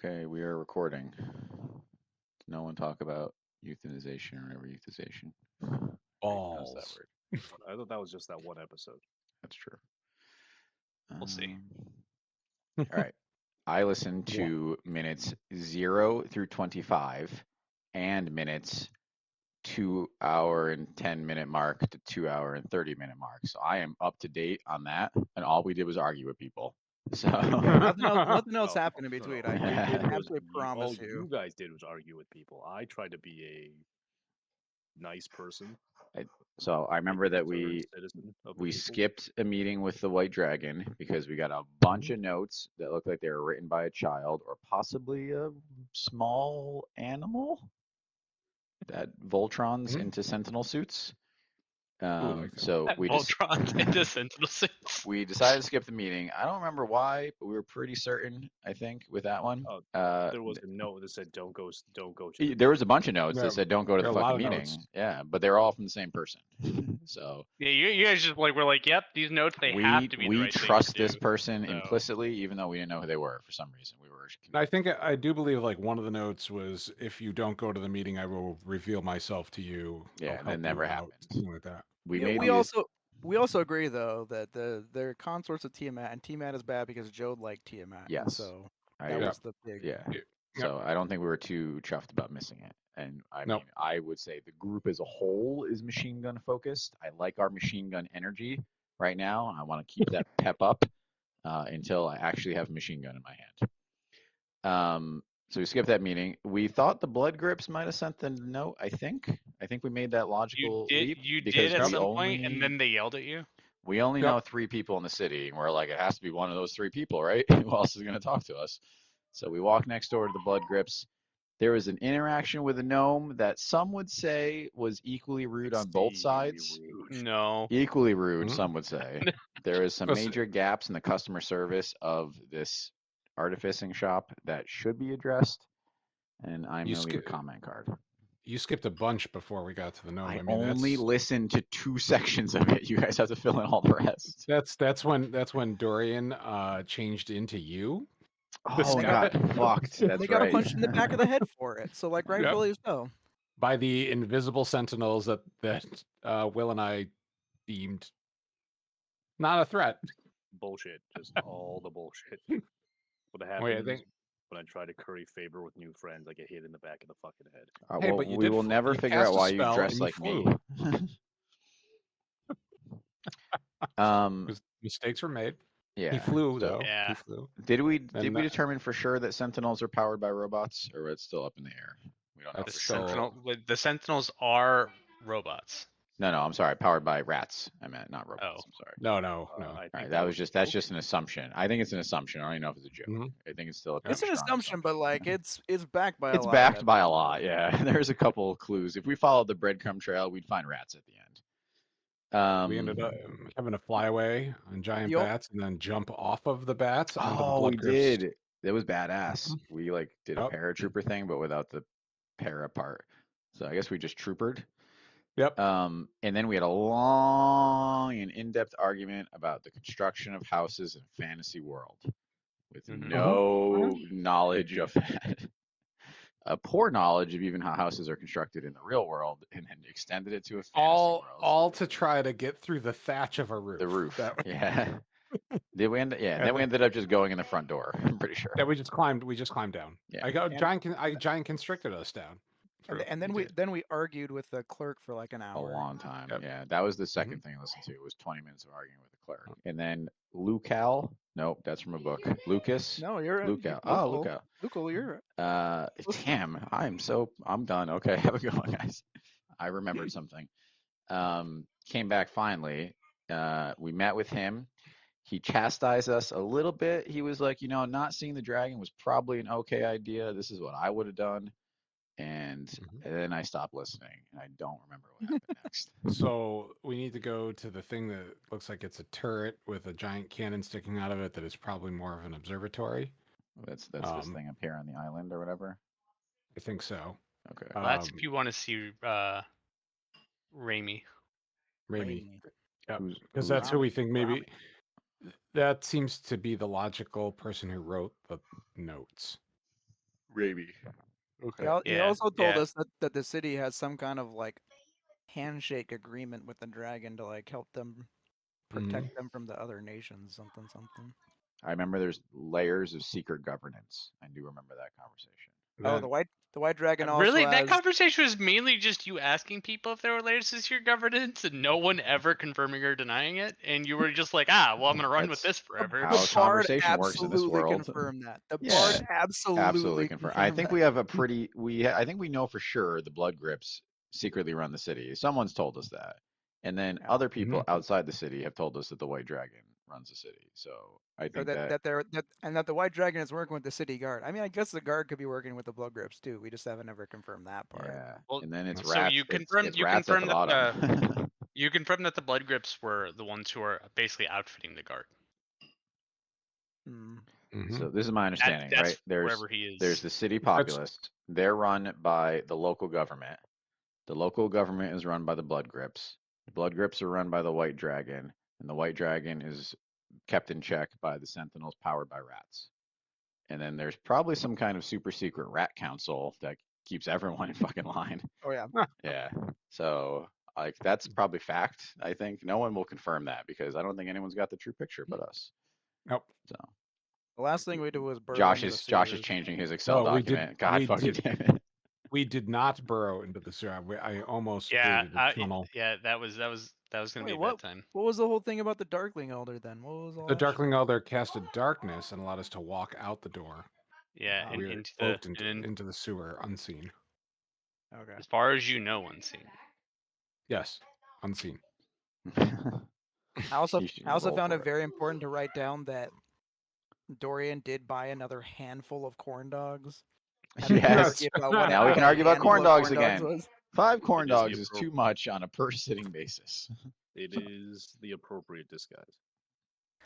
Okay, we are recording. No one talk about euthanization or whatever euthanization. How's that Balls. word? I thought that was just that one episode. That's true. We'll see. All right. I listened to minutes 0 through 25 and minutes 2 hour and 10-minute mark to 2 hour and 30-minute mark. So I am up to date on that. And all we did was argue with people. So Yeah, nothing else happened in No, between. no. I All you can did was absolutely promise all you. you guys did was argue with people. I tried to be a nice person. so I remember that we citizen of the we people. skipped a meeting with the White Dragon because we got a bunch of notes that looked like they were written by a child or possibly a small animal that Voltrons into Sentinel suits. So That we Voltron into Sentinel suits. we decided to skip the meeting. I don't remember why, but we were pretty certain. I think with that one, There was a note that said, "Don't go to." there was a bunch of notes Yeah, that said don't go to there the are a lot fucking of meeting. notes. Yeah, but they were all from the same person. So Yeah, you guys just were like, yep, these notes they have to be the right trust thing this to do. person So- implicitly, even though we didn't know who they were for some reason. We were. I think I do believe like one of the notes was, if you don't go to the meeting, I will reveal myself to you. Yeah, I'll that help you never out, happened. something like that. We also agree though that they're consorts of Tiamat, and Tiamat is bad because Jode liked Tiamat. Yes. And so I that agree. was the big. Yeah. Yep. So I don't think we were too chuffed about missing it. And I mean, I would say the group as a whole is machine gun focused. I like our machine gun energy right now. I want to keep that pep up until I actually have a machine gun in my hand. So we skipped that meeting. We thought the blood grips might have sent the note. I think we made that logical leap. You because did at we some only, point, and then they yelled at you. We only know 3 people in the city, and we're like, it has to be one of those 3 people, right? Who else is going to talk to us? So we walk next door to the blood grips. There was an interaction with a gnome that some would say was equally rude on both sides. No. Equally rude, some would say. There is some major gaps in the customer service of this artificing shop that should be addressed, and I'm going to leave a comment card. You skipped a bunch before we got to the gnome. I I mean, only listened to 2 sections of it. You guys have to fill in all the rest. That's when Dorian changed into you. Oh, I got fucked. That's they got right. a punch in the back of the head for it. So like rightfully so. By the invisible sentinels that Will and I deemed not a threat. Bullshit. Just all the bullshit. What happens when I try to curry favor with new friends? I get hit in the back of the fucking head. Well, we will never figure out why you dress like me. Mistakes were made. Yeah. He flew though. Yeah. He flew. Did we determine for sure that Sentinels are powered by robots, or it's still up in the air? We don't know. The Sentinels are robots. No, I'm sorry. Powered by rats. I meant not robots. I'm sorry. No. All right, that's just an assumption. I think it's an assumption. I don't even know if it's a joke. I think it's still It's an assumption, but like it's backed by. It's backed by a lot. Yeah, there's a couple of clues. If we followed the breadcrumb trail, we'd find rats at the end. We ended up having to fly away on giant bats and then jump off of the bats onto the blood grips. Did. It was badass. We like did a paratrooper thing, but without the para part. So I guess we just troopered. Yep. And then we had a long and in-depth argument about the construction of houses in a fantasy world with no knowledge of that. A poor knowledge of even how houses are constructed in the real world, and then extended it to a fantasy world. All to try to get through the thatch of a roof. The roof. Yeah. Then we ended up just going in the front door. I'm pretty sure. Yeah, we just climbed down. Yeah. Giant constricted us down. And then we argued with the clerk for like an hour. A long time. Yep. Yeah, that was the second thing I listened to. It was 20 minutes of arguing with the clerk. And then Lucal. Nope, that's from a book. Lucas. No, you're Lucal. Lucal. Lucal, you're. Damn, I'm done. Okay, have a good one, guys. I remembered something. Came back finally. We met with him. He chastised us a little bit. He was like, not seeing the dragon was probably an okay idea. This is what I would have done. And then I stopped listening, and I don't remember what happened next. So we need to go to the thing that looks like it's a turret with a giant cannon sticking out of it that is probably more of an observatory. That's this thing up here on the island or whatever? I think so. Okay. Well, that's if you want to see Raimi. Yeah, because that's who we think maybe... That seems to be the logical person who wrote the notes. Maybe. Okay. He also told us that the city has some kind of like handshake agreement with the dragon to like help them protect them from the other nations. Something. I remember there's layers of secret governance. I do remember that conversation. Oh, the white dragon also really? has... That conversation was mainly just you asking people if there were layers of secret governance, and no one ever confirming or denying it. And you were just like, well, I'm gonna run with this forever. How The Bard conversation works in this world. Confirmed that. The Bard absolutely confirmed. I think we have a pretty. I think we know for sure the Blood Grips secretly run the city. Someone's told us that, and then other people outside the city have told us that the White Dragon runs the city. So I think that the White Dragon is working with the city guard. I mean, I guess the guard could be working with the Blood Grips too. We just haven't ever confirmed that part. Yeah. Well, and then it's so rats. you confirmed that you confirmed that the Blood Grips were the ones who are basically outfitting the guard. So this is my understanding, right? There's the city populace. They're run by the local government. The local government is run by the Blood Grips. The Blood Grips are run by the White Dragon, and the White Dragon is kept in check by the Sentinels powered by rats. And then there's probably some kind of super secret rat council that keeps everyone in fucking line. Oh yeah. Yeah. So like that's probably fact. I think no one will confirm that because I don't think anyone's got the true picture but us. Nope. So the last thing we did was burrow Josh is changing his Excel document. God fucking damn it. We did not burrow into the sewer. I almost created a tunnel. Yeah, that was gonna be a bad time. What was the whole thing about the Darkling Elder then? What was all the Darkling Elder casted darkness and allowed us to walk out the door. Yeah, and we into the sewer unseen. Okay. As far as you know, unseen. Yes, unseen. I also found it very important to write down that Dorian did buy another handful of corn dogs. Yes. Now we can argue about corn dogs again. 5 corn dogs is too much on a per sitting basis. It is the appropriate disguise.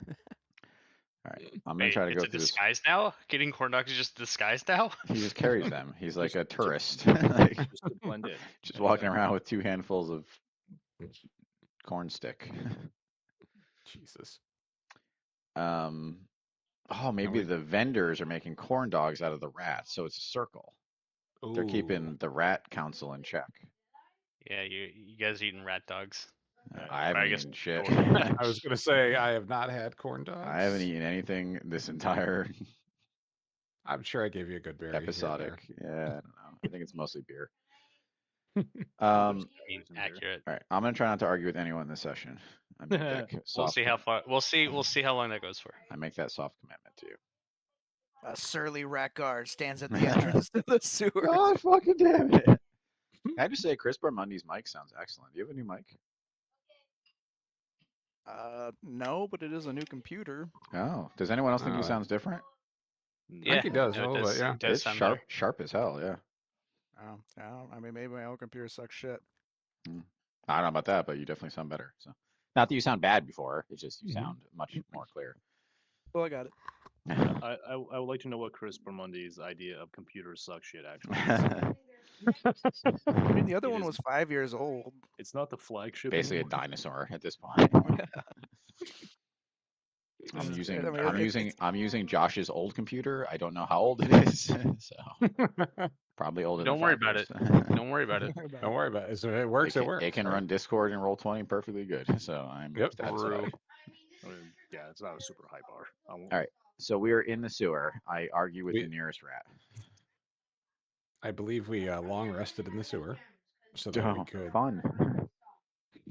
All right, I'm gonna try to go through this. Disguise now? Getting corn dogs is just disguise now? He just carries them. He's like a tourist, like, just to blend in. Just walking around with 2 handfuls of corn stick. Jesus. Oh, maybe the vendors are making corn dogs out of the rats, so it's a circle. Ooh. They're keeping the rat council in check. Yeah, you guys eating rat dogs. I haven't eaten shit. I was gonna say I have not had corn dogs. I haven't eaten anything this entire. I'm sure I gave you a good berry. Episodic. Yeah, I don't know. I think it's mostly beer. Accurate. All right, I'm gonna try not to argue with anyone this session. I make that we'll see how far. We'll see how long that goes for. I make that soft commitment to you. A surly rat guard stands at the entrance to the sewer. God fucking damn it! I have to say, Chris Barmundi's mic sounds excellent. Do you have a new mic? No, but it is a new computer. Oh, does anyone else think he sounds different? Yeah, I think he does. No, but yeah, it's sharp as hell. Yeah. I mean, maybe my old computer sucks shit. I don't know about that, but you definitely sound better. So, not that you sound bad before. It's just you sound much more clear. Well, I got it. I would like to know what Chris Bermundi's idea of computers suck shit actually is. I mean, the other one was 5 years old. It's not the flagship. Basically anymore. A dinosaur at this point. I'm using Josh's old computer. I don't know how old it is, so probably older. Don't worry about it. Don't worry about it. Don't worry about it. So it works. It works. It can run Discord and Roll20 perfectly good. So I'm. True. Yeah, it's not a super high bar. All right. So we are in the sewer. I argue with the nearest rat. I believe we long rested in the sewer, so that we could. Fun.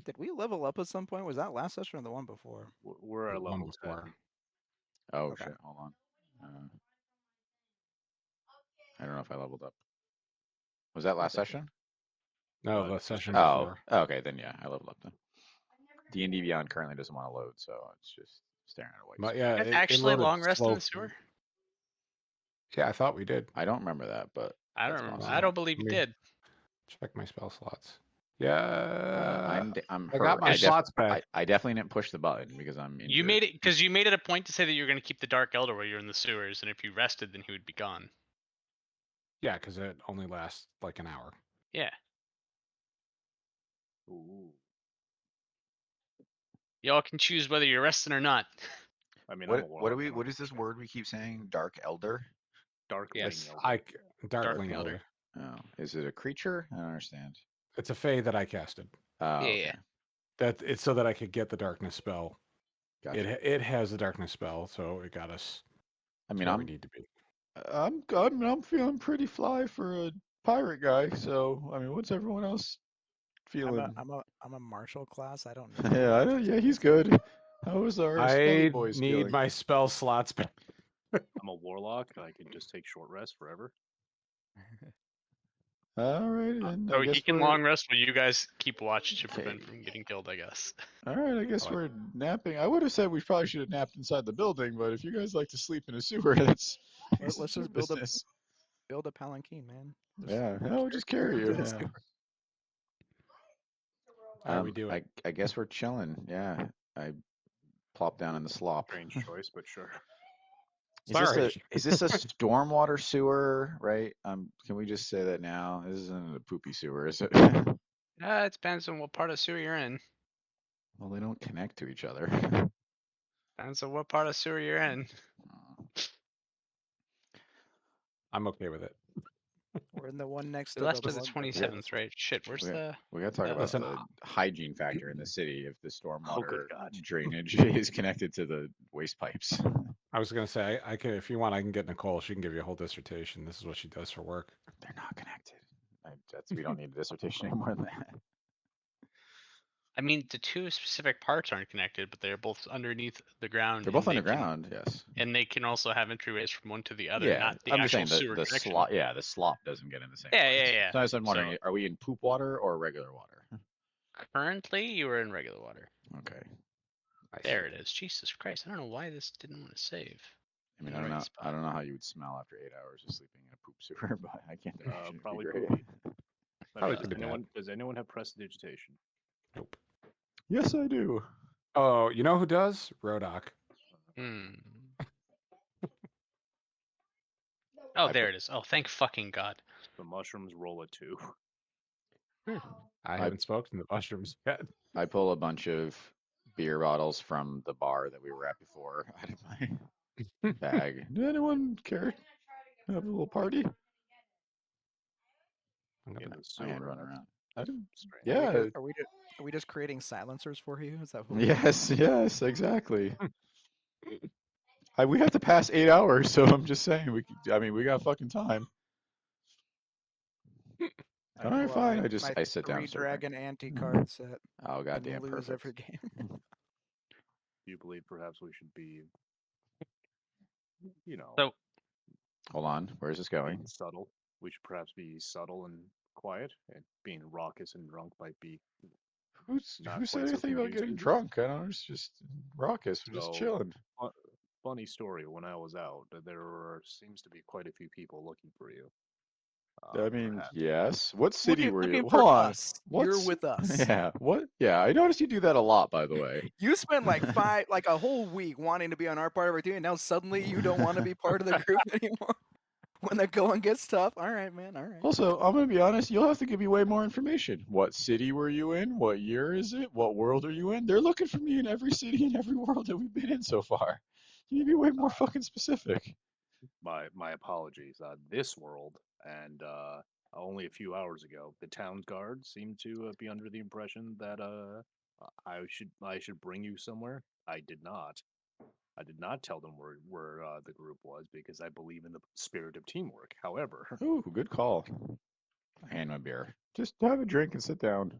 Did we level up at some point? Was that last session or the one before? We're at level 10. Oh okay. Shit! Hold on. I don't know if I leveled up. Was that last session? No, last session. Oh, okay. Then yeah, I leveled up then. D&D Beyond currently doesn't want to load, so it's just staring at a white. But yeah, it actually long rest in the sewer. Yeah, I thought we did. I don't remember that, but I don't remember. I don't believe you did. Check my spell slots. Yeah, I got my slots back. I definitely didn't push the button because I'm. Injured. You made it because you made it a point to say that you're going to keep the Dark Elder while you're in the sewers, and if you rested, then he would be gone. Yeah, because it only lasts like an hour. Yeah. Ooh. Y'all can choose whether you're resting or not. I mean, what is this word we keep saying? Dark Elder. Dark Yes. Darkling Elder. Elder. Oh, is it a creature? I don't understand. It's a fae that I casted. Oh, Yeah, okay. yeah. That it's so that I could get the darkness spell. Gotcha. It has the darkness spell, so it got us. I mean, where we need to be. I'm feeling pretty fly for a pirate guy. So, I mean, what's everyone else feeling? I'm a martial class. I don't need Yeah, any extra yeah, he's spells. good. How is our stealthy I boys need feeling? my spell slots back. I'm a warlock. I can just take short rest forever. All right, then So I guess he can we're long rest while you guys keep watch to Okay. prevent from getting killed, I guess. all right. I guess like we're napping. I would have said we probably should have napped inside the building, but if you guys like to sleep in a sewer, that's Let's your just build a business. palanquin, man. Yeah, I'll just carry you. to the Yeah. sewer. How we do it? I guess we're chilling. Yeah, I plop down in the slop. Strange choice, but sure. Sorry. Is this a stormwater sewer? Right? Can we just say that now? This isn't a poopy sewer, is it? It depends on what part of sewer you're in. Well, they don't connect to each other. Depends on what part of sewer you're in. I'm okay with it. We're in the one next The to left the is the plug that we 27th, right? Shit, where's the? We gotta talk about Listen, the hygiene factor in the city if the stormwater good God. drainage is connected to the waste pipes. I was gonna say I can, if you want, I can get Nicole. She can give you a whole dissertation. This is what she does for work. They're not connected. We don't need a dissertation anymore than that. I mean, the two specific parts aren't connected, but they're both underneath the ground. They're both and they can- underground, yes. And they can also have entryways from one to the other, Yeah, not the I'm just actual saying sewer the connection. slop. Yeah, the slop doesn't get in the same. Yeah, place. yeah, yeah. So I was wondering, So- are we in poop water or regular water? Currently, you are in regular water. Okay. There it is. Jesus Christ! I don't know why this didn't want to save. I mean, in the right I don't spot. know how you would smell after 8 hours of sleeping in a poop sewer, but I can't imagine it'd Probably be great. poopy. Probably pretty bad. Does anyone have prestidigitation? Nope. Yes, I do. Oh, you know who does? Rodoc. Hmm. Oh, there it is. Oh, thank fucking God. The mushrooms roll a 2. I haven't spoken to the mushrooms yet. I pull a bunch of beer bottles from the bar that we were at before out of my bag. Did anyone care to have a little party? In the My sewer. hand run around. I didn't. Strange. Yeah. Are we just creating silencers for you? Is that what? Yes, exactly. We have to pass 8 hours, so I'm just saying. We got fucking time. All right, fine. I sit down. Dragon anti-card set. Oh goddamn, lose perfect. every game. Do you believe perhaps we should be, So- Hold on. Where's this going? being subtle? We should perhaps be subtle and quiet, and being raucous and drunk might be. Who Not said quite so anything about getting conducive. drunk? I don't know. It's just raucous. We're just So- chilling. Funny story. When I was out, there seems to be quite a few people looking for you. I mean, perhaps. yes. What city were you? Looking for Hold on. us. You're with us. Yeah. What? Yeah. I noticed you do that a lot, by the way. You spent like a whole week wanting to be on our part of our team, and now suddenly you don't want to be part of the group anymore. When the going gets tough, all right, man, all right. Also, I'm gonna be honest. You'll have to give me way more information. What city were you in? What year is it? What world are you in? They're looking for me in every city and every world that we've been in so far. You need to be way more fucking specific. My apologies. This world, and only a few hours ago, the town guard seemed to be under the impression that I should bring you somewhere. I did not. I did not tell them where the group was because I believe in the spirit of teamwork. However, Ooh, good call. I hand my beer. Just have a drink and sit down.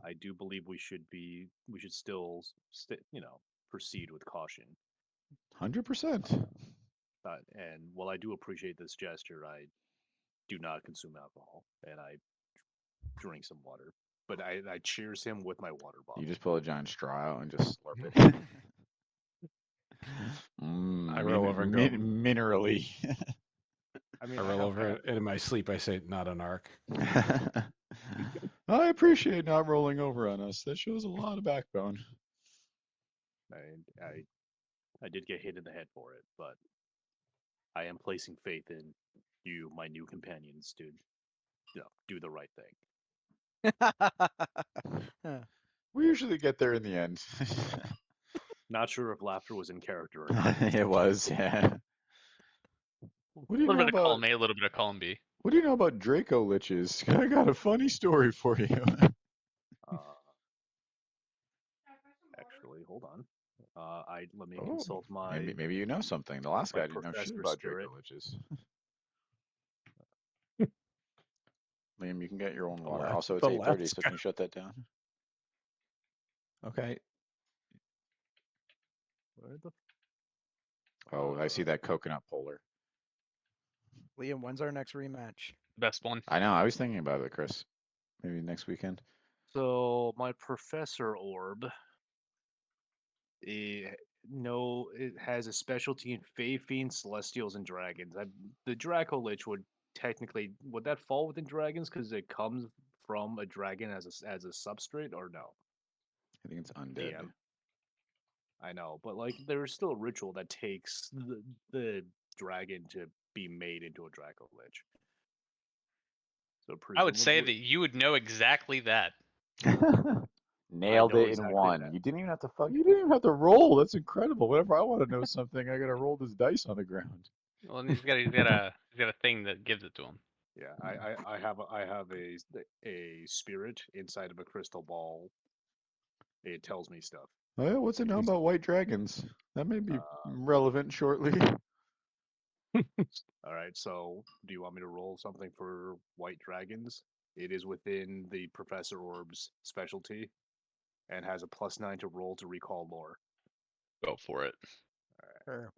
I do believe we should still proceed with caution. 100%. And while I do appreciate this gesture, I do not consume alcohol, and I drink some water. But I cheers him with my water bottle. You just pull a giant straw out and just slurp it. I roll over and go. Minerally. I roll over and in my sleep I say, "Not an arc." I appreciate not rolling over on us. That shows a lot of backbone. I did get hit in the head for it, but I am placing faith in you, my new companions, to do the right thing. We usually get there in the end. Not sure if laughter was in character or not. It was, yeah. What do A you little know bit of about column A, a little bit of column B. what do you know about Draco liches? I got a funny story for you. Actually, hold on. Let me Oh, consult my maybe you know something. The last my guy didn't know shit professor about spirit. Draco liches. Liam, you can get your own The water. last- Also, it's the 8:30, last so can you shut that down? Okay. Where the? Oh, I see that coconut polar. Liam, when's our next rematch? Best one. I know. I was thinking about it, Chris. Maybe next weekend. So my professor orb. It has a specialty in Fey Fiends, Celestials, and Dragons. The Draco Lich would that fall within Dragons because it comes from a dragon as a substrate, or no? I think it's undead. DM. I know, but like there's still a ritual that takes the dragon to be made into a Draco Lich. So I would say that presumably, you would know exactly that. Nailed know it in exactly one. that. You didn't even have to You didn't even have to roll. That's incredible. Whenever I want to know something, I gotta roll this dice on the ground. Well, and he's got a thing that gives it to him. Yeah, I have a spirit inside of a crystal ball. It tells me stuff. Oh, yeah, what's it know about white dragons? That may be relevant shortly. All right, so do you want me to roll something for white dragons? It is within the Professor Orb's specialty and has a +9 to roll to recall lore. Go for it. Sure.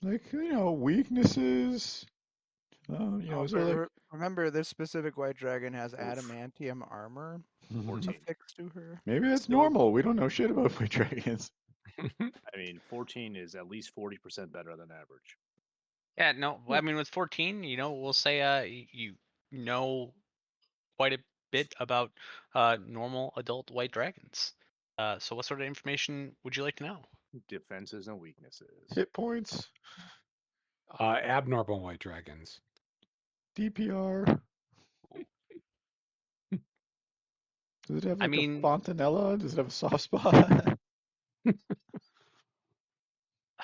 Like, weaknesses. Is there like Remember, this specific white dragon has Oof. adamantium armor 14. affixed to her. maybe that's Still- normal. We don't know shit about white dragons. I mean, 14 is at least 40% better than average. Yeah, no, I mean with 14, we'll say you know quite a bit about normal adult white dragons. So what sort of information would you like to know? Defenses and weaknesses. Hit points, abnormal white dragons. DPR. Does it have I like mean- a fontanella? Does it have a soft spot? A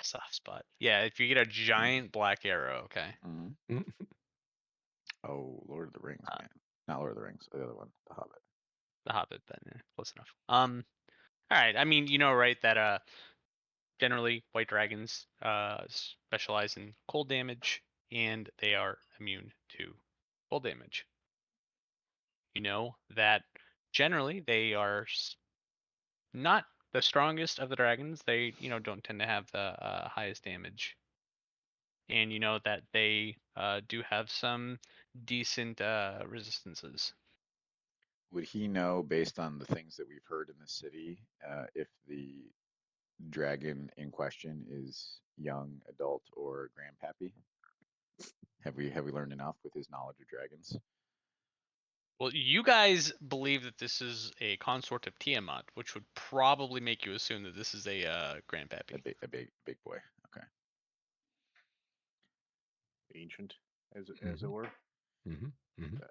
soft spot. Yeah, if you get a giant black arrow, okay. Mhm. Oh, Lord of the Rings, man. Not Lord of the Rings. The other one, The Hobbit. The Hobbit, then close enough. All right. I mean, right, that generally white dragons specialize in cold damage, and they are immune to cold damage. You know that generally they are not the strongest of the dragons. They don't tend to have the highest damage, and you know that they do have some decent resistances. Would he know, based on the things that we've heard in the city, if the dragon in question is young, adult, or grandpappy? Have we learned enough with his knowledge of dragons? Well, you guys believe that this is a consort of Tiamat, which would probably make you assume that this is a grandpappy. A big boy. Okay. Ancient, as it were. Mm-hmm. Mm-hmm. Okay.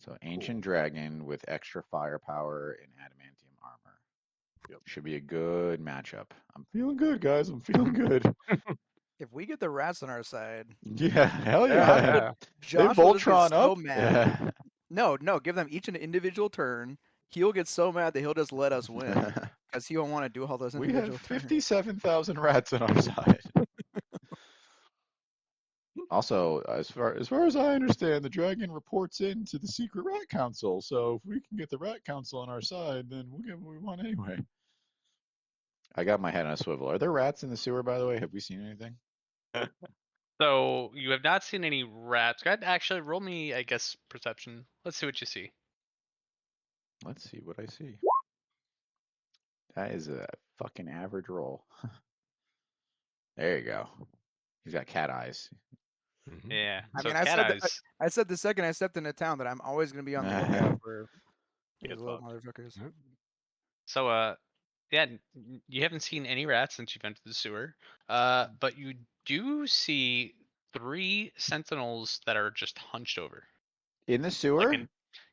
So ancient dragon with extra firepower and adamantium armor. Yep. Should be a good matchup. I'm feeling good, guys. I'm feeling good. If we get the rats on our side, Yeah, hell Josh yeah. will- They Josh will just get Voltron so up. mad. Yeah. No, give them each an individual turn. He'll get so mad that he'll just let us win because he won't want to do all those We individual have turns. 57,000 rats on our side. Also, as far as I understand, the dragon reports into the secret rat council. So if we can get the rat council on our side, then we'll get what we want anyway. I got my head on a swivel. Are there rats in the sewer, by the way? Have we seen anything? So you have not seen any rats. Go ahead, actually roll me, I guess, perception. Let's see what you see. Let's see what I see. That is a fucking average roll. There you go. He's got cat eyes. Mm-hmm. Yeah. I So mean, I cat said eyes. I said the second I stepped into town that I'm always going to be on the lookout for these Get little fucked. motherfuckers. Yep. So yeah, you haven't seen any rats since you've entered the sewer. But you do see 3 sentinels that are just hunched over. In the sewer?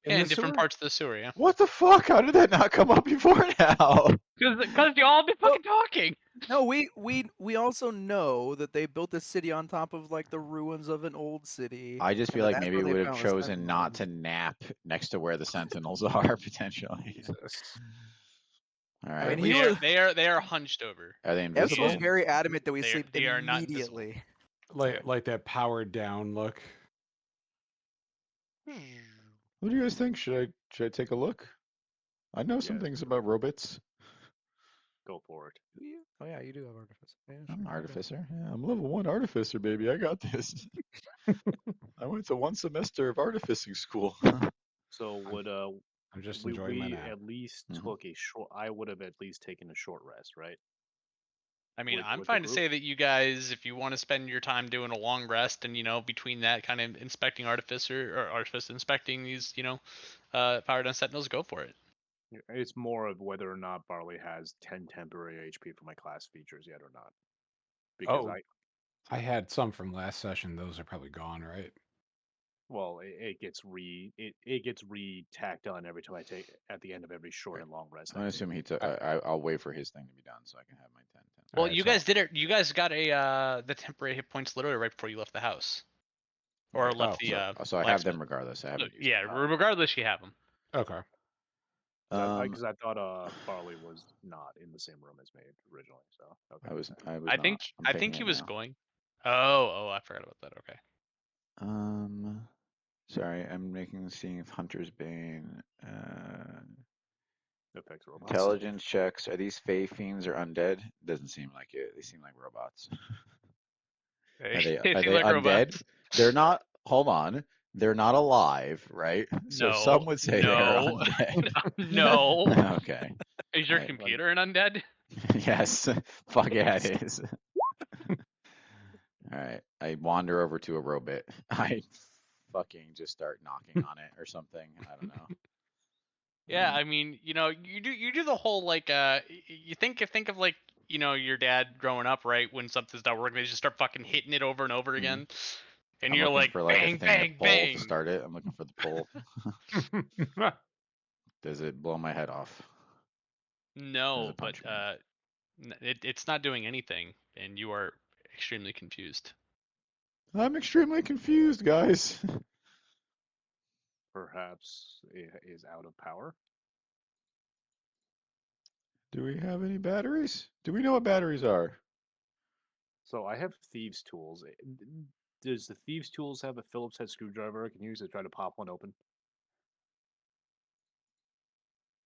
In the different sewer? parts of the sewer, yeah. What the fuck? How did that not come up before now? Because you all been fucking talking. No, we also know that they built this city on top of like the ruins of an old city. I just and feel that like that's maybe where we they would have found the chosen not to Sentinels. nap next to where the Sentinels are potentially. Jesus. All I right. mean, he was. They are hunched over. Are they Ezra was invisible? very adamant that we They sleep are not invisible. immediately. Like that powered down look. What do you guys think? Should I take a look? I know some Yeah. things about robots. Go for it. Do you? Oh yeah, you do have artifice. Yeah, I'm sure, an okay. artificer. Yeah, I'm level 1 artificer, baby. I got this. I went to 1 semester of artificing school. So would I'm just enjoying my we nap. at least Mhm. took a short? I would have at least taken a short rest, right? I mean, With I'm the fine to group? say that you guys, if you want to spend your time doing a long rest and, between that kind of inspecting artifice inspecting these, power down sentinels, go for it. It's more of whether or not Barley has 10 temporary HP for my class features yet or not. Because Oh. I had some from last session. Those are probably gone, right? well, it gets tacked on every time I take at the end of every short and long rest. I'm gonna assume he took. I'll wait for his thing to be done so I can have my 10. Well, Alright, you so- guys did it. You guys got the temporary hit points literally right before you left the house, or Right. left Oh, the. So I have them regardless. I haven't used Yeah, them. regardless, you have them. Okay. Because I thought Barley was not in the same room as me originally. So okay. I was I not. think I'm I taking think he it was now. going. Oh, I forgot about that. Okay. Sorry, I'm seeing if Hunter's Bane. Affects robots. Intelligence checks. Are these Fey fiends or undead? Doesn't seem like it. They seem like robots. Are they like undead? robots. They're not. Hold on. They're not alive, right? So some would say they are no, undead. no. Okay. Is your Alright. computer an undead? Yes. Fuck yeah, it is. All right. I wander over to a robot. I fucking just start knocking on it or something. I don't know. Yeah, I mean, you do the whole like you think of like, your dad growing up, right? When something's not working, they just start fucking hitting it over and over Mhm. again. And I'm you're looking like, for a bang, thing to bang, pull bang. to start it. I'm looking for the pull. Does it blow my head off? No, but punch me? it's not doing anything, and you are extremely confused. I'm extremely confused, guys. Perhaps it is out of power. Do we have any batteries? Do we know what batteries are? So I have thieves' tools. Does the thieves' tools have a Phillips head screwdriver I can use to try to pop one open?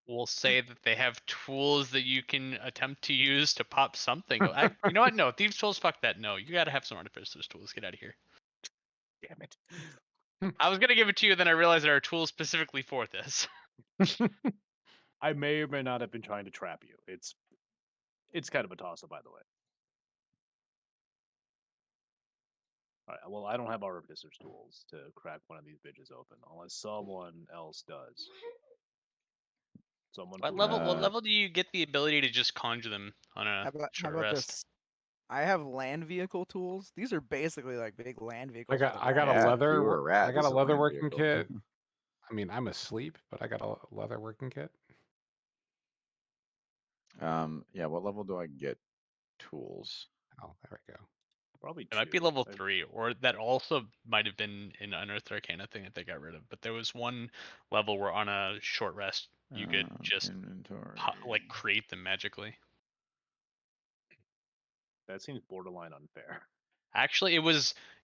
We'll say that they have tools that you can attempt to use to pop something. You know what? No, thieves' tools. Fuck that. No, you gotta have some artificers' tools. Get out of here. Damn it. I was gonna give it to you, then I realized there are tools specifically for this. I may or may not have been trying to trap you. It's kind of a toss-up, by the way. All right, well, I don't have artificer's tools to crack one of these bitches open, unless someone else does. Someone. What who- level do you get the ability to just conjure them on a How short about rest? this? I have land vehicle tools. These are basically like big land vehicles. I got Yeah, a if you were a rat, I got this a is leather land working vehicle. kit. I mean, I'm asleep, but I got a leather working kit. Yeah, what level do I get tools? Oh, there we go. Probably It might be two. level 3, or that also might have been an Unearthed Arcana thing that they got rid of. But there was one level where on a short rest you could just inventory. create them magically. That seems borderline unfair. Actually,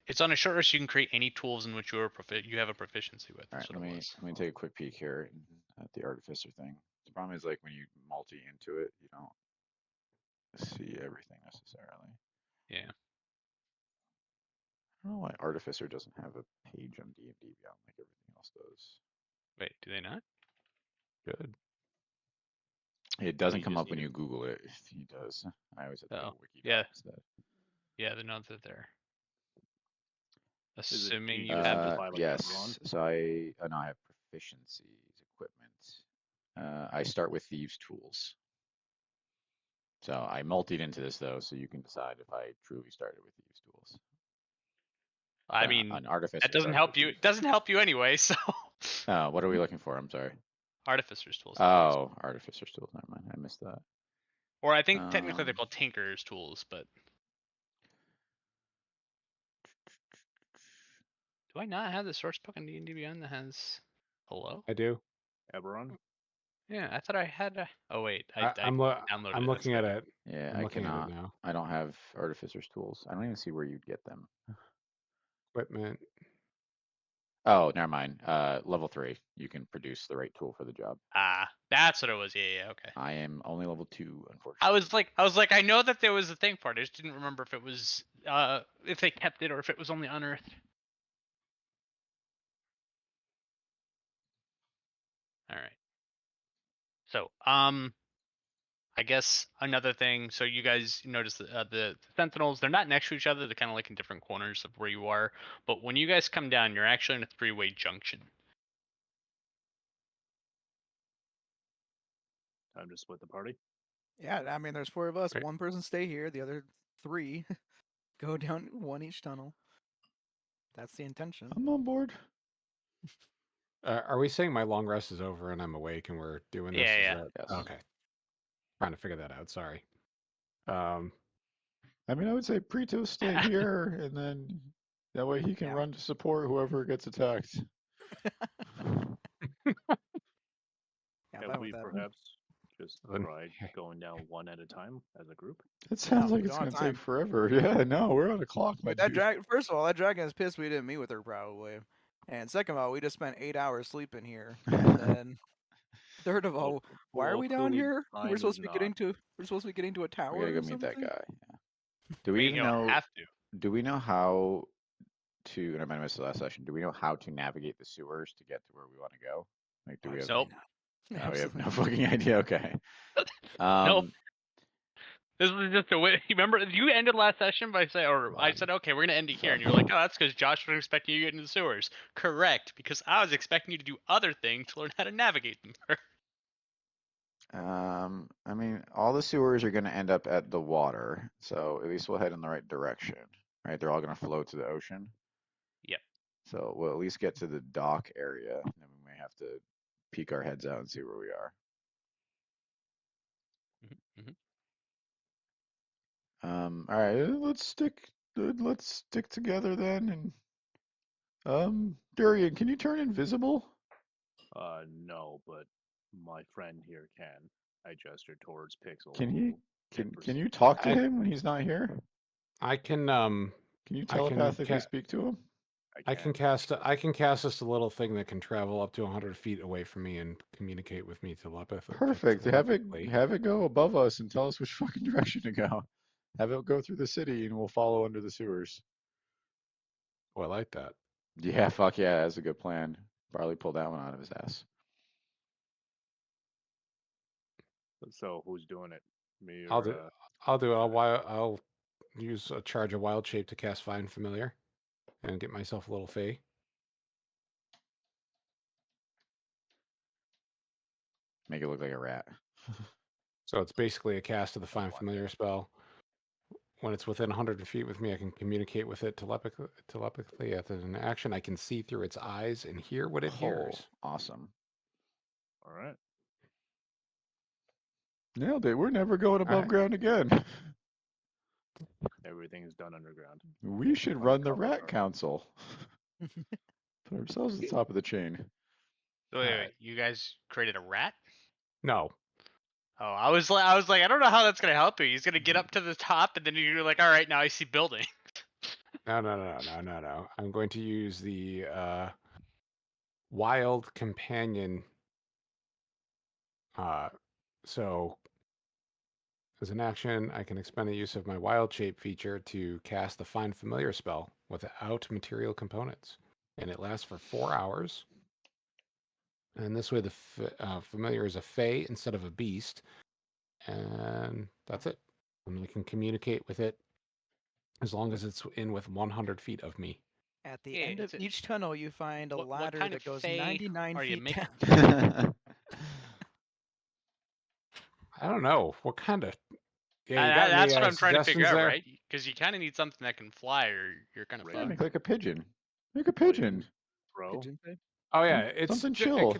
it's on a short rest. You can create any tools in which you have a proficiency with. All right, That's what it was. let me take a quick peek here at the artificer thing. The problem is like when you multi into it, you don't see everything necessarily. Yeah. I don't know why artificer doesn't have a page on D&D Beyond like everything else does. Wait, do they not? Good. It doesn't You come just up when need you Google it. He does. I always have to go Oh, to Wiki yeah. instead. Yeah, they're not that there. it Assuming easy you to have buy, the like, yes. So I have proficiencies, equipment. I start with thieves' tools. So I multied into this though, so you can decide if I truly started with thieves' tools. I mean, an artificer that doesn't starts help with you. thieves' It doesn't help you anyway. So What are we looking for? I'm sorry. Artificer's tools. I think. Oh, Artificer's tools. Never mind. I missed that. Or I think technically they're Um, called Tinker's tools, but do I not have the source book in D&D Beyond that has hello? I do. Eberron? Yeah, I thought I had. Oh wait, I I'm downloaded I'm it. looking at it. yeah, I'm I looking at cannot. it now. I don't have Artificer's tools. I don't even see where you'd get them. Equipment. Oh, never mind. Level 3. You can produce the right tool for the job. Ah, that's what it was. Yeah, okay. I am only level 2, unfortunately. I was like, I know that there was a thing for it. I just didn't remember if it was if they kept it or if it was only unearthed. All right. So, I guess another thing. So you guys notice the Sentinels. They're not next to each other. They're kind of like in different corners of where you are. But when you guys come down, you're actually in a three-way junction. Time to split the party. Yeah, I mean, there's 4 of us. Right. One person stay here. The other 3 go down one each tunnel. That's the intention. I'm on board. Are we saying my long rest is over and I'm awake and we're doing this? Yeah, Is yeah. that Yes. okay? Trying to figure that out. Sorry. I mean, I would say Preto stay here, and then that way he can Yeah. run to support whoever gets attacked. Yeah, Have fine we with that. perhaps just Then- tried going down one at a time as a group? It sounds No, like we it's don't going have to take time. forever. Yeah, no, we're on a clock, my Wait, that dude. First of all, that dragon is pissed we didn't meet with her probably. And second of all, we just spent 8 hours sleeping here. And then third of all, why are we down clearly here? time We're supposed is to be getting to a tower We gotta or go meet that something? guy. Yeah. Do we Wait, even you don't know? have to. Do we know how to? And I might have missed the last session. Do we know how to navigate the sewers to get to where we want to go? Like, do we have? Nope. No, we have Absolutely no not. fucking idea. Okay. Nope. This was just a way. You remember you ended last session by saying, or I Fun. said, okay, we're gonna end it here, and you were like, oh, that's because Josh was expecting you to get into the sewers. Correct, because I was expecting you to do other things to learn how to navigate them. I mean, all the sewers are going to end up at the water, so at least we'll head in the right direction, right? They're all going to flow to the ocean. Yep. So we'll at least get to the dock area, and then we may have to peek our heads out and see where we are. All right, let's stick together then. And Durian, can you turn invisible? No, but my friend here can. I gestured towards Pixel. Can he? who Can you talk to I- him when he's not here? I can Can you I can telepathically speak to him? I can cast just a little thing that can travel up to 100 feet away from me and communicate with me telepathically. Perfect. Have it go above us and tell us which fucking direction to go. Have it go through the city and we'll follow under the sewers. Oh, I like that. Yeah, fuck yeah, that's a good plan. Barley pulled that one out of his ass. So who's doing it? Me or I'll do it. I'll use a charge of wild shape to cast Find Familiar and get myself a little fey. Make it look like a rat. So it's basically a cast of the Find Familiar spell. When it's within 100 feet with me, I can communicate with it telepathically. After an action, I can see through its eyes and hear what it hears. Awesome. All right. Nailed it. We're never going above right. ground again. Everything is done underground. We should run the Uncover Rat our- Council. Put ourselves at the top of the chain. Wait, Alright. you guys created a rat? No. Oh, I was like, I don't know how that's gonna help you. He's gonna get up to the top, and then you're like, all right, now I see building. No. I'm going to use the Wild Companion. So, as an action, I can expend the use of my Wild Shape feature to cast the Find Familiar spell without material components. And it lasts for 4 hours. And this way, the familiar is a fae instead of a beast. And that's it. And I can communicate with it as long as it's with 100 feet of me. At the Yeah, end of it's each tunnel, you find a what ladder kind that of goes fae 99 are you feet making? down. I don't know. What kind of... Yeah, you That- got that's any, what I'm trying to figure suggestions out, there? right? Because you kind of need something that can fly, or you're kind of Right. Yeah, fucked. make like a pigeon. Make a What do you pigeon. mean, bro? Pigeon face. Oh yeah, it's Something it chill.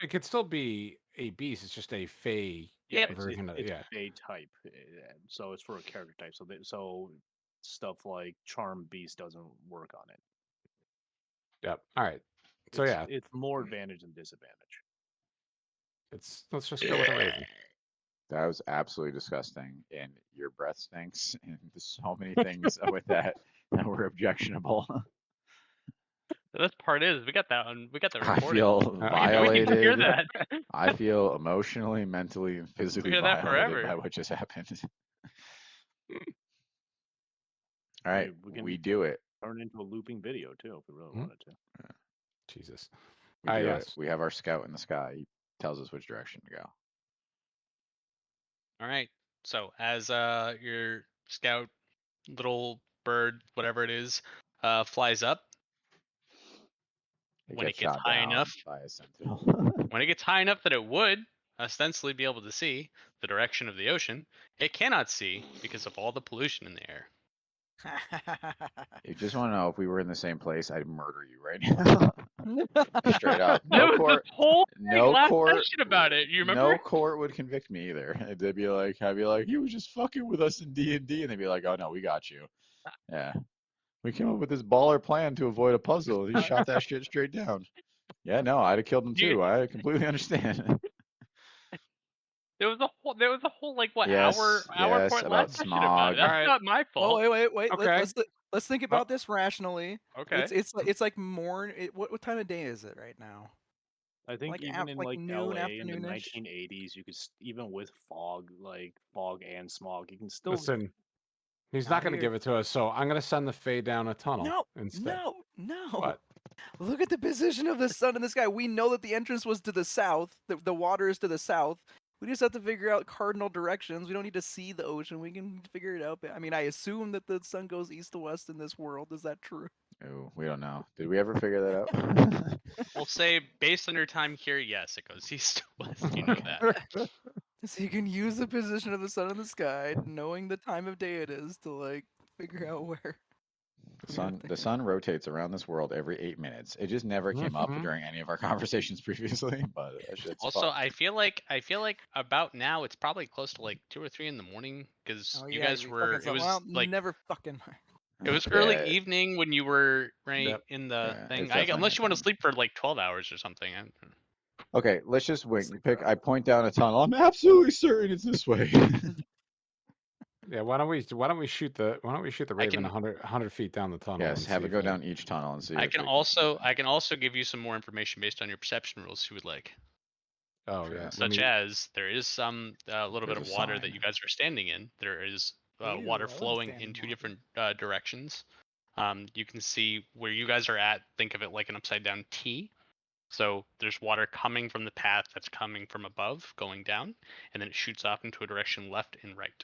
could still be a beast. It's just a fey version of it. It's Yeah. a type, so it's for a character type. So stuff like Charm Beast doesn't work on it. Yep. All right. So yeah, It's more advantage than disadvantage. let's just go with a raven. That was absolutely disgusting, and your breath stinks, and there's so many things with that were objectionable. The best part is we got that on. We got the I recording. feel We can hear violated. that. I feel emotionally, mentally, and physically hear that violated forever. by what just happened. All right, We can we do it. turn it into a looping video too if we really wanted to. Jesus. We do it. Yes. We have our scout in the sky. He tells us which direction to go. All right. So as your scout, little bird, whatever it is, flies up, It when gets it gets shot high down enough, by a sentinel. when it gets high enough that it would ostensibly be able to see the direction of the ocean, it cannot see because of all the pollution in the air. You just want to know if we were in the same place, I'd murder you right now. Straight up. There No was court. this whole No last court. session about it. You remember? No court would convict me either. They'd be like, I'd be like, you were just fucking with us in D&D, and they'd be like, oh no, we got you. Yeah. We came up with this baller plan to avoid a puzzle. He shot that shit straight down. Yeah, no, I'd have killed him You- too. I completely understand. There was a whole like what Yes, hour yes, point about last session about smog. it. That's Alright. not my Well, fault. wait. Okay. Let's think about this rationally. Okay. It's like morn. What time of day is it right now? I think Like even in like like noon, LA in the afternoonish? 1980s, you could even with fog and smog, you can still Listen, he's Not not going to here. give it to us, so I'm going to send the Fae down a tunnel No, instead. no. What? Look at the position of the sun in the sky. We know that the entrance was to the south. The water is to the south. We just have to figure out cardinal directions. We don't need to see the ocean. We can figure it out. I mean, I assume that the sun goes east to west in this world. Is that true? Ooh, we don't know. Did we ever figure that out? We'll say based on your time here, yes, it goes east to west. You know that. So you can use the position of the sun in the sky, knowing the time of day it is, to like figure out where. The sun rotates around this world every 8 minutes. It just never came up Mhm. during any of our conversations previously, but that shit's Also, fucked. I feel like about now it's probably close to like 2 or 3 in the morning because Oh you yeah, guys you were. fucking It was well, like never fucking. it was early Yeah, evening when you were right Yep. in the yeah, thing. it's definitely Unless you want to nighttime. sleep for like 12 hours or something. Okay, let's just wait. Sleep Pick. around. I point down a tunnel. I'm absolutely certain it's this way. Yeah, why don't we shoot the I raven can 100 feet down the tunnel Yes, and have see it if go it- down each tunnel and see I if can we also give you some more information based on your perception rules if you would like. Oh Sure. yeah. Let Such me as there is some little bit There's of a water that sign. you guys are standing in. There is Ew, I water love flowing standing in two water. different directions. You can see where you guys are at. Think of it like an upside down T. So there's water coming from the path that's coming from above, going down, and then it shoots off into a direction left and right.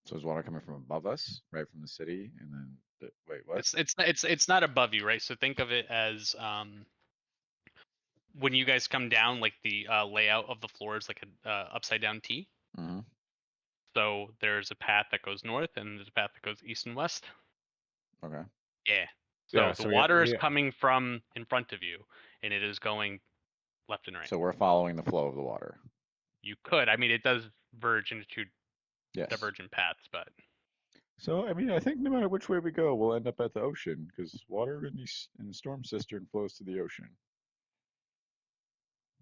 So is water coming from above us, right from the city, and then wait, what? It's not above you, right? So think of it as when you guys come down, like the layout of the floor is like a upside down T. Mm-hmm. So there's a path that goes north and there's a path that goes east and west. Okay. Yeah. So Yeah, the so water is coming from in front of you, and it is going left and right. So we're following the flow of the water. You could. I mean, it does verge into two Yes. divergent paths, but So I mean, I think no matter which way we go, we'll end up at the ocean because water in the storm cistern flows to the ocean.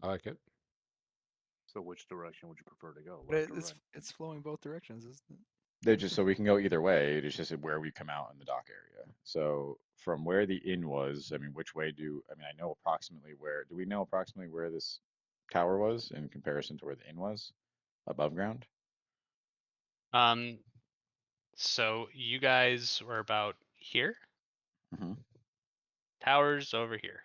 I like it. So which direction would you prefer to go? But Left or right? it's flowing both directions, isn't it? They just so we can go either way. It's just where we come out in the dock area. So from where the inn was, I mean, which way I know approximately where? Do we know approximately where this tower was in comparison to where the inn was above ground? so you guys were about here. Mm-hmm. Towers over here.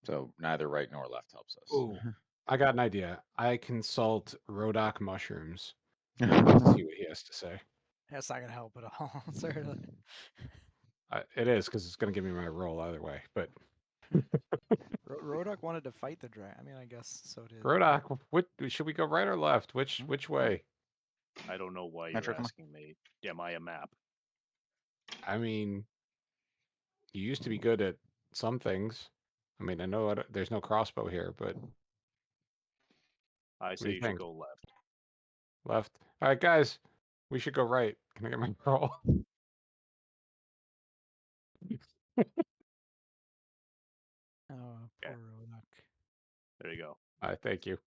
So neither right nor left helps us. Ooh. I got an idea. I consult Rodoc mushrooms to see what he has to say. That's not gonna help at all. Sorry. It is because it's going to give me my roll either way. But Rodok wanted to fight the dragon. I mean, I guess so did. Rodoc, should we go right or left? Which way? I don't know why Metro, you're come on. asking me. Am I a map? I mean, You used to be good at some things. I mean, I know there's no crossbow here, but I do say you you should think? go left. Left. All right, guys, we should go right. Can I get my roll? Oh, Okay. poor Ronak. There you go. All right, thank you.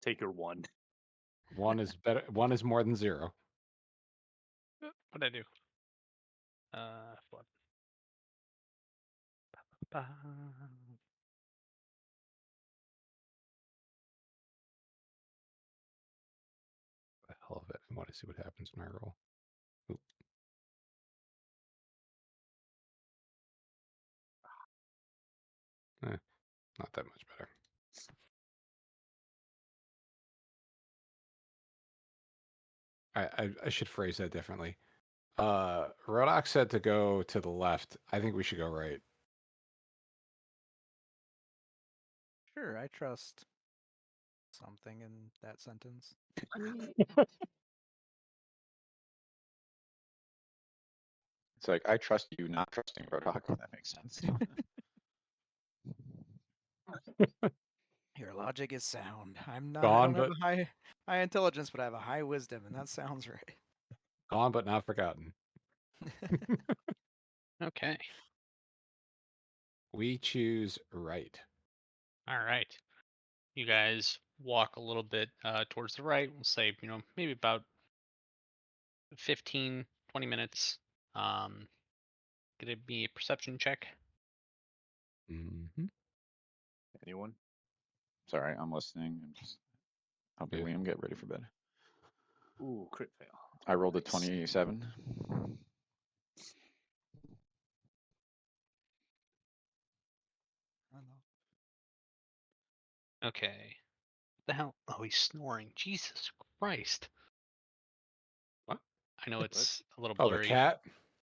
Take your 1. 1 is better. 1 is more than 0. What'd I do? What? Ba- The hell of it. I want to see what happens when I roll. Oop. Not that much better. I should phrase that differently. Rodok said to go to the left. I think we should go right. Sure, I trust something in that sentence. It's like I trust you, not trusting Rodok. If that makes sense. Your logic is sound. I'm not. I Gone, don't have but a high intelligence, but I have a high wisdom, and that sounds right. gone, but not forgotten. Okay. We choose right. All right. You guys walk a little bit towards the right. We'll say, maybe about 15, 20 minutes. Gonna be a perception check. Mm-hmm. Anyone? Sorry, I'm listening. I'm just helping Yeah. Liam get ready for bed. Ooh, crit fail. I rolled a Nice. 27. I don't know. Okay. What the hell? Oh, he's snoring. Jesus Christ. What? I know it's a little Oh, the blurry. cat?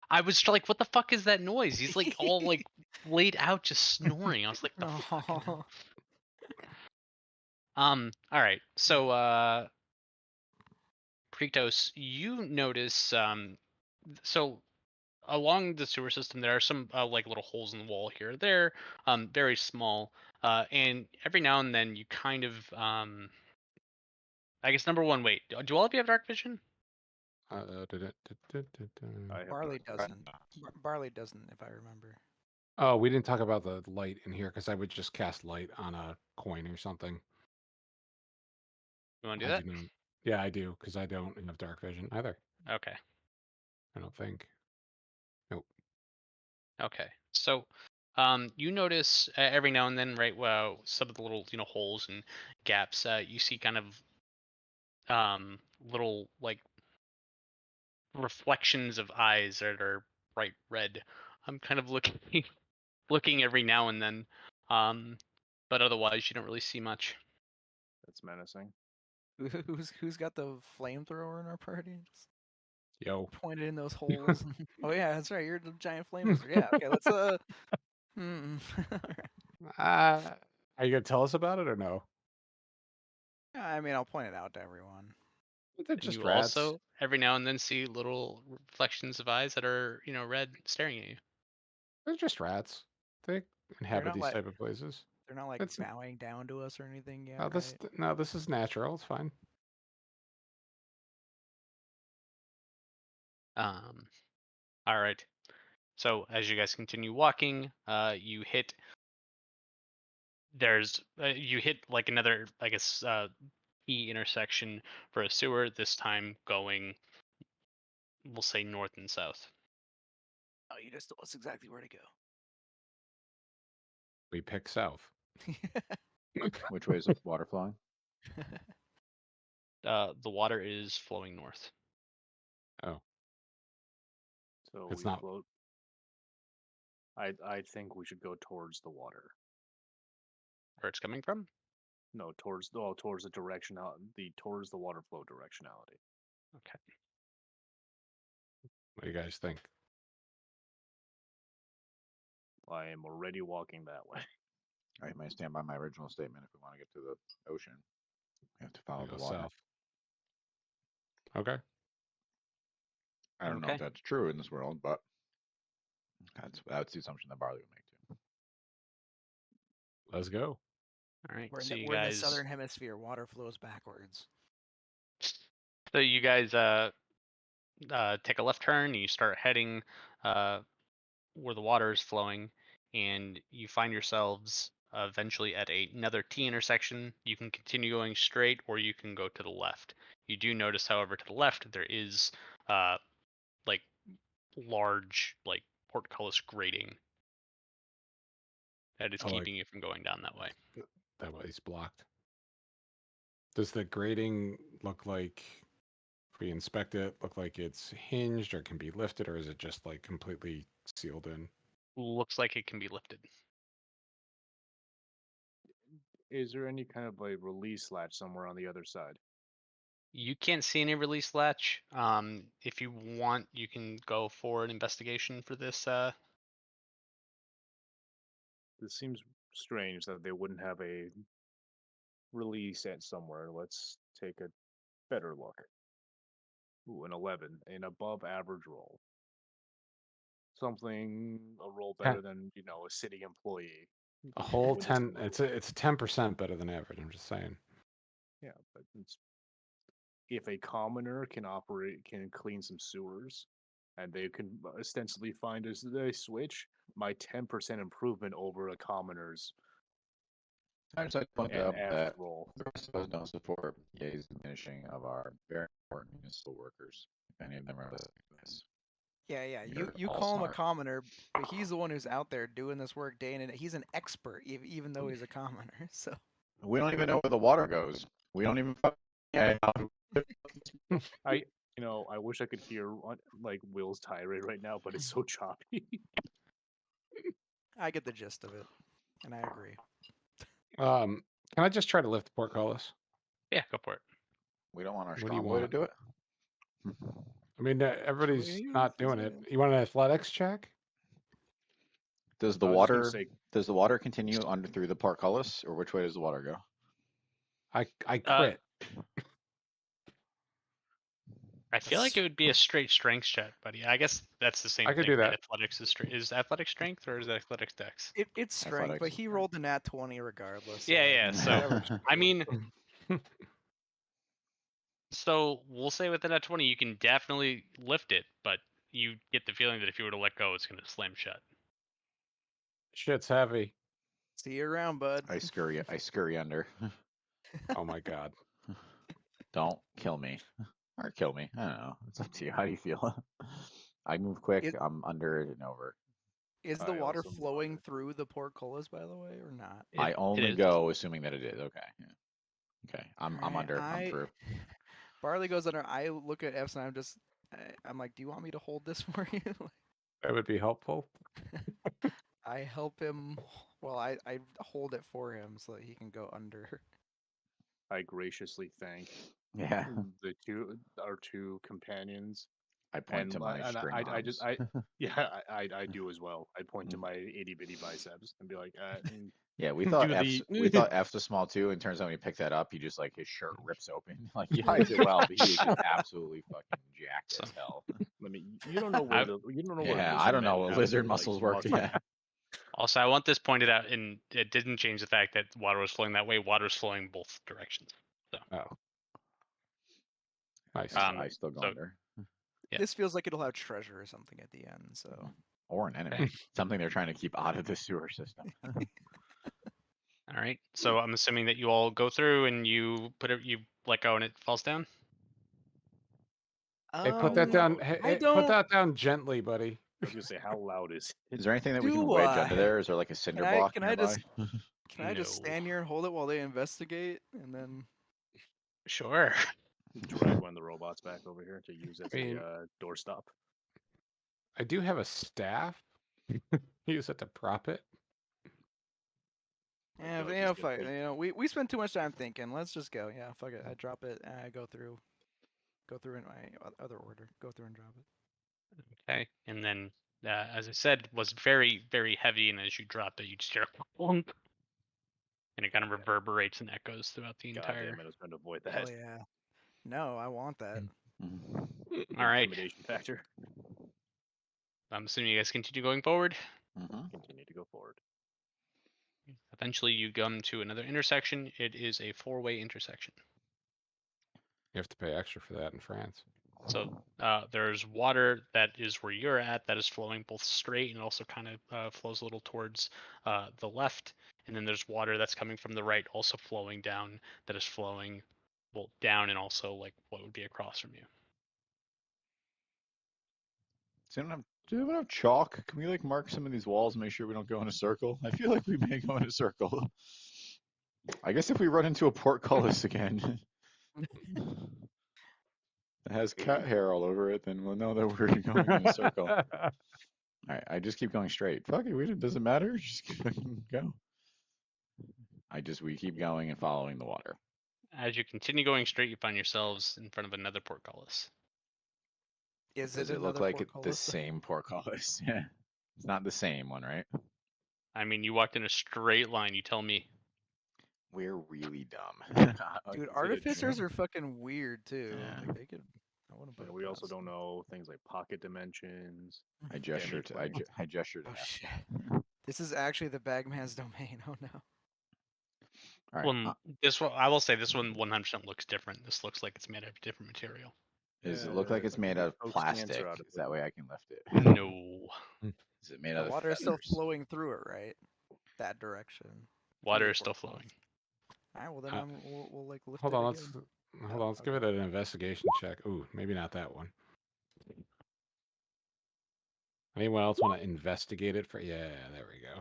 I was like, what the fuck is that noise? He's like all like laid out just snoring. I was like, the fuck? Oh. All right. So Pretos, you notice so along the sewer system there are some like little holes in the wall here or there, very small. And every now and then you kind of I guess number one, wait, do all of you have dark vision? I have Barley dark vision. doesn't. Barley doesn't, if I remember. Oh, we didn't talk about the light in here because I would just cast light on a coin or something. You want to do that? Do not. Yeah, I do because I don't have dark vision either. Okay. I don't think. Nope. Okay. So you notice every now and then, right, well, some of the little, holes and gaps, you see kind of little like reflections of eyes that are bright red. I'm kind of looking looking every now and then. But otherwise you don't really see much. That's menacing. Who's got the flamethrower in our party? Just Yo. point it in those holes. Oh yeah, that's right. You're the giant flame wizard. Yeah. Okay. Let's Hmm. Are you gonna tell us about it or no? I mean, I'll point it out to everyone. They're And just you rats. also every now and then see little reflections of eyes that are, red staring at you. They're just rats. They inhabit these type of places. They're not like It's bowing down to us or anything yet, no, right? this is natural. It's fine. All right. So as you guys continue walking, you hit like another, I guess, key intersection for a sewer. This time going, we'll say north and south. Oh, you just told us exactly where to go. We pick south. Which way is the water flowing? The water is flowing north. Oh, So it's we not. float. I think we should go towards the water. Where it's coming from? No, towards the direction towards the water flow directionality. Okay. What do you guys think? I am already walking that way. I may stand by my original statement. If we want to get to the ocean, we have to follow Go the water. south. Okay. I don't know Okay. if that's true in this world, but That's the assumption that Barley would make too. Let's go. All right. We're in, So the, you we're in the guys. southern hemisphere. Water flows backwards. So you guys take a left turn and you start heading where the water is flowing, and you find yourselves eventually at another T intersection. You can continue going straight, or you can go to the left. You do notice, however, to the left there is like large like portcullis grating that is keeping you from going down that way. That way it's blocked. Does the grating look like, if we inspect it, look like it's hinged or can be lifted, or is it just like completely sealed in? Looks like it can be lifted. Is there any kind of a release latch somewhere on the other side? You can't see any release latch. If you want, you can go for an investigation for this. This seems strange that they wouldn't have a release at somewhere. Let's take a better look. Ooh, an 11, an above average roll. Something a roll better than a city employee. A whole With this 10. It's a 10% better than average. I'm just saying. Yeah, but if a commoner can clean some sewers, and they can ostensibly find a switch, my 10% improvement over a commoner's I just like to point an out F that roll. the rest of us don't support Ye's diminishing of our very important municipal workers. If any of them are listening to this. Yeah. You're You all call him a smart. commoner, but he's the one who's out there doing this work day in and day. He's an expert, even though he's a commoner. So We don't even know where the water goes. We don't even. Yeah. I wish I could hear like Will's tirade right now, but it's so choppy. I get the gist of it, and I agree. Can I just try to lift the portcullis? Yeah, go for it. We don't want our What do you strong boy to want? do it. I mean, everybody's Please, not doing it. You want an athletics check? Does the I was just gonna water say- does the water continue under through the portcullis, or which way does the water go? I crit. I feel like it would be a straight strength check, buddy. I guess that's the same I could thing, do right? that. Athletics is athletics strength or is it athletics dex? It's strength, but Athletics. he rolled a nat 20 regardless. Yeah, like, yeah. So whatever I mean, Mm. so we'll say with a nat 20, you can definitely lift it, but you get the feeling that if you were to let go, it's going to slam shut. Shit's heavy. See you around, bud. I scurry under. Oh my god. Don't kill me. Or kill me. I don't know. It's up to you. How do you feel? I move quick. I'm under and over. Is the I water also move flowing under. through the portcullis, by the way, or not? I It only is. go assuming that it is. Okay. Yeah. Okay. I'm Alright, under. I'm through. Barley goes under. I look at F's and I'm like, do you want me to hold this for you? That would be helpful. I help him. Well, I hold it for him so that he can go under. I graciously thank Yeah. our two companions. I point to my and string arms. I do as well. I point to my itty bitty biceps and be like, Yeah, we thought do F's, the- we thought F's was small too, and turns out when you pick that up, he just like his shirt rips open. Like he hides it well, but he is just absolutely fucking jacked as hell. I mean, you don't know where you don't know where. Yeah, lizard I don't know men what have, lizard like, muscles work. muscle- Yeah. Also, I want this pointed out, and it didn't change the fact that water was flowing that way. Water was flowing both directions. Oh. Nice. I still go so- under. Yeah. This feels like it'll have treasure or something at the end. So Or an enemy. Something they're trying to keep out of the sewer system. All right. So I'm assuming that you all go through and you you let go and it falls down. Hey, put that down. I Hey, don't. put that down gently, buddy. I was gonna say, how loud is it? Is there anything that we can Do wedge under I? there? Is there like a cinder Can I- block can I nearby? just- Can I just No. stand here and hold it while they investigate, and then? Sure. Drag one of the robots back over here to use as mean- a doorstop. I do have a staff. Use it to prop it. Yeah, feel like he's fuck. gonna We spend too much time thinking. Let's just go. Yeah, fuck it. I drop it. And I go through in my other order. Go through and drop it. Okay. And then, as I said, was very, very heavy, and as you drop it, you just hear a clunk, and it kind of reverberates and echoes throughout the God entire. damn it, I was trying to avoid Hell that. yeah. No, I want that. Mhm. All right. Intimidation factor. I'm assuming you guys continue going forward. Continue to go forward. Eventually, you come to another intersection. It is a 4-way intersection. You have to pay extra for that in France. So there's water that is where you're at that is flowing both straight and also kind of flows a little towards the left. And then there's water that's coming from the right, also flowing down, that is flowing well down and also like what would be across from you. Do we have chalk? Can we like mark some of these walls and make sure we don't go in a circle? I feel like we may go in a circle. I guess if we run into a portcullis again that has cat hair all over it, then we'll know that we're going in a circle. All right, I just keep going straight. Fuck it, it doesn't matter. Just go. We keep going and following the water. As you continue going straight, you find yourselves in front of another portcullis. Is Does it it look another like the portcullis? same portcullis? Yeah. It's not the same one, right? I mean, you walked in a straight line. You tell me. We're really dumb. Dude, Is it a artificers gem? are fucking weird too. Yeah. Like they could. I want to. Yeah, we also don't know things like pocket dimensions. I gestured to Demi-plane. I gestured Oh to F. shit! This is actually the Bagman's domain. Oh no. All right. Well, this one, I will say, this one 100% looks different. This looks like it's made out of different material. Does it Yeah, look like it's it's made like out of Coke's the answer plastic? out of Is that way I can lift it? No, Is it made The out of water is still feathers? flowing through it, right? That direction. water the is still portcullis. flowing. All right. Well, then Uh, we'll like lift Hold it on, again. let's give it an investigation check. Ooh, maybe not that one. Anyone else want to investigate it for? Yeah, there we go.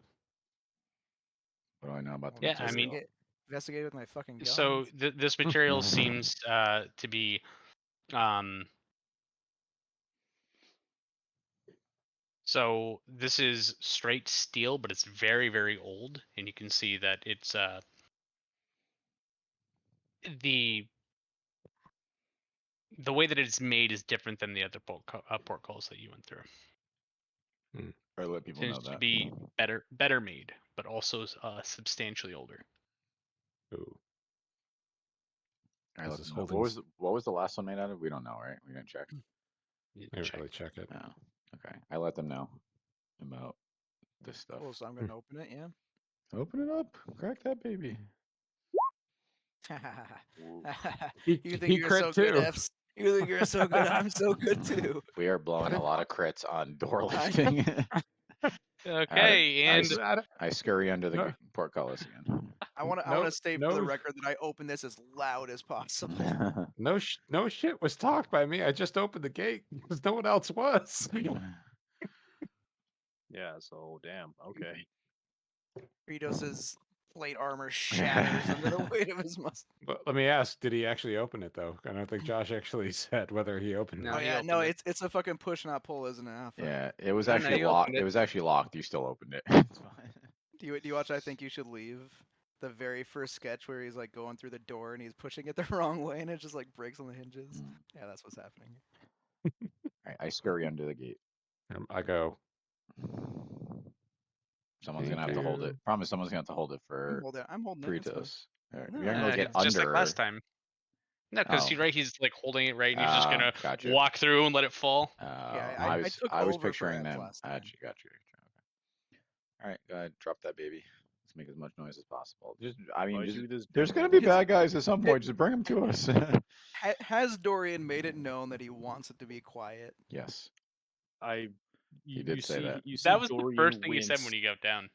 What do I know about the Yeah, I material? mean- Investigate with my fucking guns. So this material seems to be so this is straight steel, but it's very, very old, and you can see that it's the way that it's made is different than the other portcullis that you went through. Or let people know Seems to that. be better made, but also substantially older. Ooh. All right, This let is them know. holding What was the last one made out of? We don't know, right? We didn't check. You I didn't check. really check it. Oh, okay. I let them know about this stuff. Cool. So I'm gonna open it. Yeah. Open it up. Crack that baby. You think you're crit so too. good, Fs? You think you're so good? I'm so good too. We are blowing a lot of crits on door lifting. Okay, I and I scurry under the No. portcullis again. I want to state for the record that I open this as loud as possible. No shit was talked by me. I just opened the gate because no one else was. Yeah, so damn. Okay. Kratos' plate armor shatters under the weight of his muscle. But let me ask, did he actually open it though? I don't think Josh actually said whether he opened No, Oh it. he yeah, opened no, it. it's a fucking push not pull, isn't it? Oh, fuck. Yeah, it was No, actually you locked. opened it. It was actually locked. You still opened it. It's fine. Do you watch I Think You Should Leave? The very first sketch where he's like going through the door and he's pushing it the wrong way and it just like breaks on the hinges. Yeah, that's what's happening. I scurry under the gate. I go. Someone's gonna have to hold it. Promise, someone's gonna have to hold it for I'm holding it. it's fine. Fritos. All right, No, you're gonna go get it's just like under. last time. No, because Oh. he's like holding it right, and he's just gonna Gotcha. walk through and let it fall. I took I was over for picturing Ed them. last time. Gotcha. Okay. All right, go ahead. Drop that baby. Let's make as much noise as possible. There's gonna be bad guys at some point. Just bring them to us. Has Dorian made it known that he wants it to be quiet? Yes. You did say see, that. You see That was Dorian the first thing you wince. said when you got down.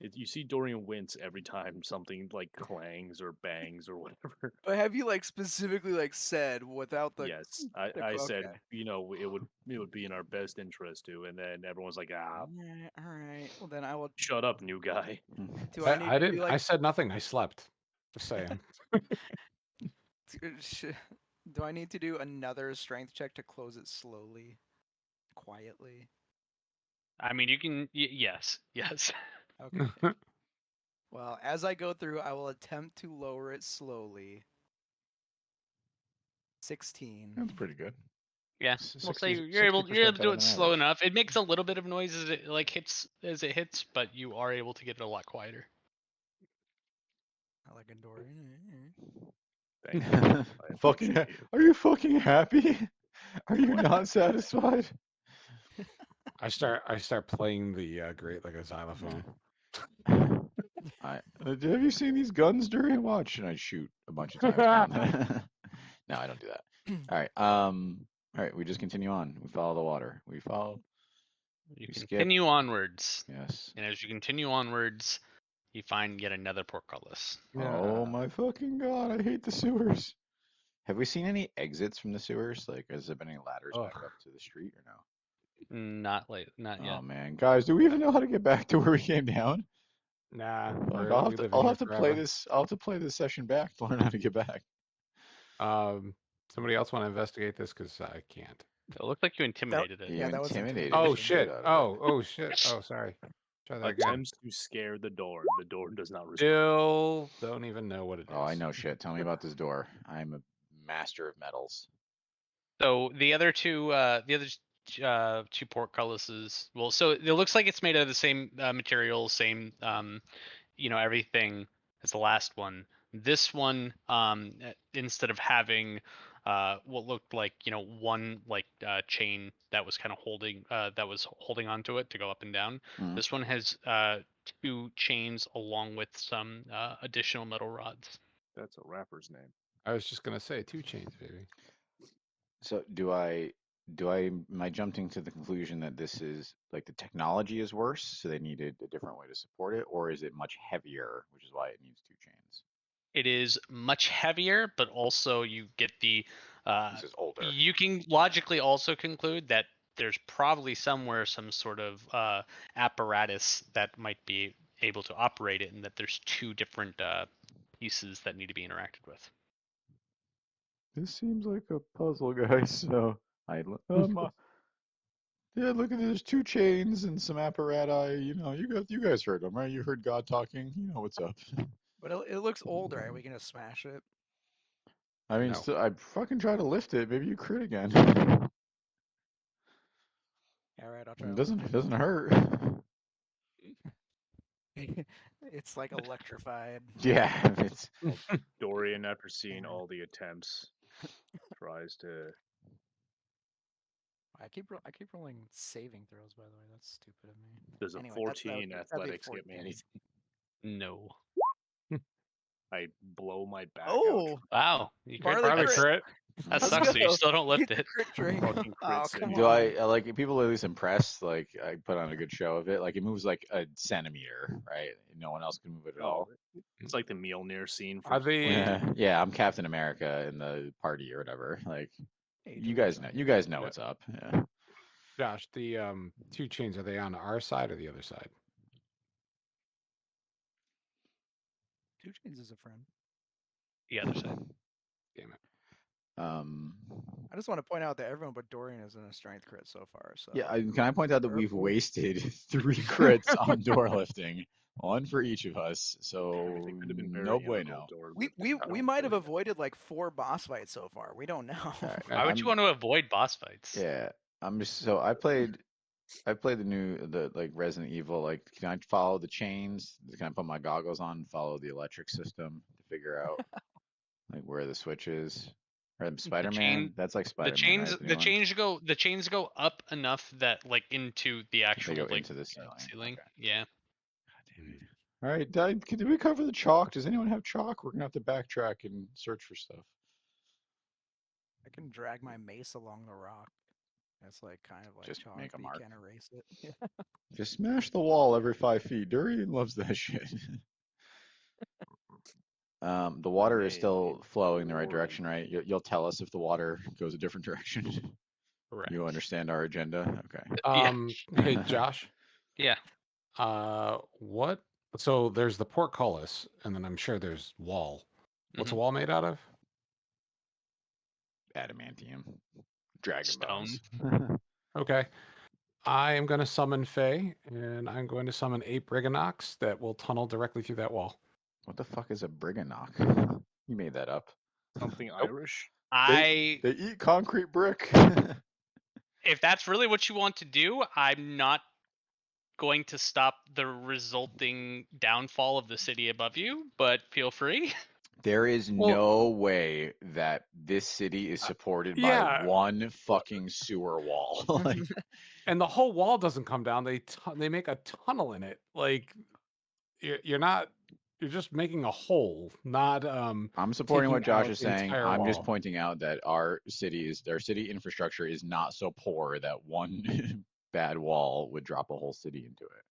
You see Dorian wince every time something like clangs or bangs or whatever. But have you like specifically like said without the? Yes, I said okay. it would be in our best interest to, and then everyone's like, All right. Well, then I will. shut up, new guy. Do I need I to didn't. be like? I said nothing. I slept. Just saying. Do I need to do another strength check to close it slowly, quietly? I mean, you can. Yes. Okay. Well, as I go through, I will attempt to lower it slowly. 16. That's pretty good. Yeah, we'll say 60 you're able to do better it than slow average. enough. It makes a little bit of noise as it like hits, but you are able to get it a lot quieter. I like a Dorian. Thank you. I Fucking. appreciate you. Are you fucking happy? Are you not satisfied? I start playing the grate like a xylophone. Have you seen these guns during watch? And I shoot a bunch of times. No, I don't do that. All right. All right. We just continue on. We follow the water. We follow. You We skip. continue onwards, Yes. and as you continue onwards, you find yet another portcullis. Oh my fucking god! I hate the sewers. Have we seen any exits from the sewers? Like, has there been any ladders back up to the street or no? Not yet. Oh man, guys, do we even know how to get back to where we came down? Nah, I'll have to play this. I'll have to play this session back to learn how to get back. Somebody else want to investigate this because I can't. It looked like you intimidated it. Yeah, that was intimidated. Oh the shit! out of it. Oh shit! Oh sorry. Try that again. Attempts to scare the door. The door does not respond. Still don't even know what it is. Oh, I know shit. Tell me about this door. I'm a master of metals. So the other two portcullises. Well, so it looks like it's made out of the same material, same everything as the last one. This one, instead of having what looked like one chain that was kind of holding onto it to go up and down. Mhm. This one has two chains along with some additional metal rods. That's a rapper's name. I was just gonna say 2 chains, baby. So am I jumping to the conclusion that this is like the technology is worse, so they needed a different way to support it, or is it much heavier, which is why it needs 2 chains? It is much heavier, but also you get the This is older. you can logically also conclude that there's probably somewhere some sort of apparatus that might be able to operate it, and that there's 2 different pieces that need to be interacted with. This seems like a puzzle, guys. So yeah, look at there's 2 chains and some apparatus. You guys heard them, right? You heard God talking. You know what's up. But it looks older. Are we gonna smash it? I mean, No. I fucking try to lift it. Maybe you crit again. All right, I'll try. It doesn't hurt. It's like electrified. Yeah, it's Dorian, after seeing all the attempts, tries to. I keep rolling saving throws. By the way, that's stupid of me. Does a Anyway, 14 that'd be athletics get me 14. anything? No. I blow my back Oh, Wow. You Barley Probably crit. crit. That Let's sucks. So you go. still don't lift Get the it. crit train. Fucking crit Oh, save. come Do on. I like people at least impressed? Like I put on a good show of it. Like it moves like a centimeter, right? No one else can move it at all. It's like the Mjolnir scene. Are From they? Yeah, I'm Captain America in the party or whatever. Like Age you of guys know, Ultron. you guys know Yeah. what's up. Yeah. Josh, the 2 chains, are they on our side or the other side? 2 chains is a friend. The other side. Damn it. I just want to point out that everyone but Dorian is in a strength crit so far. So Yeah, can I point out that we've Careful. wasted 3 crits on door lifting, 1 for each of us. So everything could have been very no amicable, bueno. Dor, we but I we don't might have think- avoided like 4 boss fights so far. We don't know. All right, Why would you want to avoid boss fights? Yeah, I'm just so I played the like Resident Evil. Like, can I follow the chains? Can I put my goggles on and follow the electric system to figure out like where the switch is? Or Spider-Man? That's like Spider-Man. The chains go up enough that like into the actual go like into the ceiling. ceiling. Okay. Yeah. All right, did we cover the chalk? Does anyone have chalk? We're gonna have to backtrack and search for stuff. I can drag my mace along the rock. That's like kind of like Just chalk, make a but mark. You can't erase it. Yeah. Just smash the wall every 5 feet. Durian loves that shit. The water is still flowing the right direction, right? You'll tell us if the water goes a different direction. Correct. You understand our agenda? Okay. Hey Josh. Yeah. What? So there's the portcullis, and then I'm sure there's wall. What's a wall made out of? Adamantium. Dragon Stone. bones. Okay. I am going to summon Faye, and I'm going to summon 8 Briganox that will tunnel directly through that wall. What the fuck is a briganock? You made that up. Something Irish? They eat concrete brick. If that's really what you want to do, I'm not going to stop the resulting downfall of the city above you, but feel free. There is no way that this city is supported by yeah. one fucking sewer wall. Like, And the whole wall doesn't come down. They make a tunnel in it. Like you're not. You're just making a hole, not I'm supporting what taking Josh out is the saying. entire I'm just wall. pointing out that our city infrastructure is not so poor that one bad wall would drop a whole city into it.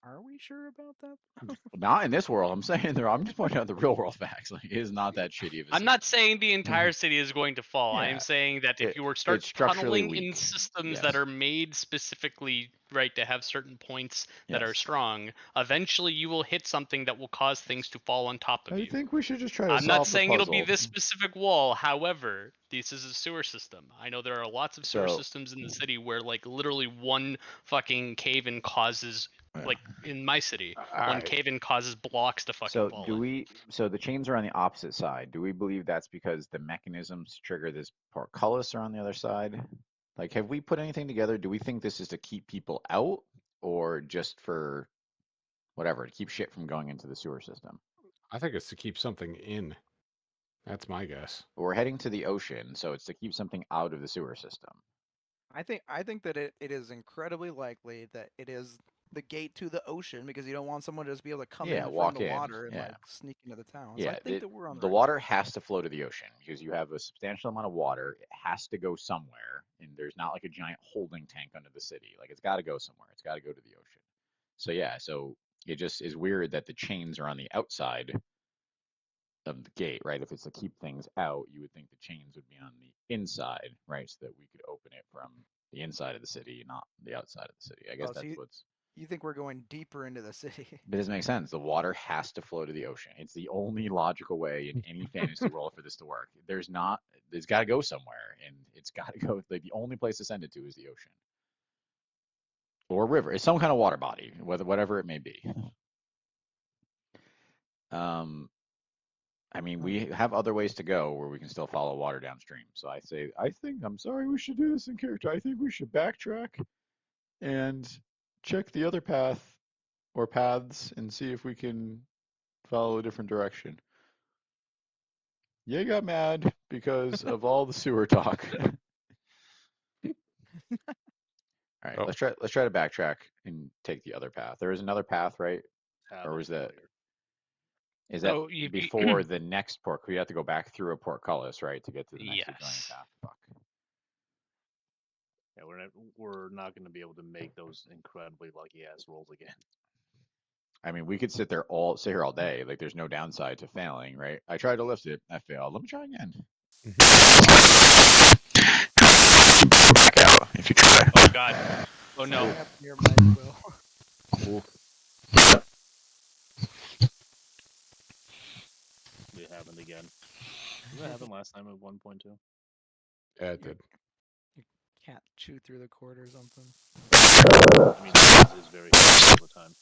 Are we sure about that? Not in this world. I'm saying there. I'm just pointing out the real world facts. Like, it is not that shitty of a I'm city. not saying the entire city is going to fall. I am Yeah, saying that if you were start it's structurally tunneling in weak. systems Yes. that are made specifically right to have certain points that are Yes. strong, eventually you will hit something that will cause things to fall on top of I you. think we should just try to I'm not solve the saying it'll be puzzle. this specific wall. However, this is a sewer system. I know there are lots of sewer So- systems in the city where like literally one fucking cave-in causes like in my city, All one right. cave-in causes blocks to fucking So fall do in. we? So the chains are on the opposite side. Do we believe that's because the mechanisms to trigger this portcullis are on the other side? Like, have we put anything together? Do we think this is to keep people out, or just for whatever, to keep shit from going into the sewer system? I think it's to keep something in. That's my guess. We're heading to the ocean, so it's to keep something out of the sewer system. I think that it is incredibly likely that it is the gate to the ocean because you don't want someone to just be able to come Yeah, in walk from the in, water and yeah. like sneak into the town. So Yeah, I think that we're on the right water path. has to flow to the ocean because you have a substantial amount of water. It has to go somewhere, and there's not like a giant holding tank under the city. Like, it's got to go somewhere. It's got to go to the ocean. So yeah, so it just is weird that the chains are on the outside of the gate, right? If it's to keep things out, you would think the chains would be on the inside, right? So that we could open it from the inside of the city, not the outside of the city. I guess Oh, so that's what's. You think we're going deeper into the city? But it doesn't make sense. The water has to flow to the ocean. It's the only logical way in any fantasy world for this to work. There's not. It's got to go somewhere, and it's got to go. Like, the only place to send it to is the ocean or a river. It's some kind of water body, whatever it may be. Um, I mean, we have other ways to go where we can still follow water downstream. So I'm sorry, we should do this in character. I think we should backtrack and check the other path or paths and see if we can follow a different direction. You got mad because of all the sewer talk. All right, Oh. let's try to backtrack and take the other path. There is another path, right? Have Or a was that failure. is that So you before the next port? We have to go back through a portcullis, right, to get to the next adjoining Yes. path. Fuck. Yeah, we're not going to be able to make those incredibly lucky ass rolls again. I mean, we could sit here all day. Like, there's no downside to failing, right? I tried to lift it, I failed. Let me try again. Back out if you try. Oh god. Oh no. Something happened to your mic, Will. Cool. It happened again. Did that happen last time at 1.2? Yeah, it did. Can't chew through the cord or something. I mean, this is very all the time.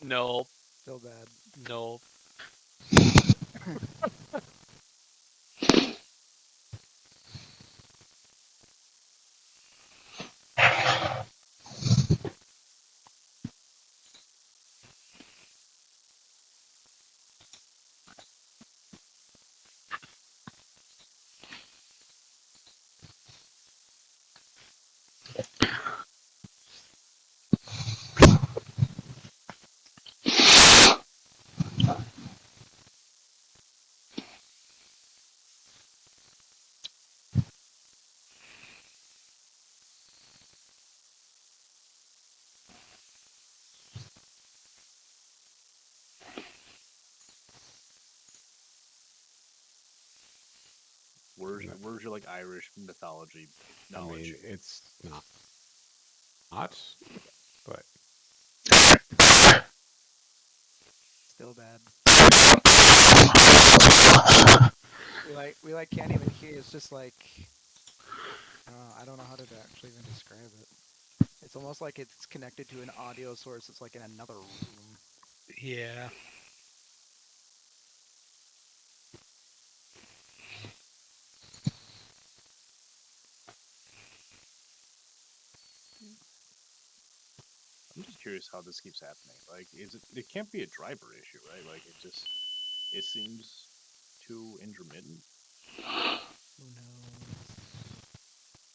No. Still bad. No. Where's your like Irish mythology knowledge? I mean, it's not, but Still bad. We can't even hear. It's just like I don't know how to actually even describe it. It's almost like it's connected to an audio source. It's like in another room. Yeah. I'm just curious how this keeps happening. Like, it can't be a driver issue, right? Like, it seems too intermittent.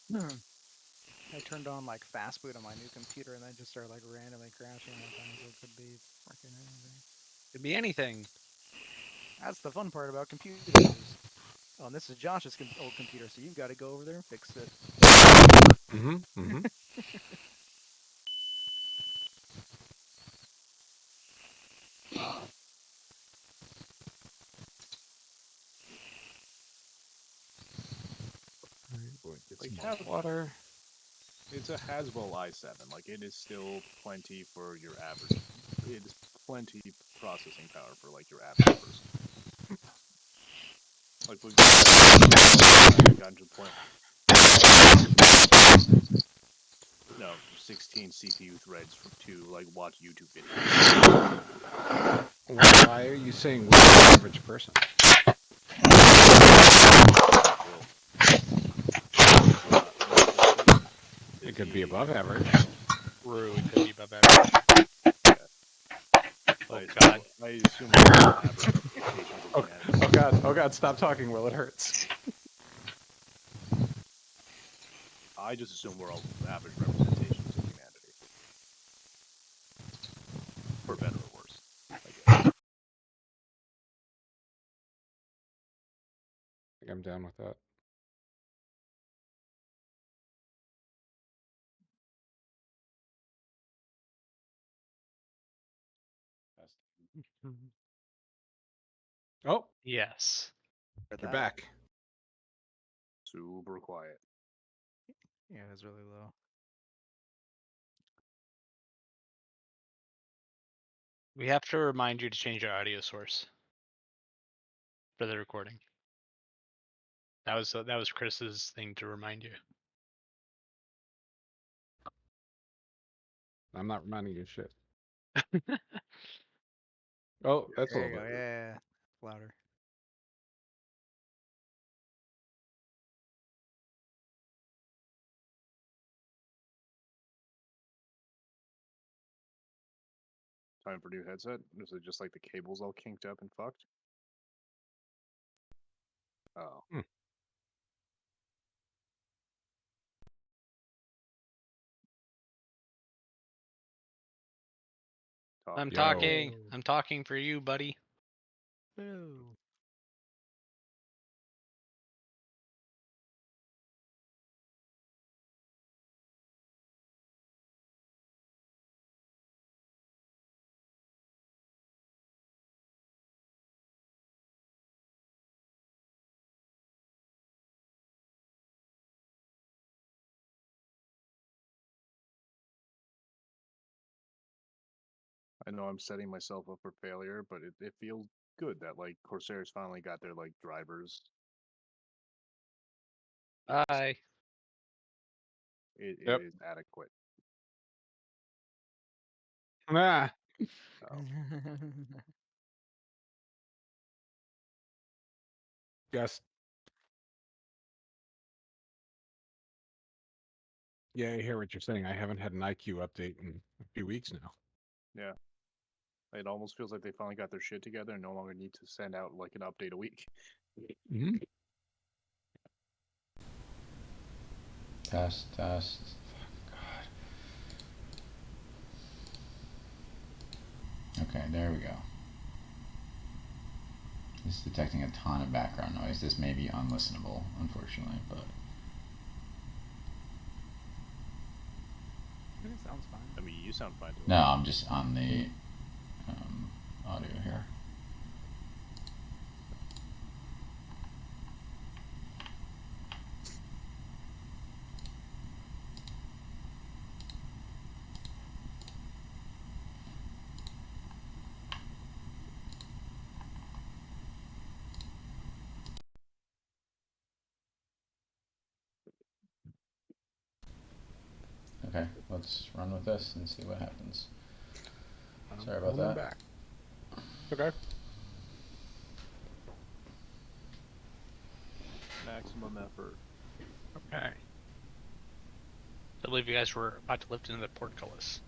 Who knows? I turned on like fast boot on my new computer and then just started like randomly crashing all the time, so it could be freaking anything. Could be anything. That's the fun part about computers. Oh, and this is Josh's old computer, so you've got to go over there and fix it. Mm-hmm. Mm-hmm. Like Some water. It's a Haswell i7. Like it is still plenty for your average. It is plenty processing power for like your average person. Like we've gotten to the point. No, 16 CPU threads to like watch YouTube videos. Why are you saying we're the average person? It could be above average. True, it could be above average. Oh God! I assume average representations of humanity. Oh God! Stop talking, Will. It hurts. I just assume we're all average representations of humanity, for better or worse. I guess. I think I'm down with that. Oh, Yes. you're back. Super quiet. Yeah, it's really low. We have to remind you to change your audio source for the recording. That was Chris's thing to remind you. I'm not reminding you of shit. Oh, that's a There you little go. bit. Yeah, louder. Time for new headset? Is it just like the cables all kinked up and fucked? Oh. I'm Yo. talking. I'm talking for you, buddy. Boo. I know I'm setting myself up for failure, but it feels good that like Corsairs finally got their like drivers. Bye. It Yep. is adequate. Ah. Oh. Yes. Yeah, I hear what you're saying. I haven't had an IQ update in a few weeks now. Yeah. It almost feels like they finally got their shit together and no longer need to send out like an update a week. Mm-hmm. Test. God. Okay, there we go. This is detecting a ton of background noise. This may be unlistenable, unfortunately, but It sounds fine. I mean, you sound fine to no, I'm just on the audio here. Okay, let's run with this and see what happens. Sorry about that. Back. Okay. maximum effort. Okay. I believe you guys were about to lift into the portcullis.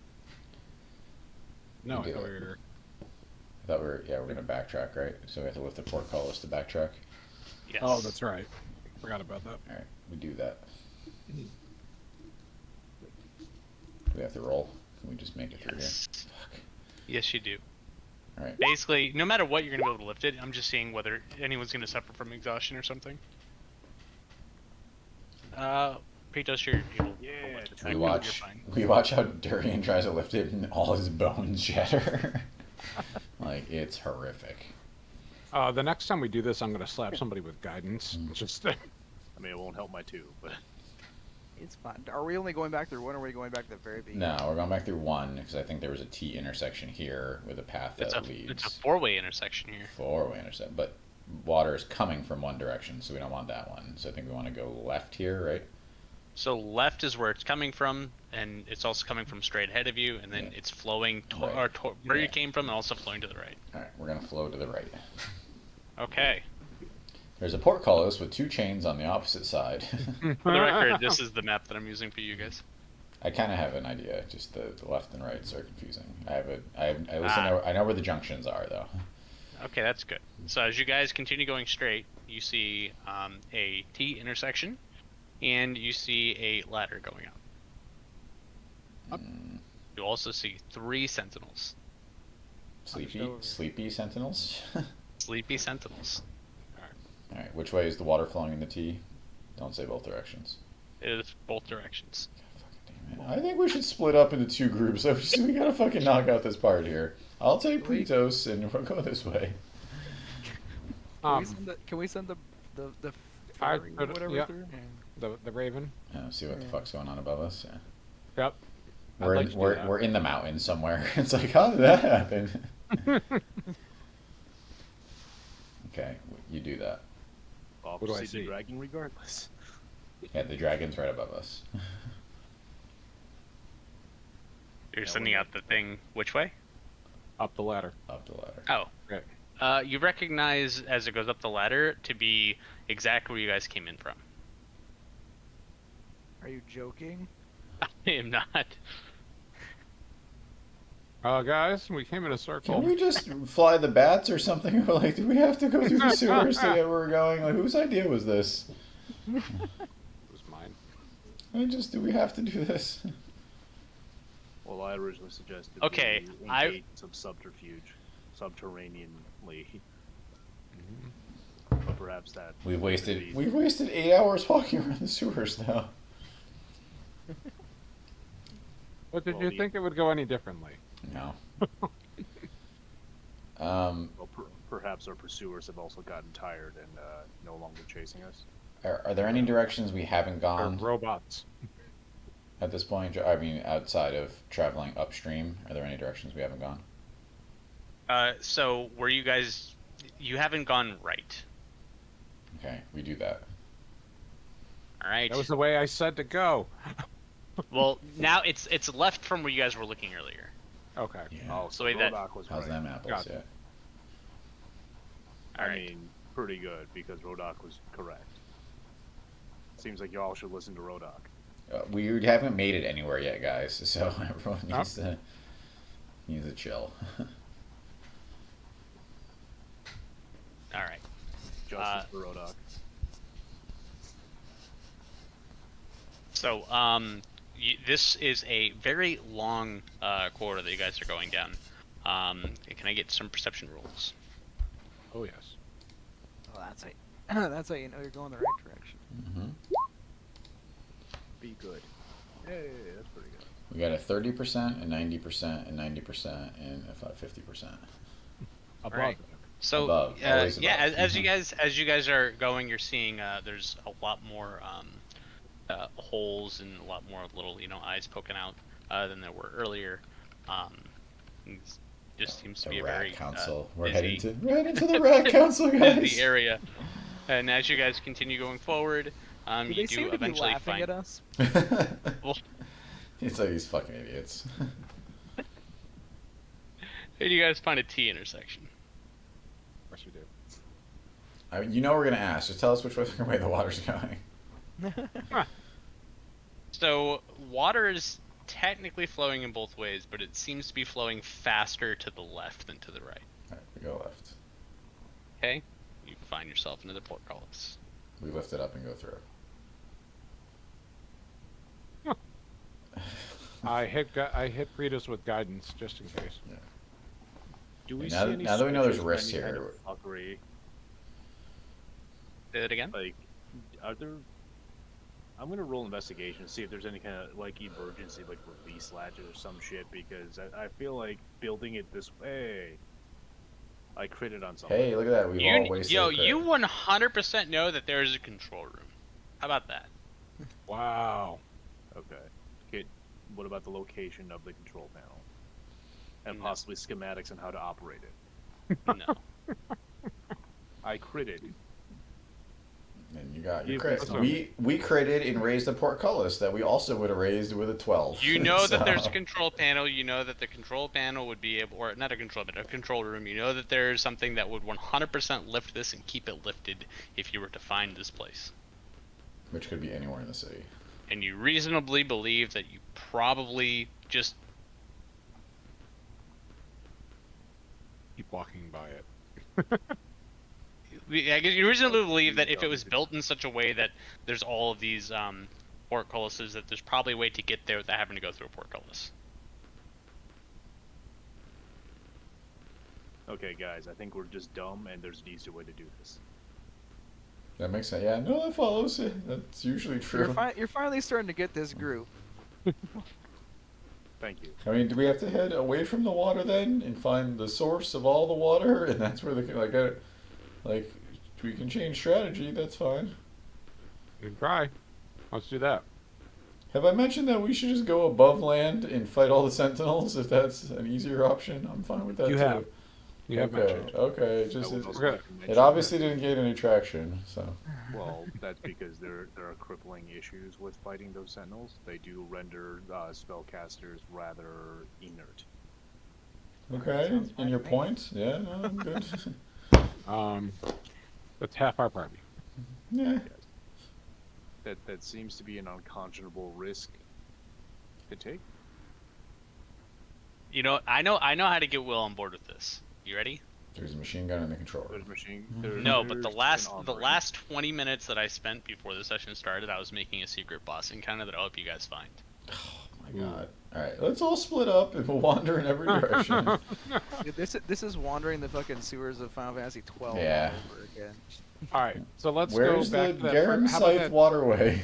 No, I do thought it. we were. I thought we're gonna backtrack, right? So we have to lift the portcullis to backtrack. Yes. Oh, that's right. Forgot about that. All right, we do that. We have to roll. Can we just make it through here? Fuck. Yes, you do. All right. Basically, no matter what, you're going to be able to lift it. I'm just seeing whether anyone's going to suffer from exhaustion or something. Pretos, you're able. Yeah. We watch how Durian tries to lift it and all his bones shatter. Like, it's horrific. The next time we do this, I'm going to slap somebody with guidance. Just. I mean, it won't help my two, but It's fine. Are we only going back through one, or are we going back to the very beginning? No, we're going back through one because I think there was a T intersection here with a path that leads. It's a four-way intersection here. Four-way intersection, but water is coming from one direction, so we don't want that one. So I think we want to go left here, right? So left is where it's coming from, and it's also coming from straight ahead of you, and then it's flowing where you came from, and also flowing to the right. All right, we're gonna flow to the right. Okay. There's a portcullis with 2 chains on the opposite side. For the record, this is the map that I'm using for you guys. I kind of have an idea. Just the left and rights are confusing. I know where the junctions are though. Okay, that's good. So as you guys continue going straight, you see a T intersection, and you see a ladder going up. You also see 3 sentinels. Sleepy sentinels. Sleepy sentinels. All right, which way is the water flowing in the T? Don't say both directions. It is both directions. Fucking damn it. I think we should split up into 2 groups. We gotta fucking knock out this part here. I'll take Pretos and we'll go this way. Can we send the firing or whatever through? The Raven. See what the fuck's going on above us. Yeah. Yep. We're in the mountains somewhere. It's like, how did that happen? Okay, you do that. I'll What do I proceed to see? dragging regardless. Yeah, the dragon's right above us. You're sending out the thing which way? Up the ladder. Up the ladder. Oh. Okay. You recognize as it goes up the ladder to be exactly where you guys came in from. Are you joking? I am not. Guys, we came in a circle. Can we just fly the bats or something? Or like, do we have to go through the sewers to get where we're going? Like, whose idea was this? It was mine. Do we have to do this? Well, I originally suggested Okay, we engage some subterfuge, subterraneanly. But perhaps that We've wasted 8 hours walking around the sewers now. But did you think it would go any differently? No. Well, perhaps our pursuers have also gotten tired and no longer chasing us. Are there any directions we haven't gone Robots. at this point? I mean, outside of traveling upstream, are there any directions we haven't gone? So where you guys, you haven't gone right. Okay, we do that. All right. That was the way I said to go. Well, now it's left from where you guys were looking earlier. Okay. Yeah. Oh, So wait, that- Rodoc was How's right. them apples? Got it. Yeah. All I right. mean, pretty good because Rodoc was correct. Seems like y'all should listen to Rodoc. We haven't made it anywhere yet, guys. So everyone needs to chill. All right. Justice for Rodoc. So, this is a very long corridor that you guys are going down. Can I get some perception rolls? Oh yes. Oh, that's how you know you're going the right direction. Mm-hmm. Be good. Hey, that's pretty good. We got a 30%, a 90%, a 90%, and a 50%. Above. Right. So, Above, always yeah, above. as you guys are going, you're seeing there's a lot more holes and a lot more little eyes poking out than there were earlier. It just seems to be a rat very council. We're busy, heading to the rat council, guys. busy area. And as you guys continue going forward, Do you they seem do to be eventually laughing find. at us? Well, It's like these fucking idiots. and you guys find a T intersection. Of course we do. I mean, you know we're gonna ask. Just tell us which way the water's going. So water is technically flowing in both ways, but it seems to be flowing faster to the left than to the right. All right, we go left. Okay, you find yourself into the portcullis. We lift it up and go through. I hit Pritus with guidance just in case. Yeah. Do we Now- see any now that we know there's switches or risks any kind here- of fuckery? Say that again. Like, are there? I'm gonna roll investigation to see if there's any kind of like emergency, like release latches or some shit, because I feel like building it this way. I critted on something. Hey, look at that. We've all wasted Yo, a crit. you 100% know that there is a control room. How about that? Wow. Okay. Okay. What about the location of the control panel? And No. possibly schematics on how to operate it. No. I critted. And you got your Give me crit. some. We critted and raised a portcullis that we also would have raised with a 12. You know that there's a So- control panel. You know that the control panel would be able, or not a control, but a control room. You know that there's something that would 100% lift this and keep it lifted if you were to find this place. Which could be anywhere in the city. And you reasonably believe that you probably just Keep walking by it. I guess you reasonably believe that if it was built in such a way that there's all of these portcullises, that there's probably a way to get there without having to go through a portcullis. Okay, guys, I think we're just dumb, and there's an easier way to do this. That makes sense. Yeah, no, that follows it. That's usually true. You're finally starting to get this group. Thank you. I mean, do we have to head away from the water then and find the source of all the water? And that's where like we can change strategy. That's fine. You can try. Let's do that. Have I mentioned that we should just go above land and fight all the sentinels if that's an easier option? I'm fine with that You too. have. You have Okay, mentioned. okay. It just I would it, also okay. like to it mention obviously that- didn't get any traction. So Well, that's because there are crippling issues with fighting those sentinels. They do render spellcasters rather inert. okay. Sounds fine And your to me. point? Yeah, no, I'm good. That's half our party. Yeah. That seems to be an unconscionable risk to take. You know, I know how to get Will on board with this. You ready? There's a machine gun in the control room. There's machine. No, but the there's an the armory. last 20 minutes that I spent before the session started, I was making a secret boss encounter that I hope you guys find. Oh my god. Alright, let's all split up and we'll wander in every direction. Dude, this is wandering the fucking sewers of Final Fantasy 12 Yeah. all over again. All right. So let's Where's go back the to that. Garum How about Scythe that? Waterway?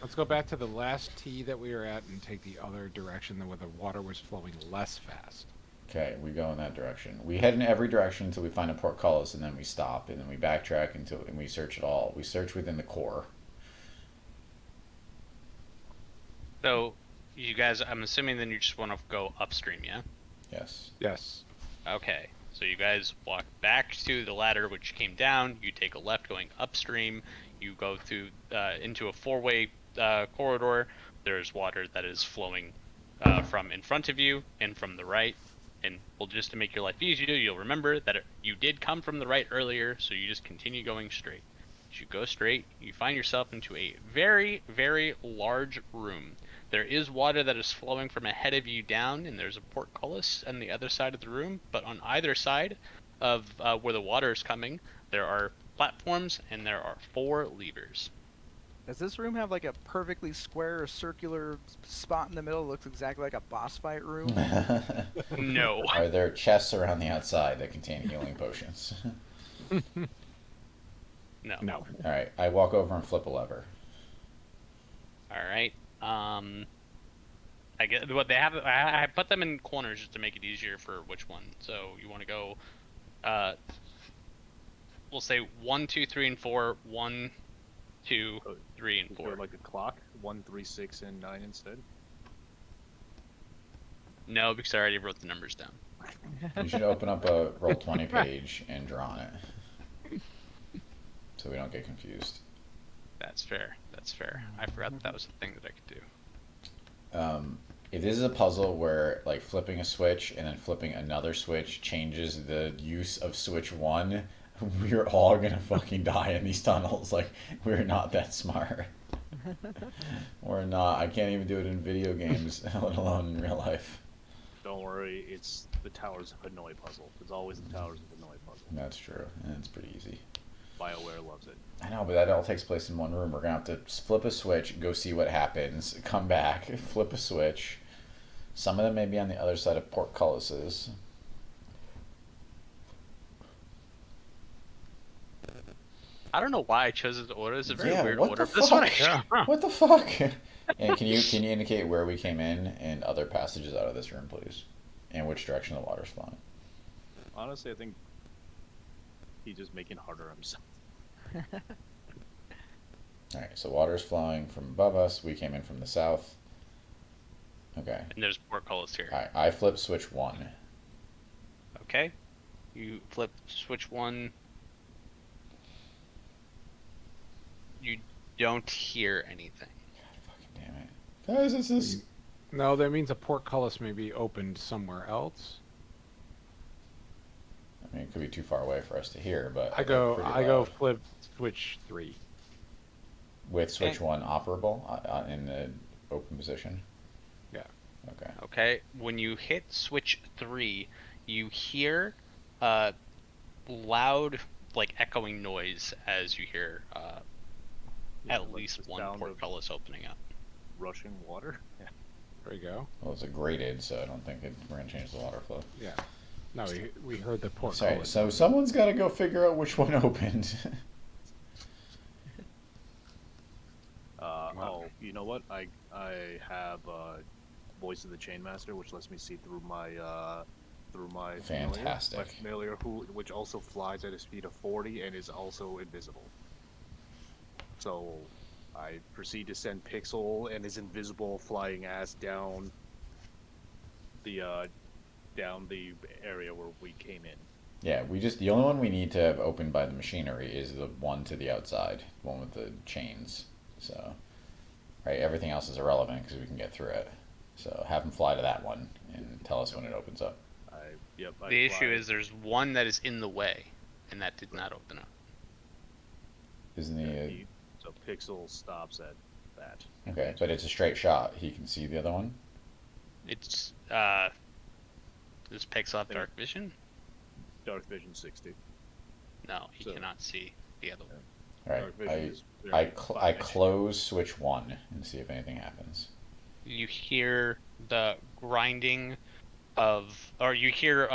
Let's go back to the last T that we were at and take the other direction where the water was flowing less fast. Okay, we go in that direction. We head in every direction until we find a portcullis, and then we stop, and then we backtrack and we search it all. We search within the core. So, you guys, I'm assuming then you just want to go upstream, yeah? Yes. Yes. Okay. So you guys walk back to the ladder which came down. You take a left going upstream. You go through into a four-way corridor. There's water that is flowing from in front of you and from the right. And well, just to make your life easier, you'll remember that you did come from the right earlier, so you just continue going straight. As you go straight, you find yourself into a very, very large room. There is water that is flowing from ahead of you down, and there's a portcullis on the other side of the room. But on either side of where the water is coming, there are platforms, and there are 4 levers. Does this room have like a perfectly square circular spot in the middle that looks exactly like a boss fight room? No. Are there chests around the outside that contain healing potions? No. No. Alright, I walk over and flip a lever. All right. I get what they have. I put them in corners just to make it easier for which one. So you want to go. We'll say 1, 2, 3, and 4. 1, 2, 3, and Is 4. there like a clock? 1, 3, 6, and 9 instead. No, because I already wrote the numbers down. You should open up a Roll20 page and draw on it. So we don't get confused. That's fair. That's fair. I forgot that was a thing that I could do. If this is a puzzle where like flipping a switch and then flipping another switch changes the use of switch 1, we're all gonna fucking die in these tunnels. Like, we're not that smart. We're not. I can't even do it in video games, let alone in real life. Don't worry, it's the Towers of Hanoi puzzle. It's always the Towers of Hanoi puzzle. That's true, and it's pretty easy. BioWare loves it. I know, but that all takes place in one room. We're gonna have to flip a switch, go see what happens, come back, flip a switch. Some of them may be on the other side of portcullises. I don't know why I chose this order. It's a very weird what order. the This one, fuck? What the fuck? And can you indicate where we came in and other passages out of this room, please, and which direction the water's flowing? Honestly, I think he's just making it harder on himself. All right, so water's flowing from above us. We came in from the south. Okay. And there's portcullis here. All right, I flip switch 1. Okay. You flip switch 1. You don't hear anything. God fucking damn it. Guys, this is... No, that means a portcullis may be opened somewhere else. I mean, it could be too far away for us to hear, but... I go flip switch 3. With switch 1 operable in the open position? Yeah. Okay. Okay. When you hit switch 3, you hear loud, like, echoing noise as you hear at least one portcullis opening up. Rushing water? Yeah. There we go. Well, it's a graded, so I don't think we're going to change the water flow. Yeah. No, we heard the portcullis. Sorry, so someone's got to go figure out which one opened. Oh, you know what? I have Voice of the Chainmaster, which lets me see through my Fantastic. familiar, which also flies at a speed of 40 and is also invisible. So I proceed to send Pixel and his invisible flying ass down the area where we came in. Yeah, the only one we need to have opened by the machinery is the one to the outside, the one with the chains. So, right, everything else is irrelevant because we can get through it. So have him fly to that one and tell us when it opens up. The issue is there's one that is in the way, and that did not open up. Isn't he? So Pixel stops at that. Okay, but it's a straight shot. He can see the other one. It's does Pixel have dark vision? Dark vision 60. No, he cannot see the other one. All right, I close switch 1 and see if anything happens. You hear the grinding of, or you hear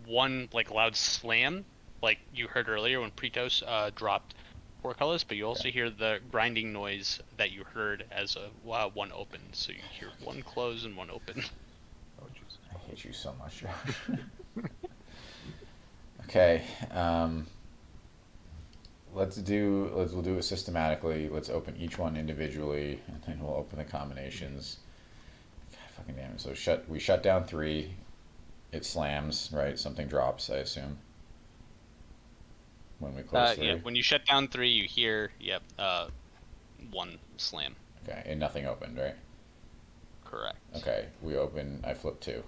one like loud slam, like you heard earlier when Pretos dropped portcullis, but you also hear the grinding noise that you heard as one opened. So you hear one close and one open. Oh jeez, I hate you so much, Josh. Okay, we'll do it systematically. Let's open each one individually, and then we'll open the combinations. God fucking damn it! So we shut down 3. It slams, right? Something drops, I assume. When we close 3. Yeah, when you shut down 3, you hear one slam. Okay, and nothing opened, right? Correct. Okay, I flip 2.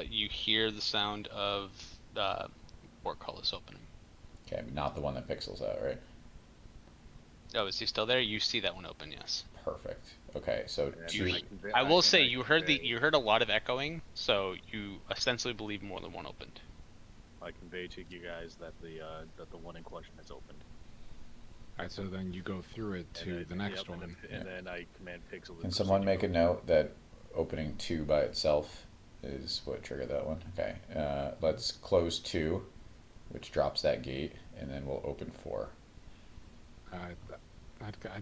You hear the sound of portcullis opening. Okay, but not the one that Pixel's out, right? Oh, is he still there? You see that one open, yes. Perfect. Okay, so I will say you heard a lot of echoing, so you ostensibly believe more than one opened. I convey to you guys that the one in question has opened. Alright, so then you go through it to the next one. And then I command Pixel. Can someone make a note that opening 2 by itself is what triggered that one? Okay, let's close 2, which drops that gate, and then we'll open 4. I'd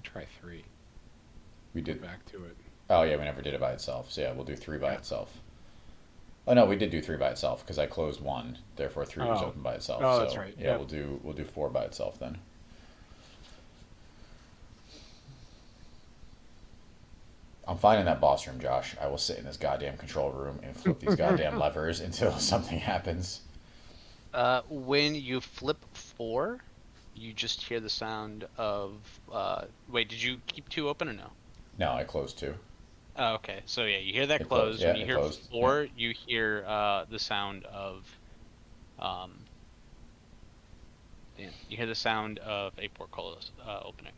try 3. We did back to it. Oh yeah, we never did it by itself. So yeah, we'll do 3 by itself. Oh no, we did do 3 by itself because I closed 1, therefore 3 was open by itself. Oh, so, that's right. Yeah, we'll do 4 by itself then. I'm fine in that boss room, Josh. I will sit in this goddamn control room and flip these goddamn levers until something happens. When you flip 4, you just hear the sound of. Wait, did you keep 2 open or no? No, I closed 2. Oh, okay. So yeah, you hear that close. Yeah, when you hear closed. 4, you hear the sound of. You hear the sound of a portcullis opening.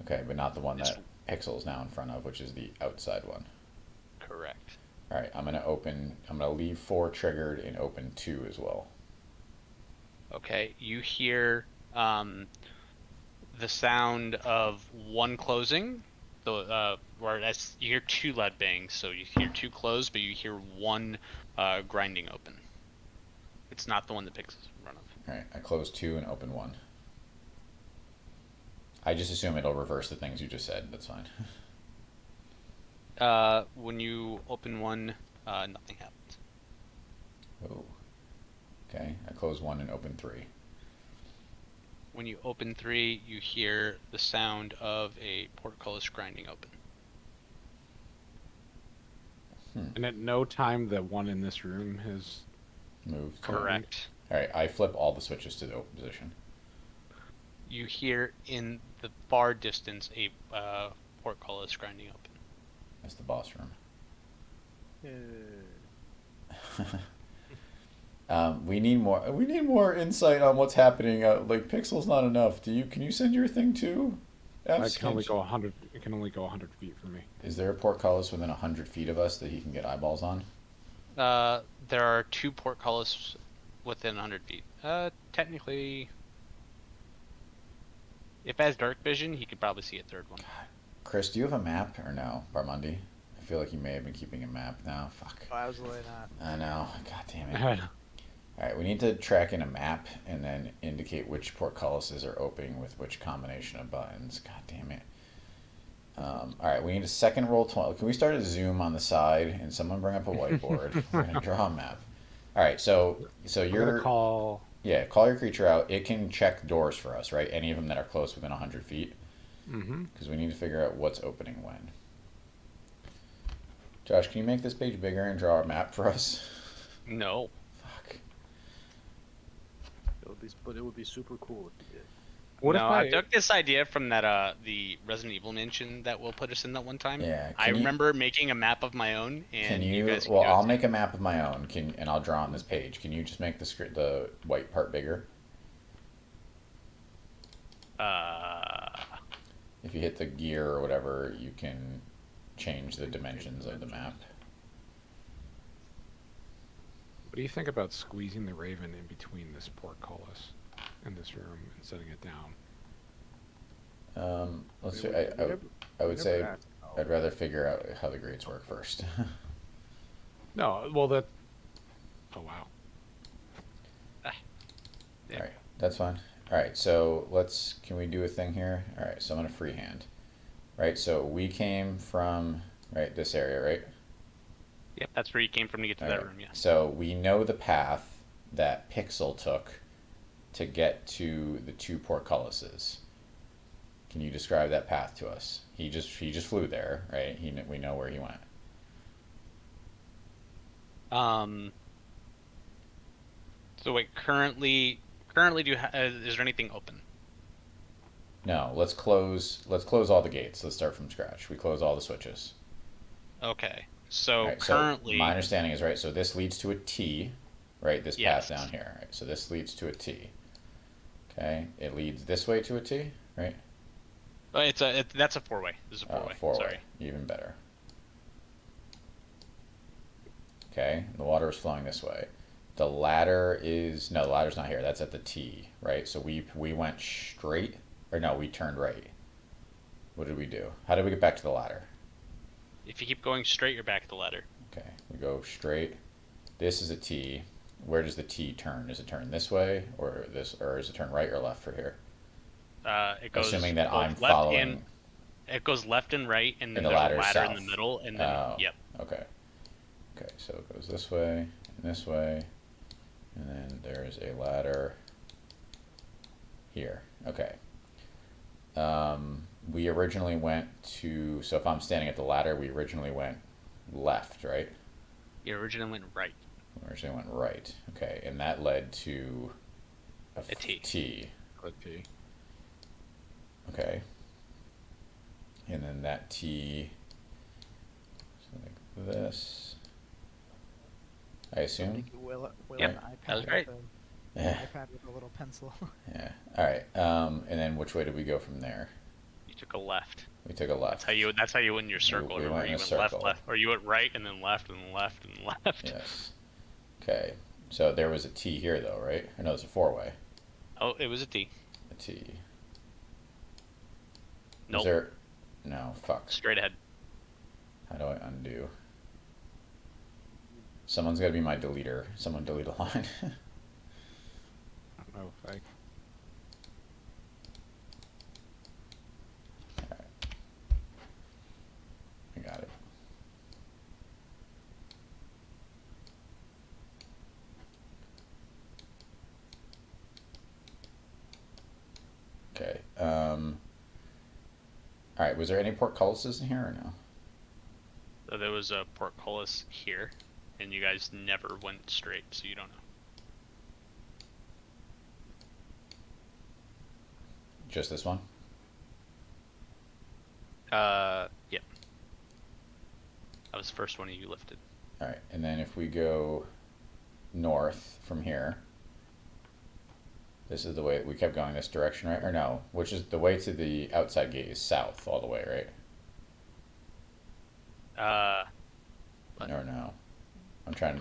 Okay, but not the one that Pixel is now in front of, which is the outside one. Correct. All right, I'm gonna leave 4 triggered and open 2 as well. Okay, you hear the sound of one closing. Whereas you hear 2 lead bangs, so you hear 2 close, but you hear 1 grinding open. It's not the one that picks in front of. All right, I close 2 and open 1. I just assume it'll reverse the things you just said. That's fine. When you open 1, nothing happens. Oh. Okay, I close 1 and open 3. When you open 3, you hear the sound of a portcullis grinding open. And at no time the one in this room has Moved. Correct. All right, I flip all the switches to the open position. You hear in the far distance a portcullis grinding open. That's the boss room. We need more. We need more insight on what's happening. Like pixels, not enough. Can you send your thing too? I can only go 100. It can only go 100 feet from me. Is there a portcullis within 100 feet of us that he can get eyeballs on? There are 2 portcullis within 100 feet. Technically, if has dark vision, he could probably see a third one. Chris, do you have a map or no, Barmundi? I feel like you may have been keeping a map now. Fuck. Oh, absolutely not. I know. God damn it. Alright, we need to track in a map and then indicate which portcullises are opening with which combination of buttons. God damn it. Alright, we need a second roll 20. Can we start a zoom on the side and someone bring up a whiteboard? We're going to draw a map. Alright, so you're... gonna call... Yeah, call your creature out. It can check doors for us, right? Any of them that are close within 100 feet. Because we need to figure out what's opening when. Josh, can you make this page bigger and draw a map for us? No. Fuck. But it would be super cool if you did. What no, if I took this idea from that the Resident Evil mansion that Will put us in that one time. Yeah. I remember making a map of my own, and Can you? guys Well, can do it I'll too. make a map of my own. And I'll draw on this page. Can you just make the white part bigger? If you hit the gear or whatever, you can change the dimensions of the map. What do you think about squeezing the Raven in between this portcullis in this room and setting it down? Let's see. I would say I'd rather figure out how the grades work first. No, well that... Oh, wow. Yeah. Alright, that's fine. Alright, so can we do a thing here? Alright, so I'm gonna freehand. Right, so we came from, right, this area, right? Yep, that's where you came from to get to that room, yeah. So we know the path that Pixel took to get to the 2 portcullises. Can you describe that path to us? He just flew there, right? We know where he went. So wait, currently, is there anything open? No, let's close all the gates. Let's start from scratch. We close all the switches. Okay. So Right, currently, so my understanding is right. So this leads to a T, right? This Yes. path down here, right? So this leads to a T. Okay, it leads this way to a T, right? that's a 4-way. This is a 4-way. Four-way, Sorry. even better. Okay, the water is flowing this way. The ladder is the ladder's not here. That's at the T, right? So we went straight, or no, we turned right. What did we do? How did we get back to the ladder? If you keep going straight, you're back at the ladder. Okay, we go straight. This is a T. Where does the T turn? Does it turn this way, or this, or does it turn right or left for here? It goes. Assuming that both I'm left following. It goes left and right, and then the there's a ladder is ladder in the south. middle, and then yep. Okay. Okay, so it goes this way and this way, and then there's a ladder here. Okay. We originally went to. So if I'm standing at the ladder, we originally went left, right? You originally went right. We originally went right. Okay, and that led to A T. T. Click T. Okay. And then that T, so like this, I assume. Will Yep, an iPad that was right. with Yeah. iPad with a little pencil. Yeah. All right. And then which way did we go from there? You took a left. We took a left. That's how you went in your circle. we Remember, went in you a went circle. left, or you went right and then left and left and left. Yes. Okay. So there was a T here, though, right? Or no, it's a 4-way. Oh, it was a T. A T. Nope. Is there? No. Fuck. Straight ahead. How do I undo? Someone's got to be my deleter. Someone delete a line. I don't know if I. I got it. Okay. All right. Was there any portcullises in here or no? So there was a portcullis here, and you guys never went straight, so you don't know. Just this one? Yep. That was the first one you lifted. All right. And then if we go north from here, this is the way we kept going this direction, right? Or no? Which is the way to the outside gate is south all the way, right? Or no?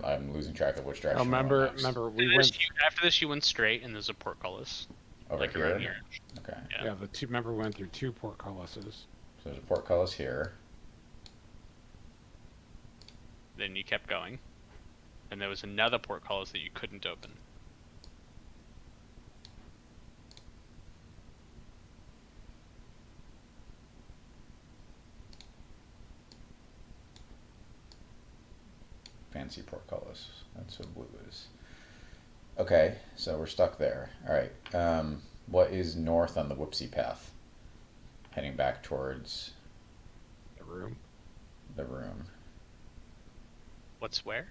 I'm losing track of which direction. Oh, we're going next. remember we went After this, you went straight, and there's a portcullis. Over like here? around here. Okay. Yeah. the two. Remember we went through two portcullises. So there's a portcullis here. Then you kept going, and there was another portcullis that you couldn't open. Fancy portcullis. That's what blue is. Okay, so we're stuck there. All right. What is north on the whoopsie path? Heading back towards The room. the room. What's where?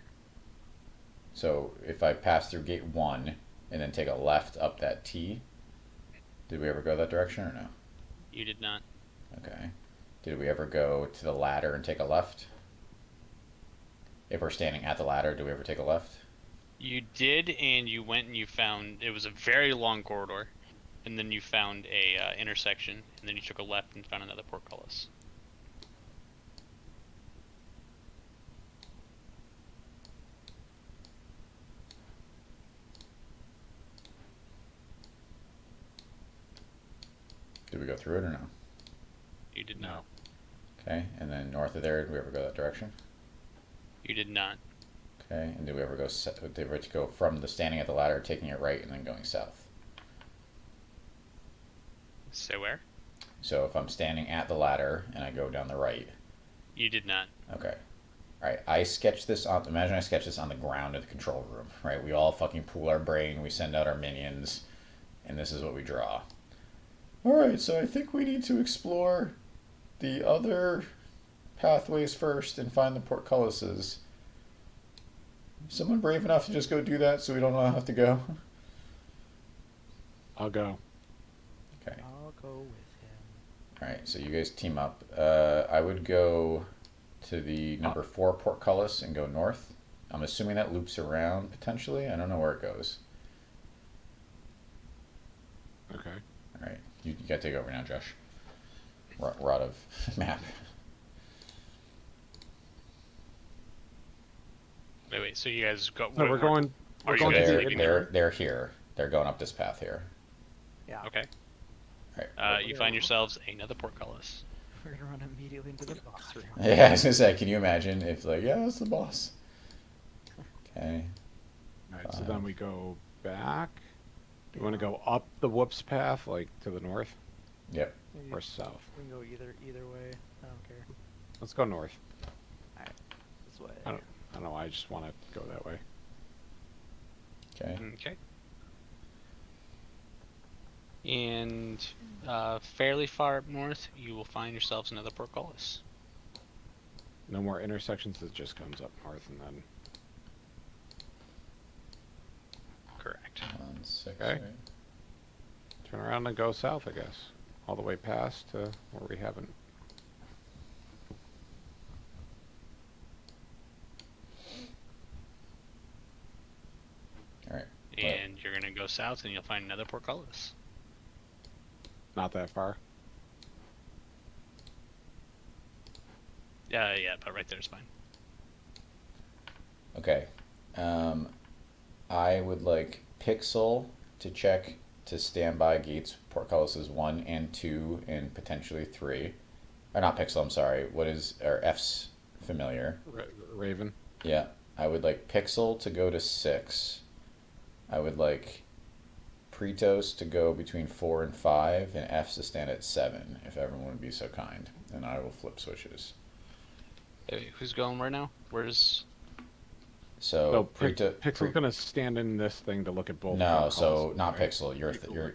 So if I pass through gate 1 and then take a left up that T, did we ever go that direction or no? You did not. Okay. Did we ever go to the ladder and take a left? If we're standing at the ladder, do we ever take a left? You did, and you went and you found it was a very long corridor, and then you found a intersection, and then you took a left and found another portcullis. Did we go through it or no? You did not. Okay, and then north of there, did we ever go that direction? You did not. Okay, and did we ever go from the standing at the ladder, taking it right, and then going south? Say where? So if I'm standing at the ladder and I go down the right. You did not. Okay. Alright, I sketch this on, imagine I sketch this on the ground of the control room, right? We all fucking pool our brain, we send out our minions, and this is what we draw. Alright, so I think we need to explore the other pathways first and find the portcullises. Someone brave enough to just go do that so we don't have to go? I'll go. Okay. I'll go with him. Alright, so you guys team up. I would go to the number 4 portcullis and go north. I'm assuming that loops around potentially. I don't know where it goes. Okay. Alright, you gotta take over now, Josh. We're out of map. Wait. So you guys go? No, we're going. Are We're you going to guys the. leaving They're here. They're going up this path here. Yeah. Okay. Alright. You find yourselves another portcullis. We're gonna run immediately into the boss room. Yeah, I was gonna say, can you imagine if like, yeah, that's the boss. Okay. Alright, so then we go back. You want to go up the whoops path, like to the north Yep. Maybe or south? we can go either way. I don't care. Let's go north. This way. I don't know. I just want to go that way. Okay. Okay. And fairly far up north, you will find yourselves another portcullis. No more intersections. It just comes up north and then. Correct. 1, 6, Okay. right? Turn around and go south, I guess. All the way past to where we haven't. Alright. And you're gonna go south, and you'll find another portcullis. Not that far. Yeah, but right there's fine. Okay. I would like Pixel to check to standby gates, portcullises 1 and 2, and potentially 3. Or not Pixel, I'm sorry. What is, or F's familiar? Raven. Yeah. I would like Pixel to go to 6. I would like Pretos to go between 4 and 5, and F's to stand at 7, if everyone would be so kind. And I will flip switches. Hey, who's going right now? Where's... So, Pixel's gonna stand in this thing to look at both. No, so portcullises, not right? Pixel,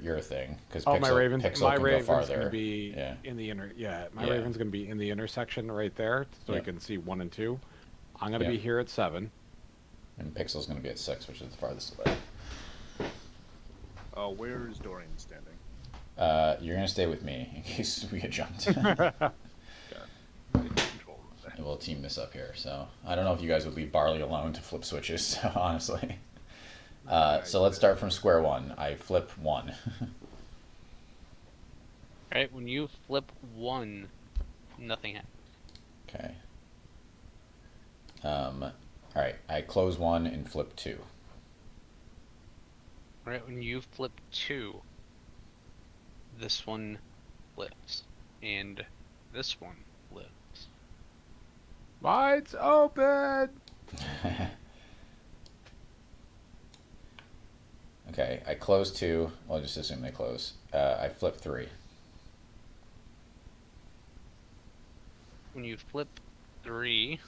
your thing. Because Oh, Pixel, my Raven's, Pixel my can Raven's go farther. gonna be Yeah. in the inner. Yeah, my Yeah. Raven's gonna be in the intersection right there, so Yeah. you can see 1 and 2. I'm gonna Yeah. be here at 7. And Pixel's going to be at 6, which is the farthest away. Where is Dorian standing? You're going to stay with me in case we get jumped. Control of that. And we'll team this up here. So I don't know if you guys would leave Barley alone to flip switches, honestly. So let's start from square one. I flip 1. Alright, when you flip 1, nothing happens. Okay. Alright, I close 1 and flip 2. Alright, when you flip 2, this one flips. And this one flips. Lights open. Okay, I close 2. I'll just assume they close. I flip 3. When you flip 3,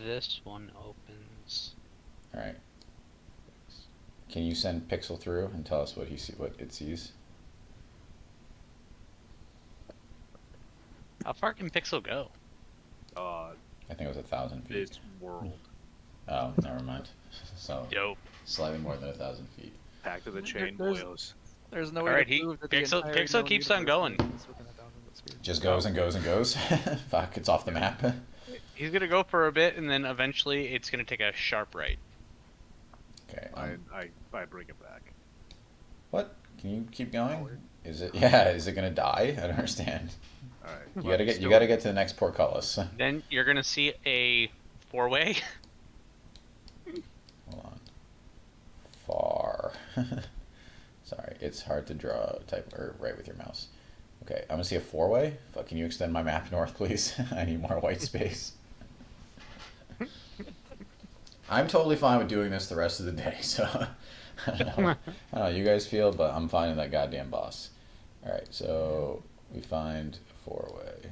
this one opens. Alright. Can you send Pixel through and tell us what it sees? How far can Pixel go? I think it was 1,000 feet. This world. Oh, never mind. So Dope. slightly more than 1,000 feet. Back to the chain, There's- boyos. There's no way Alright, to prove that the Pixel- entire Pixel keeps on going. universe is within 1,000 foot sphere. Just goes and goes and goes. Fuck, it's off the map. He's gonna go for a bit, and then eventually it's gonna take a sharp right. Okay. I bring it back. What? Can you keep going? Is it? Yeah. Is it gonna die? I don't understand. All right. You gotta get to the next portcullis. Then you're gonna see a 4-way. Hold on. Far. Sorry, it's hard to type or write with your mouse. Okay, I'm gonna see a 4-way. Fuck, can you extend my map north, please? I need more white space. I'm totally fine with doing this the rest of the day, so I don't know how you guys feel, but I'm finding that goddamn boss. Alright, so we find a 4-way.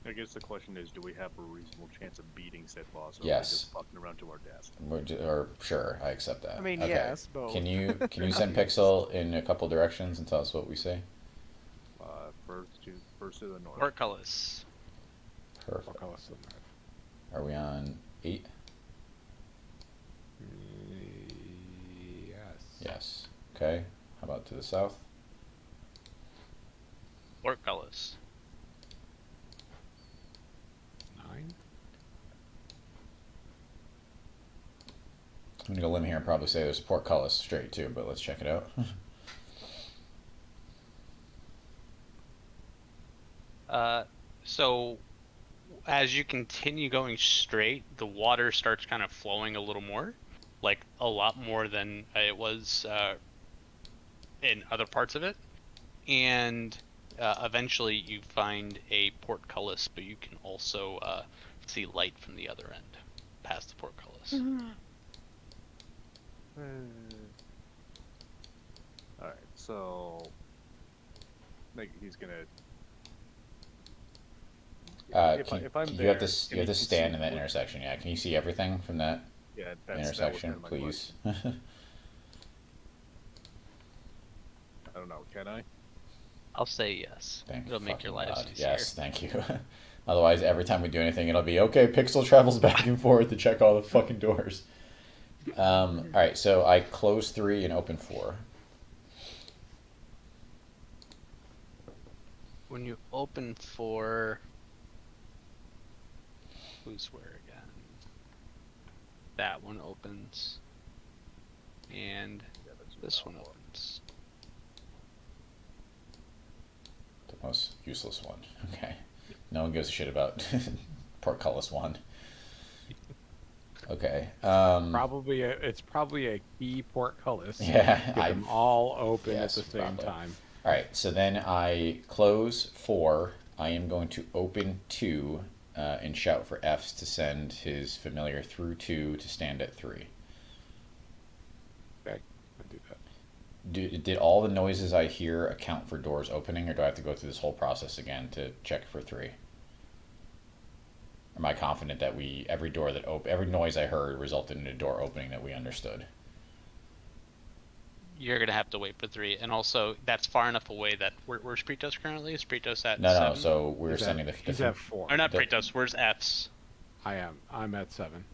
I guess the question is, do we have a reasonable chance of beating said boss? Or Yes. Are we just fucking around to our death? Or sure, I accept that. I mean, Okay. yes, both. Can you send Pixel in a couple directions and tell us what we say? First to the north. Portcullis. Perfect. Portcullis to the north. Are we on 8? Yes. Yes. Okay. How about to the south? Portcullis. 9. I'm gonna go limb here and probably say there's a portcullis straight too, but let's check it out. So as you continue going straight, the water starts kind of flowing a little more, like a lot more than it was in other parts of it. And eventually you find a portcullis, but you can also see light from the other end, past the portcullis. Alright, so like he's gonna. You have to stand in that intersection. Yeah. Can you see everything from that Yeah, intersection, that was please? I don't know. Can I? I'll say yes. Thank It'll make your fucking lives God. easier. Yes, thank you. Otherwise, every time we do anything, it'll be okay. Pixel travels back and forth to check all the fucking doors. All right, so I close 3 and open 4. When you open 4, who's where again? That one opens, and this one opens. The most useless one. Okay. No one gives a shit about portcullis 1. Okay. It's probably a key portcullis. Yeah, Get them all open yes, at the same probably. time. All right. So then I close 4. I am going to open 2 and shout for F's to send his familiar through 2 to stand at 3. Okay, I do that. Did all the noises I hear account for doors opening, or do I have to go through this whole process again to check for 3? Am I confident that every noise I heard resulted in a door opening that we understood? You're gonna have to wait for 3, and also that's far enough away that where's Pretos currently? Is Pretos at No, 7? so we're sending the He's at 4. Or not Pretos. Where's F's? I'm at 7.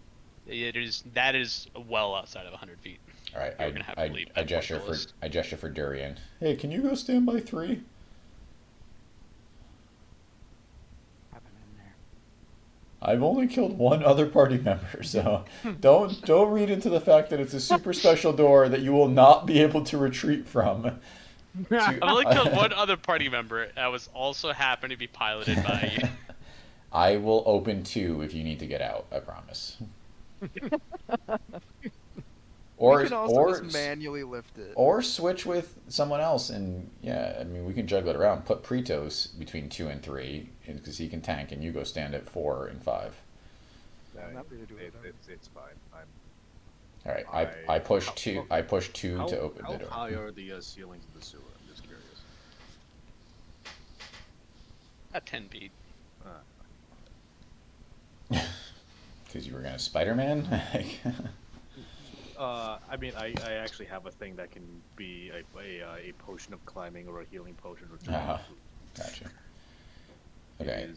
That is well outside of 100 feet. All right, You're gonna have to leave I that gesture portcullis. for Durian. Hey, can you go stand by 3? I've only killed 1 other party member, so don't read into the fact that it's a super special door that you will not be able to retreat from. I've only killed 1 other party member that was also happened to be piloted by you. I will open 2 if you need to get out. I promise. We can also just manually lift it. Or switch with someone else, and yeah, I mean we can juggle it around. Put Pretos between 2 and 3, because he can tank, and you go stand at 4 and 5. I'm happy to do it. It's fine. All right, I push 2. I push 2 to open the door. How high are the ceilings of the sewer? I'm just curious. At 10 feet. Because you were gonna Spider-Man. I mean, I actually have a thing that can be a potion of climbing or a healing potion or Gotcha. Okay,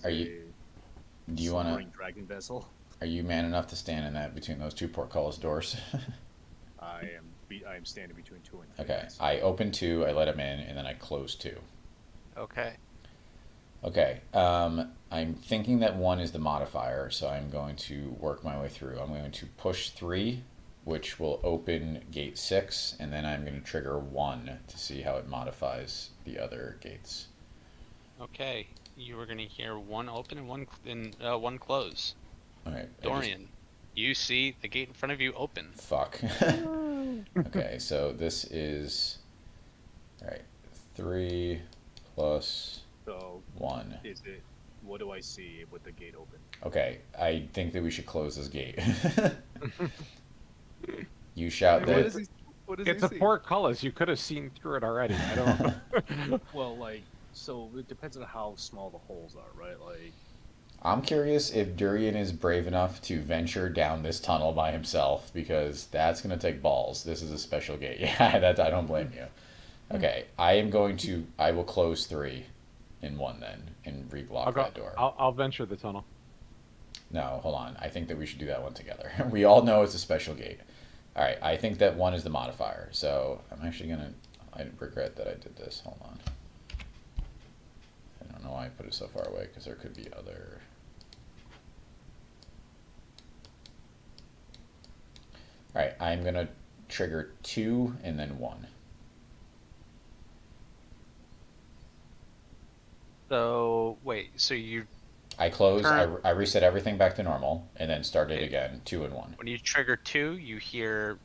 do you want to dragon vessel? Are you man enough to stand in that between those 2 portcullis doors? I am standing between 2 and 3. Okay, I open 2, I let him in, and then I close 2. Okay. Okay, I'm thinking that 1 is the modifier, so I'm going to work my way through. I'm going to push 3, which will open gate 6, and then I'm going to trigger 1 to see how it modifies the other gates. Okay, you were gonna hear 1 open and 1 close. All right, Dorian, you see the gate in front of you open. Fuck. Okay, so this is all right. 3 plus So 1. is it? What do I see with the gate open? Okay, I think that we should close this gate. You shout that. What does It's he a see? portcullis. You could have seen through it already. I don't. Well, so it depends on how small the holes are, right? I'm curious if Durian is brave enough to venture down this tunnel by himself, because that's going to take balls. This is a special gate. Yeah, I don't blame you. Okay, I will close 3 in 1 then and reblock that door. I'll venture the tunnel. No, hold on. I think that we should do that one together. We all know it's a special gate. All right, I think that 1 is the modifier. So I'm actually going to... I regret that I did this. Hold on. I don't know why I put it so far away, because there could be other... All right, I'm going to trigger 2 and then 1. So, wait, so you... I close, I reset everything back to normal, and then start it Okay. again, 2 and 1. When you trigger 2, you hear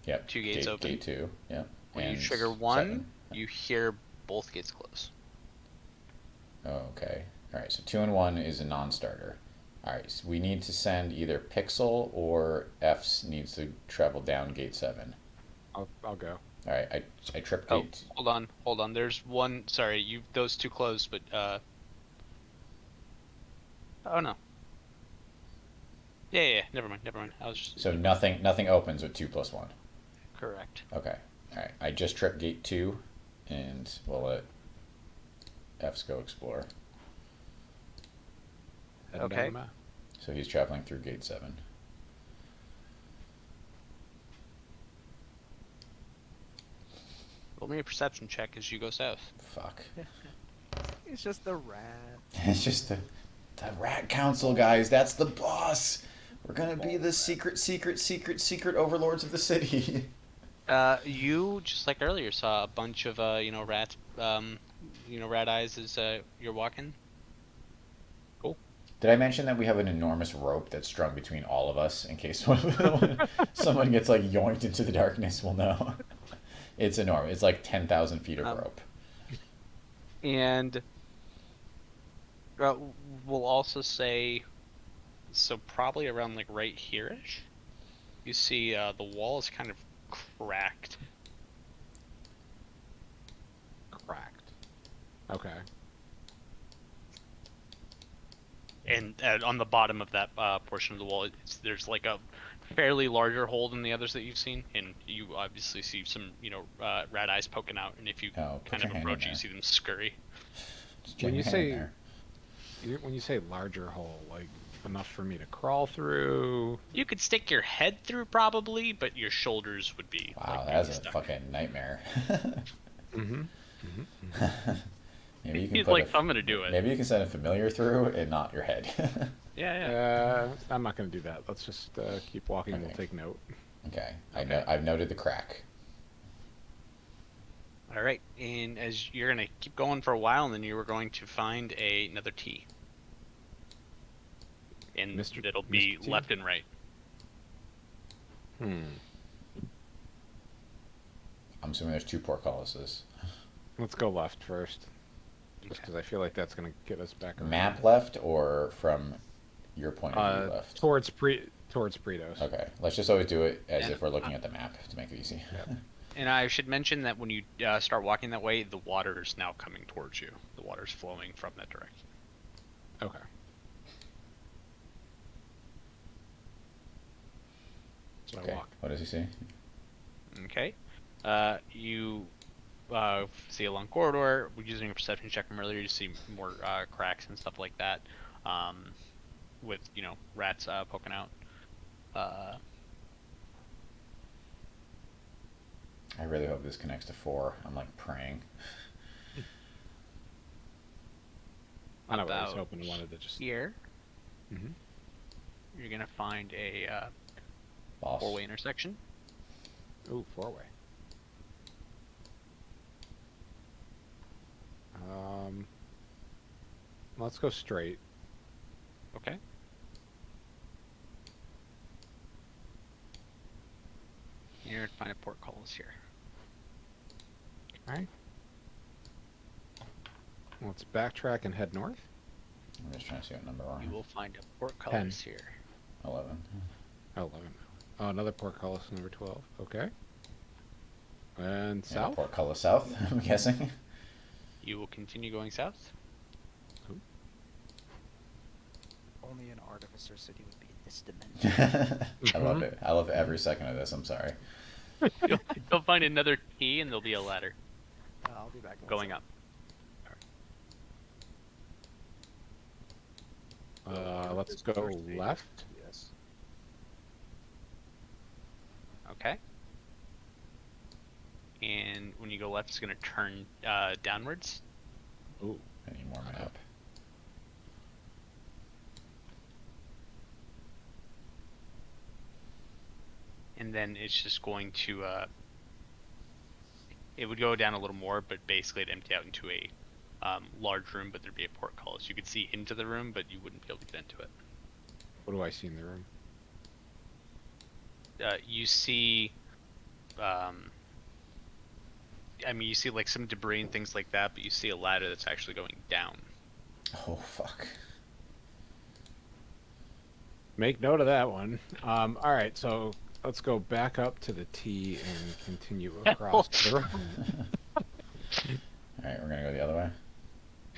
Yep. 2 gates open. Gate 2, yep. When and you trigger 1, 7. you hear both gates close. Oh, okay. All right, so 2 and 1 is a non-starter. All right, so we need to send either Pixel or F's needs to travel down gate 7. I'll go. All right, I tripped Oh, gate. hold on. There's 1. Sorry, those 2 closed, but oh no. Yeah. Never mind. I was just... So nothing opens with 2 plus 1. Correct. Okay. All right, I just tripped gate 2, and we'll let F's go explore. Heading down Okay. the map. So he's traveling through gate 7. Roll me a perception check as you go south. Fuck. It's just the rat. It's just the Rat Council, guys. That's the boss. We're gonna be the secret overlords of the city. You, just like earlier, saw a bunch of rats, rat eyes as you're walking. Cool. Did I mention that we have an enormous rope that's strung between all of us in case someone gets like yoinked into the darkness? We'll know. It's enormous. It's like 10,000 feet of rope. And we'll also say, so probably around like right here-ish, you see the wall is kind of cracked. Cracked. Okay. And on the bottom of that portion of the wall, there's like a fairly larger hole than the others that you've seen, and you obviously see some, rat eyes poking out. And if you kind of approach, you see them scurry. When you say larger hole, like enough for me to crawl through? You could stick your head through probably, but your shoulders would be. Wow, like, that's a stuck. fucking nightmare. Maybe you can He's put like, I'm gonna do it. Maybe you can send a familiar through and not your head. Yeah. I'm not gonna do that. Let's just keep walking. Okay. We'll take note. Okay. I've noted the crack. All right, and as you're gonna keep going for a while, and then you are going to find another T. And it'll be Mr. left and right. I'm assuming there's 2 portcullises. Let's go left first. Just because I feel like that's going to get us back around. Map left or from your point of view left? Towards Pritos. Okay. Let's just always do it as if we're looking at the map to make it easy. Yep. And I should mention that when you start walking that way, the water is now coming towards you. The water's flowing from that direction. Okay. So okay. I walk. What does he say? Okay. You see a long corridor. We're using a perception check from earlier. You see more cracks and stuff like that, with rats poking out. I really hope this connects to 4. I'm like praying. I know what I was hoping. I wanted to just here. You're gonna find a 4-way intersection. Ooh, 4-way. Let's go straight. Okay. You're gonna find a portcullis here. All right. Let's backtrack and head north. I'm just trying to see what number we're on. You will find a portcullis here. 11. 11. Oh, another portcullis, number 12. Okay. And south? Portcullis south, I'm guessing. You will continue going south. Ooh. Only an artificer city would be in this dimension. I love it. I love every second of this. I'm sorry. You'll find another key, and there'll be a ladder. I'll be back. Going up. Let's go left. Yes. Okay. And when you go left, it's going to turn downwards. Ooh, I need more map. And then it's just going to, it would go down a little more, but basically it'd empty out into a large room, but there'd be a portcullis. You could see into the room, but you wouldn't be able to get into it. What do I see in the room? You see, you see like some debris and things like that, but you see a ladder that's actually going down. Oh, fuck. Make note of that one. All right, so let's go back up to the T and continue across the room. All right, we're going to go the other way.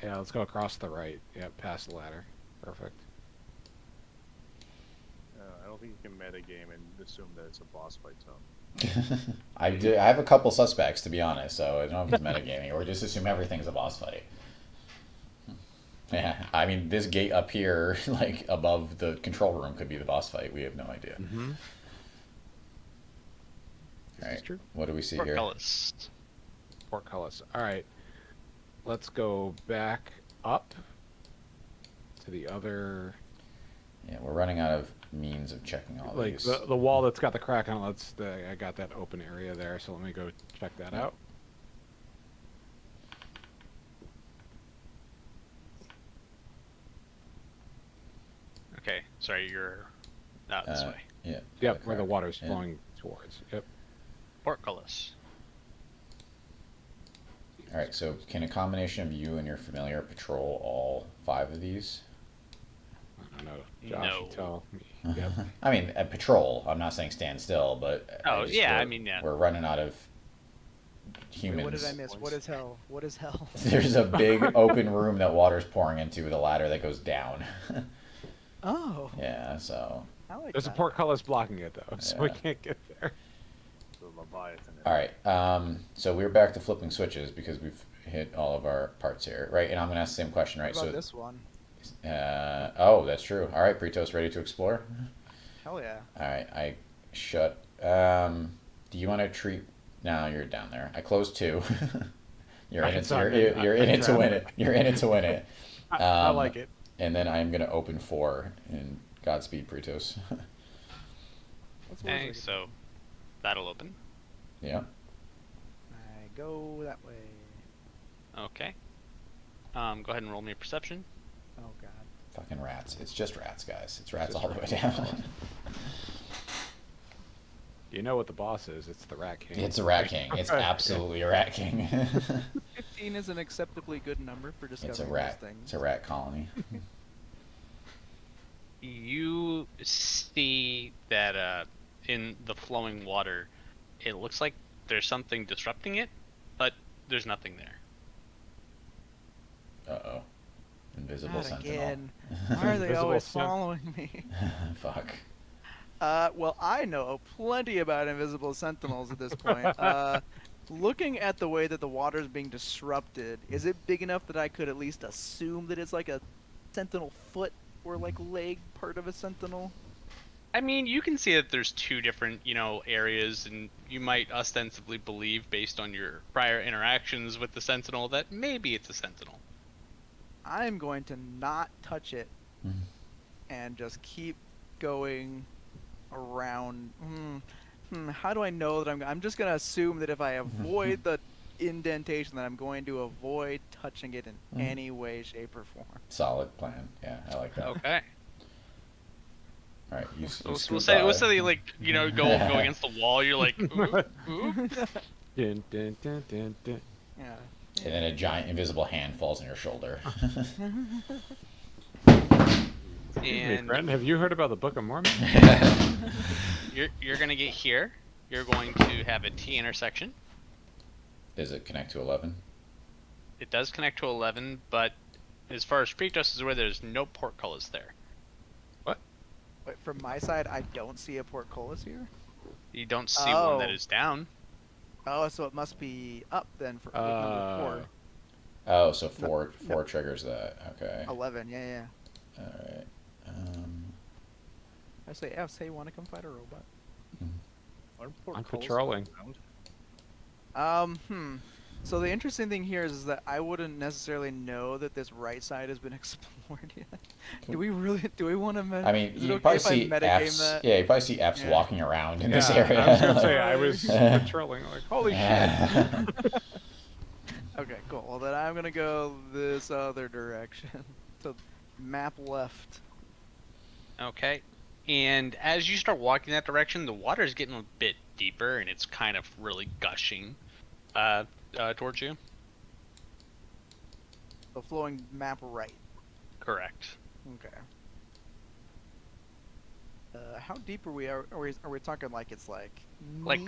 Yeah, let's go across the right. Yep, past the ladder. Perfect. I don't think you can metagame and assume that it's a boss fight zone. I have a couple suspects, to be honest, so I don't know if it's metagaming or just assume everything's a boss fight. Yeah, I mean, this gate up here, like above the control room, could be the boss fight. We have no idea. Mm-hmm. All right, true? what do we see Portcullis. here? Portcullis. All right, let's go back up to the other. Yeah, we're running out of means of checking all like these. the wall that's got the crack on it. I got that open area there, so let me go check that out. Okay, sorry, you're out this way. Yeah. Yep, where the correct. water's Yeah. flowing towards. Yep. Portcullis. All right. So can a combination of you and your familiar patrol all 5 of these? I don't know. Josh, No. you tell me. Yep. I mean, a patrol. I'm not saying stand still, but Oh, yeah, I mean, yeah. we're running out of Wait, humans. what did I miss? What is hell? What is hell? There's a big open room that water's pouring into with a ladder that goes down. Oh, Yeah, so. I like There's a that. portcullis blocking it though, so we Yeah. can't get there. The Leviathan. All right. So we're back to flipping switches because we've hit all of our parts here, right? And I'm gonna ask the same question, right? What about So. this one? Oh, that's true. All right, Britos, ready to explore? Hell yeah. All right, I shut. Do you want to treat? No, you're down there. I closed 2. You're in it. It's on me. You're in it to win it. You're in it to win it. I like it. And then I'm gonna open 4. And Godspeed, Britos. What's Okay, so that'll open. Yeah. I go that way. Okay. Go ahead and roll me a perception. Oh god. Fucking rats. It's just rats, guys. It's rats Just all the way rats. down. You know what the boss is? It's the Rat King. It's a rat king. It's absolutely a rat king. 15 is an acceptably good number for discovering It's a rat. these things. It's a rat colony. You see that in the flowing water, it looks like there's something disrupting it, but there's nothing there. Uh-oh. Invisible Not sentinel. again. Why are they Invisible always sen- following me? Fuck. Well, I know plenty about invisible sentinels at this point. Looking at the way that the water is being disrupted, is it big enough that I could at least assume that it's like a sentinel foot or like leg part of a sentinel? I mean, you can see that there's two different, areas, and you might ostensibly believe, based on your prior interactions with the Sentinel, that maybe it's a Sentinel. I'm going to not touch it and just keep going around. How do I know that I'm just going to assume that if I avoid the indentation, that I'm going to avoid touching it in any way, shape, or form. Solid plan. Yeah, I like that. Okay. All right, you We'll scoot say by. you go against the wall. You're like, ooh, ooh. Dun, dun, dun, dun, dun. Yeah. And then a giant invisible hand falls on your shoulder. Excuse me, And friend. Have you heard about the Book of Mormon? you're gonna get here. You're going to have a T intersection. Does it connect to 11? It does connect to 11, but as far as Pretos is aware, there's no portcullis there. Wait, from my side, I don't see a portcullis here. You don't see one that Oh. is down. Oh, so it must be up then for with number Oh, so four triggers that. Okay. 4. 11, yeah. All right. I say, F, say you want to come fight a robot. I'm patrolling. So the interesting thing here is that I wouldn't necessarily know that this right side has been explored yet. Do we want to? I mean, is you it probably okay if I see metagame Fs. that? Yeah, you probably see Fs Yeah. walking around in this area. I was gonna say I was patrolling. Like, holy shit! Okay, cool. Well, then I'm gonna go this other direction. So, map left. Okay. And as you start walking that direction, the water is getting a bit deeper, and it's kind of really gushing towards you. So flowing map right. Correct. Okay. How deep are we? Are we talking like it's like? Like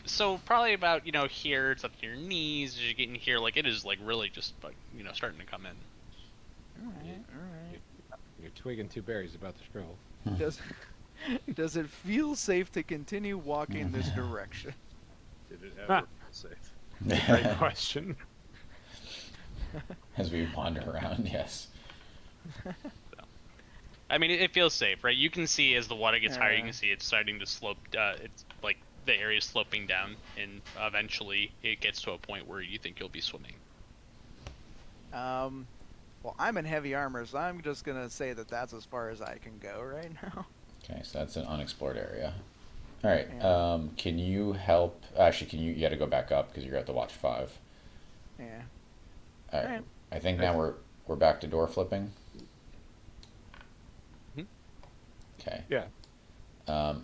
so probably about here it's up to your knees as you're getting here. Like it is like really just like starting to come in. All right. You're twigging 2 berries about to stroll. Does it feel safe to continue walking this direction? Did it ever feel safe? Great question. As we wander around, yes. I mean, it feels safe, right? You can see as the water gets higher, you Yeah. can see it's starting to slope. It's like the area is sloping down, and eventually it gets to a point where you think you'll be swimming. Well, I'm in heavy armor, so I'm just gonna say that that's as far as I can go right now. Okay, so that's an unexplored area. All right. Yeah. Can you help? Actually, you got to go back up because you're at the watch 5. Yeah. All right. Alright. I think now we're back to door flipping. Okay. Yeah.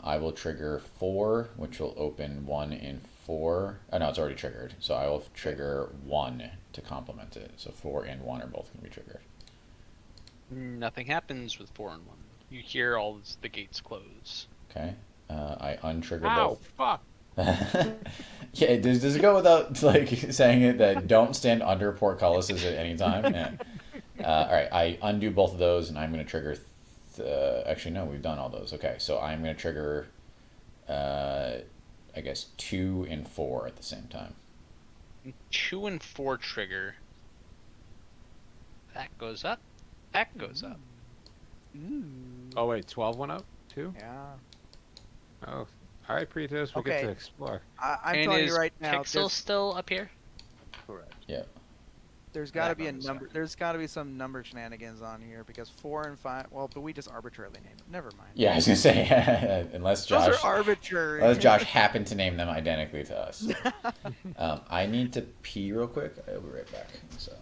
I will trigger 4, which will open 1 in 4. Oh no, it's already triggered. So I will trigger 1 to complement it. So 4 and 1 are both going to be triggered. Nothing happens with 4 and 1. You hear all the gates close. Okay. I untrigger Ow, both. fuck. Yeah, does it go without like saying it that don't stand under portcullises at any time? Yeah. All right, I undo both of those, and I'm going to trigger. Actually, no, we've done all those. Okay, so I'm going to trigger. I guess 2 and 4 at the same time. 2 and 4 trigger. That goes up. That goes up. Ooh. Oh wait, 12 went up too. Yeah. Oh, all right, Pretos, we get Okay. to explore. I'm And telling is you right now, Pixel still up here? Correct. Yeah. there's got to That be a number's number. fine. There's got to be some number shenanigans on here because 4 and 5. Well, but we just arbitrarily named it. Never mind. Yeah, I was going to say unless Those Josh. are arbitrary. Unless Josh happened to name them identically to us. I need to pee real quick. I'll be right back. So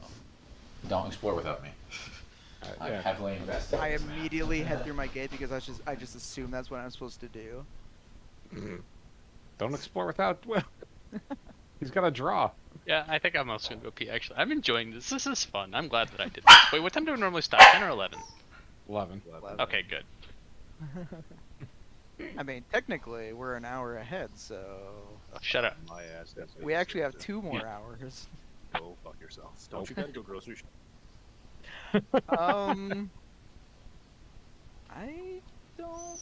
don't explore without me. I'm Yeah. heavily invested. I in this map. immediately head through my gate because I just assume that's what I'm supposed to do. Don't explore without Will. He's got to draw. Yeah, I think I'm also gonna go pee. Actually, I'm enjoying this. This is fun. I'm glad that I did this. Wait, what time do we normally stop? 10 or 11? 11. Okay, good. I mean, technically, we're an hour ahead, so Shut up. My ass. That's we actually have 2 more hours. Go fuck yourself. Don't you gotta go grocery shopping? I don't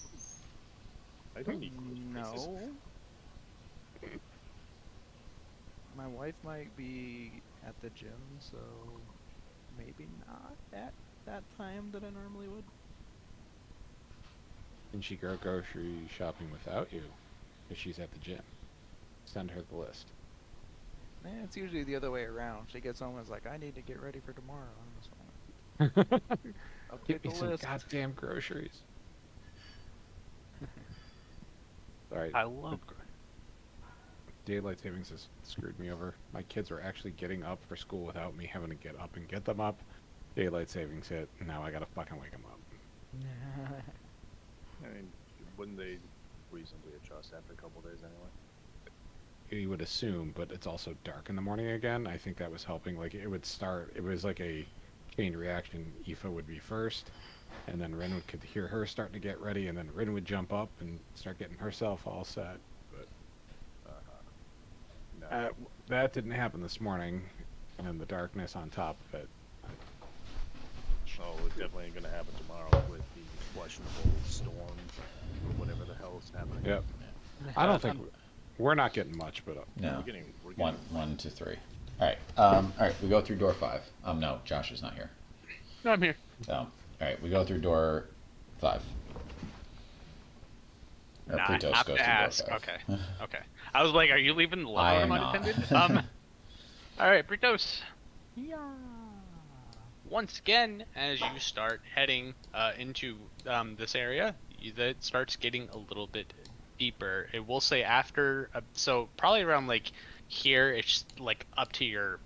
I don't need groceries. know. My wife might be at the gym, so maybe not at that time that I normally would. Can she go grocery shopping without you if she's at the gym? Send her the list. It's usually the other way around. She gets home and is like, I need to get ready for tomorrow. I'm just like, Get update me the some list. goddamn groceries. Alright, I love. daylight savings has screwed me over. My kids are actually getting up for school without me having to get up and get them up. Daylight savings hit, and now I gotta fucking wake them up. I mean, wouldn't they reasonably adjust after a couple days anyway? You would assume, but it's also dark in the morning again. I think that was helping. Like, it would start, it was like a chain reaction. Aoife would be first, and then Rin could hear her starting to get ready, and then Rin would jump up and start getting herself all set. But No. that didn't happen this morning, and the darkness on top of it. Oh, it definitely ain't gonna happen tomorrow with the questionable storm or whatever the hell is happening. Yep. I don't think we're not getting much, but No. We're getting 1 to 3. All right. All right. We go through door 5. No, Josh is not here. No, I'm here. All right. We go through door 5. Or Nah, I Plutos have goes to through ask. door 5. Okay. Okay. I was like, are you leaving the I living am room not. unattended? All right, Britos. Yeah. Once again, as you start heading into this area, that starts getting a little bit deeper. It will say after, so probably around like here, it's like up to your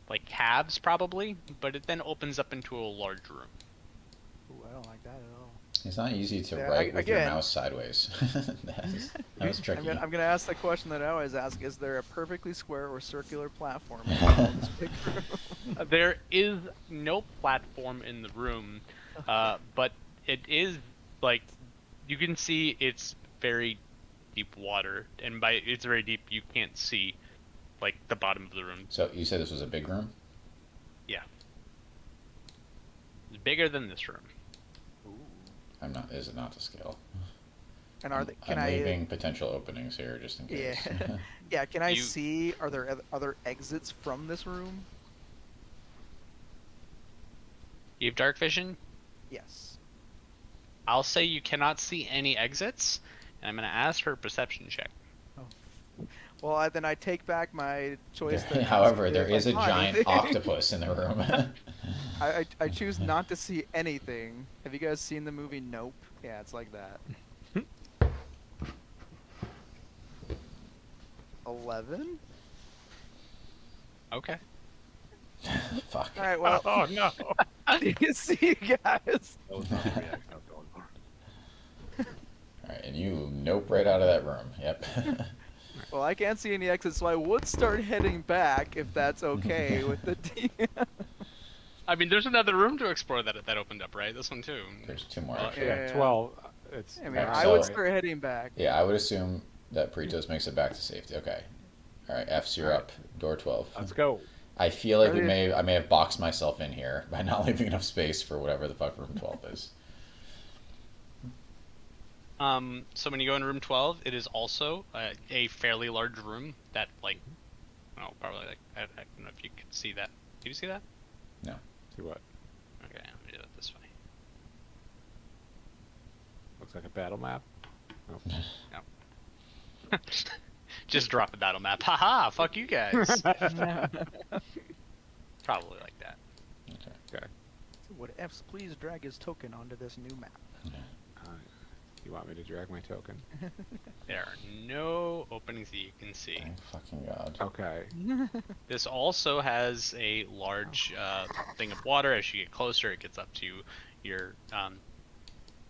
like calves probably, but it then opens up into a large room. Ooh, I don't like that at all. It's not easy to Yeah, write with your again- mouse sideways. that was tricky. I'm gonna ask the question that I always ask: is there a perfectly square or circular platform in this big room? There is no platform in the room, but it is like you can see it's very deep water, and by it's very deep, you can't see like the bottom of the room. So you said this was a big room? It's bigger than this room. I'm not. Is it not to scale? And are they? Can I'm I? leaving potential openings here just in case. Yeah. Yeah. Can I You- see? Are there other exits from this room? You have dark vision. Yes. I'll say you cannot see any exits, and I'm gonna ask for a perception check. Well, then I take back my choice. to ask However, if there I is a saw giant anything. octopus in the room. I choose not to see anything. Have you guys seen the movie Nope? Yeah, it's like that. 11? Okay. Fuck. Alright, well, oh no! you see you guys. That was not the reaction I was going for. All right, and you nope right out of that room. Yep. Well, I can't see any exits, so I would start heading back if that's okay with the DM. I mean, there's another room to explore that opened up, right? This one too. There's 2 more. Well, Actually. Yeah, 12. It's. I mean, Alright, I so- would start heading back. Yeah, I would assume that Pritos makes it back to safety. Okay. All right, F's, you're up. Door 12. Let's go. I feel like Ready? I may have boxed myself in here by not leaving enough space for whatever the fuck room 12 is. So when you go in room 12, it is also a fairly large room that, like, oh, probably like I don't know if you can see that. Can you see that? No. See what? Okay, I'm gonna do it this way. Looks like a battle map. Just drop the battle map. Haha! Fuck you guys. Probably like that. Okay. Would F's please drag his token onto this new map? You want me to drag my token? There are no openings that you can see. Thank fucking God. Okay. This also has a large thing of water. As you get closer, it gets up to your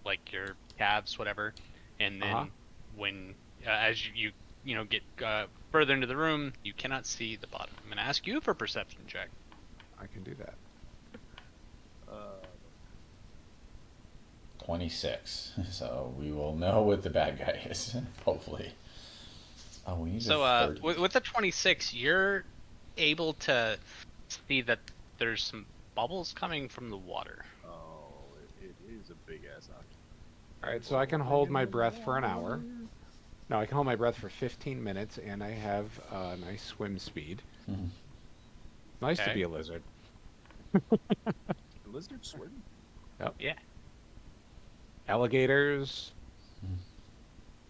like your calves, whatever. And then when as you get further into the room, you cannot see the bottom. I'm gonna ask you for a perception check. I can do that. 26. So we will know what the bad guy is, hopefully. Oh, we need So a 30. with the 26, you're able to see that there's some bubbles coming from the water. Oh, it is a big ass object. All right, so I can hold my breath for an hour. No, I can hold my breath for 15 minutes, and I have a nice swim speed. Mhm. Nice to Okay. be a lizard. Lizard swim? Yeah. Alligators,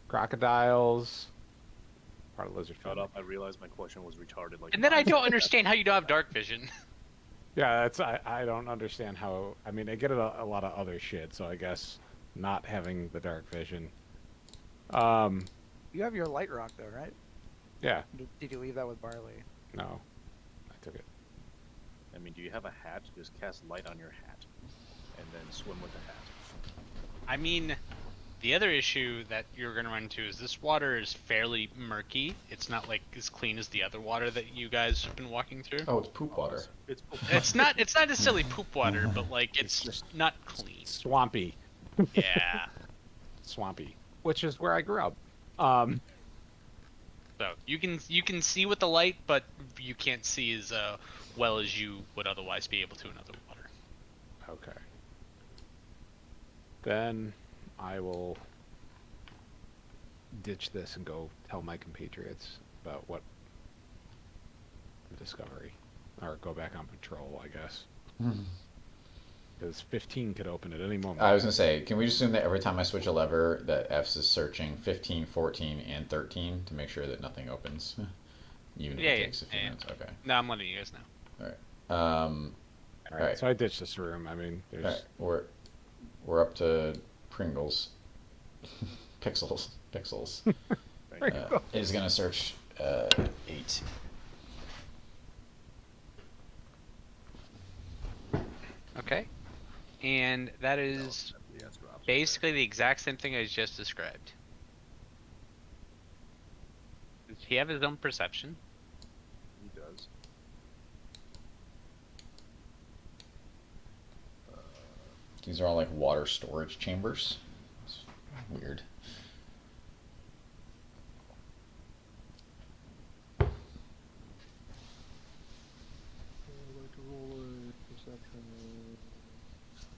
crocodiles, part of lizard Shut family. up! I realized my question was retarded. Like, And then I don't understand how you don't have dark vision. Yeah, that's I don't understand how. I mean, I get a lot of other shit, so I guess not having the dark vision. You have your light rock though, right? Yeah, Did you leave that with Barley? no, I took it. I mean, do you have a hat? Just cast light on your hat, and then swim with the hat. I mean, the other issue that you're going to run into is this water is fairly murky. It's not like as clean as the other water that you guys have been walking through. Oh, it's poop water. It's It's not necessarily poop water, but like it's just not clean. Swampy, Yeah. swampy, which is where I grew up. So you can see with the light, but you can't see as well as you would otherwise be able to in other water. Okay. Then I will ditch this and go tell my compatriots about what the discovery, or go back on patrol, I guess. Because 15 could open at any moment. I was going to say, can we just assume that every time I switch a lever, that F's is searching 15, 14, and 13 to make sure that nothing opens? Even if Yeah, it yeah, takes a few yeah. minutes. Okay. No, I'm letting you guys know. All All right, right. so I ditched this room. I mean, there's right. We're up to Pringles. Pixels. Right. It is going to search 8. Okay. And that is Yeah, it's drops. basically the exact same thing I just described. Does he have his own perception? He does. These are all like water storage chambers. It's weird.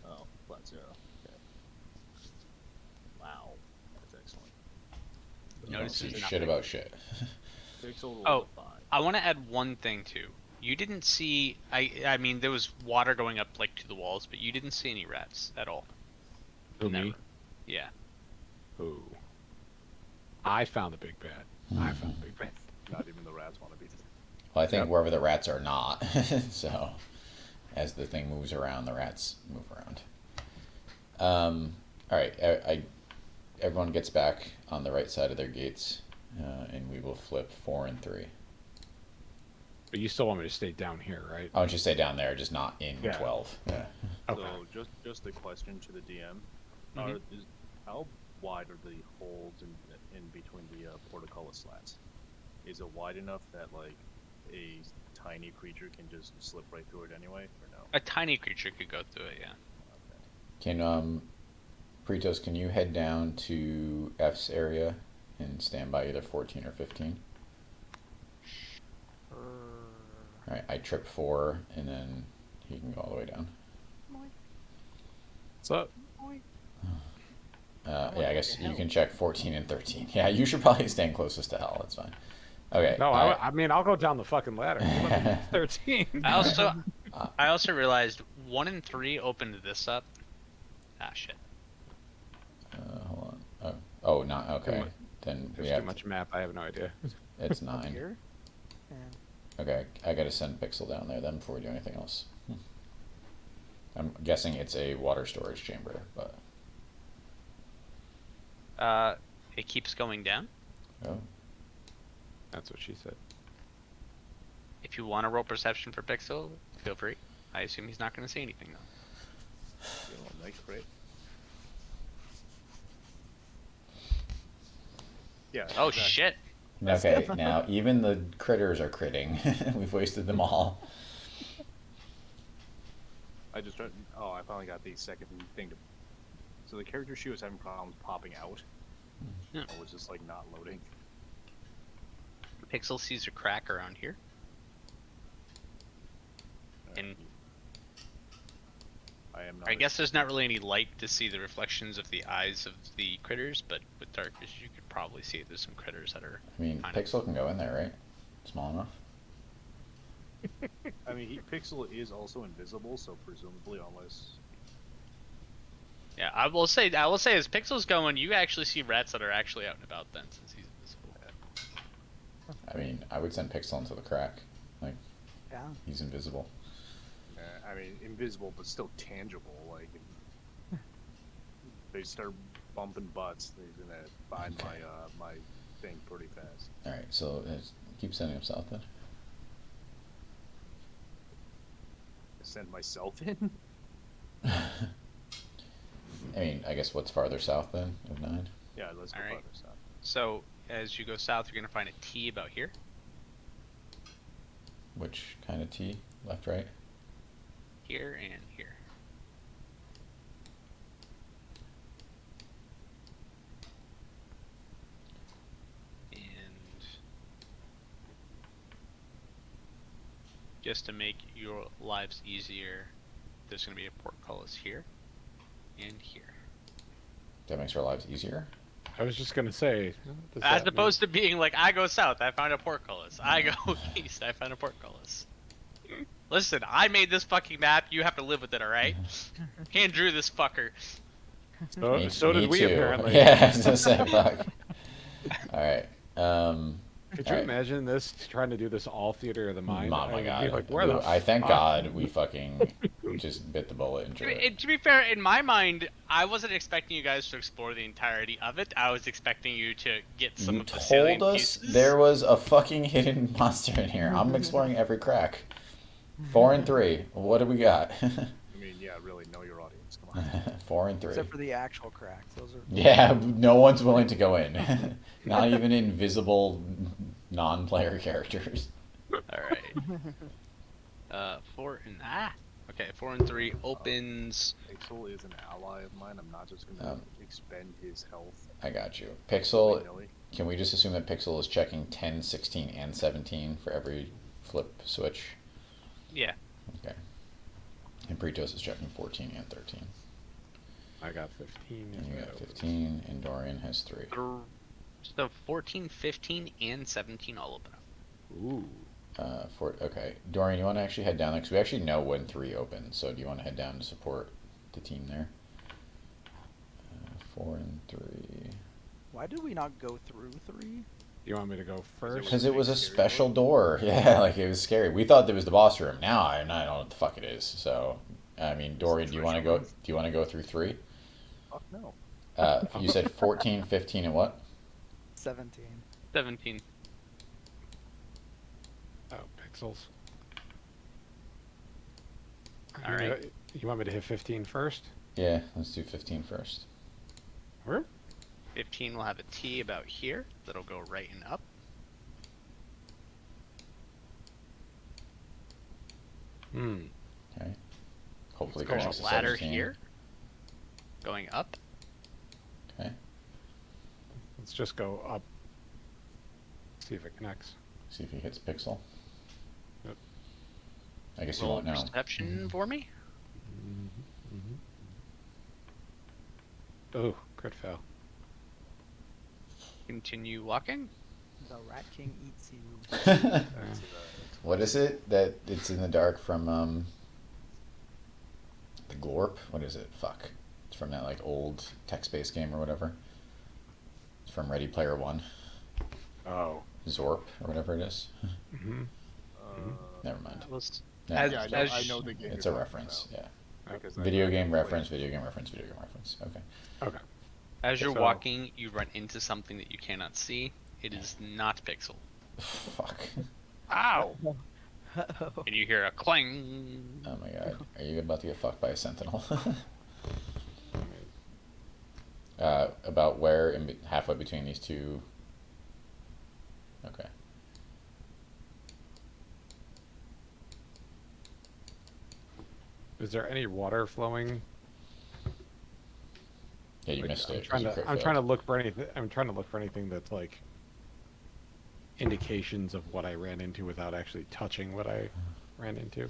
Oh, flat 0. Okay. Wow, that's excellent. You don't Notice see there's shit nothing. about shit. Pixel roll Oh. a 5. I want to add one thing too. You didn't see. I mean, there was water going up like to the walls, but you didn't see any rats at all. who, me? Never. Yeah. Who? I found the big bad. I found the big bad. Not even the rats want to be. Well, I think Yep. wherever the rats are not. So, as the thing moves around, the rats move around. All right. Everyone gets back on the right side of their gates, and we will flip 4 and 3. But you still want me to stay down here, right? I want you to stay down there, just not in Yeah. 12. Yeah. Okay. So just a question to the DM: Mhm. How wide are the holes in between the portcullis slats? Is it wide enough that like a tiny creature can just slip right through it anyway, or no? A tiny creature could go through it, yeah. Can Pritos, can you head down to F's area and stand by either 14 or 15? Alright, I trip 4, and then he can go all the way down. What's up? Yeah, I guess you can check 14 and 13. Yeah, you should probably stand closest to Hell, that's fine. Okay. No, I mean, I'll go down the fucking ladder. 13. I also realized 1 and 3 opened this up. Ah, shit. Hold on. Oh, not okay. Then we There's have too much map. I have no idea. It's 9. Here? Yeah. Okay, I gotta send Pixel down there then before we do anything else. I'm guessing it's a water storage chamber, but It keeps going down. oh, That's what she said. If you want to roll perception for Pixel, feel free. I assume he's not going to say anything though. Nice, great. Yeah. Oh exactly. shit! okay. Now even the critters are critting. We've wasted them all. I just tried. Oh, I finally got the second thing to. So the character she was having problems popping out. Yeah. Or was just like not loading. Pixel sees a crack around here. And I guess there's not really any light to see the reflections of the eyes of the critters, but with dark vision you could probably see there's some critters that are. I mean, Pixel can go in there, right? Small enough. I mean, Pixel is also invisible, so presumably, unless. Yeah, I will say as Pixel's going, you actually see rats that are actually out and about then, since he's invisible. I mean, I would send Pixel into the crack. Like, Yeah. he's invisible. I mean, invisible, but still tangible. Like, if they start bumping butts, they're gonna find Okay. my thing pretty fast. All right, so keep sending him south then. Send myself in. I mean, I guess what's farther south then of 9? Yeah, let's go All right. farther south. So as you go south, you're gonna find a T about here. Which kind of T? Left, right? Here and here. And just to make your lives easier, there's going to be a portcullis here and here. That makes our lives easier. I was just gonna say. As opposed to being like, I go south, I find a portcullis. I go east, I find a portcullis. Listen, I made this fucking map. You have to live with it, all right? Hand drew this fucker. So did we too. apparently. Yeah, I was gonna say, fuck. All right. Could you imagine this trying to do this all theater of the mind? Oh my god! Like, where the I thank fuck? God we fucking just bit the bullet and drew it. To be fair, in my mind, I wasn't expecting you guys to explore the entirety of it. I was expecting you to get some You of the told salient us pieces. there was a fucking hidden monster in here. I'm exploring every crack. 4 and 3. What do we got? I mean, yeah, really know your audience. Come on. 4 and 3. Except for the actual cracks. Those are. Yeah, no one's willing to go in. Not even invisible non-player characters. All right. 4 and okay, 4 and 3 opens. Pixel is an ally of mine. I'm not just gonna expend his health. I got you. Pixel, willy-nilly. can we just assume that Pixel is checking 10, 16, and 17 for every flip switch? Yeah. Okay. And Pritos is checking 14 and 13. I got 15. And you got 15, and Dorian has 3. So 14, 15, and 17 all open up. Ooh. Okay. Dorian, you want to actually head down there? Because we actually know when 3 opens, so do you want to head down to support the team there? 4 and 3. Why did we not go through 3? You want me to go first? Because it was a special door. Yeah, like it was scary. We thought there was the boss room. Now I don't know what the fuck it is. So, I mean, Dorian, do you want to go? Do you want to go through 3? Fuck no. You said 14, 15, and what? 17. 17. Oh, pixels. All right. You want me to hit 15 first? Yeah, let's do 15 first. Where? 15 will have a T about here. That'll go right and up. Hmm. Okay. Hopefully There's connects a to ladder 17. here. Going up. Okay. Let's just go up. See if it connects. See if he hits Pixel. Yep. I guess you Roll won't know. perception for me. Oh, crit fail. Continue walking. The Rat King eats you. What is it that it's in the dark from the Glorp? What is it? Fuck. It's from that like old text-based game or whatever. It's from Ready Player One. Oh. Zorp or whatever it is. Mm-hmm. Never mind. Was, No, as, Yeah, as, I know the game. it's you're a talking reference. about, Yeah. because I Video know game the way- reference. Video game reference. Video game reference. Okay. Okay. as you're So- walking, you run into something that you cannot see. It is not Pixel. Fuck. Ow! Uh-oh. And you hear a clang. Oh my god. Are you about to get fucked by a sentinel? About where? Halfway between these two. Okay. Is there any water flowing? Yeah, you Like, missed I'm it. 'cause trying you to. crit I'm trying to failed. look for anything. I'm trying to look for anything that's like indications of what I ran into without actually touching what I ran into.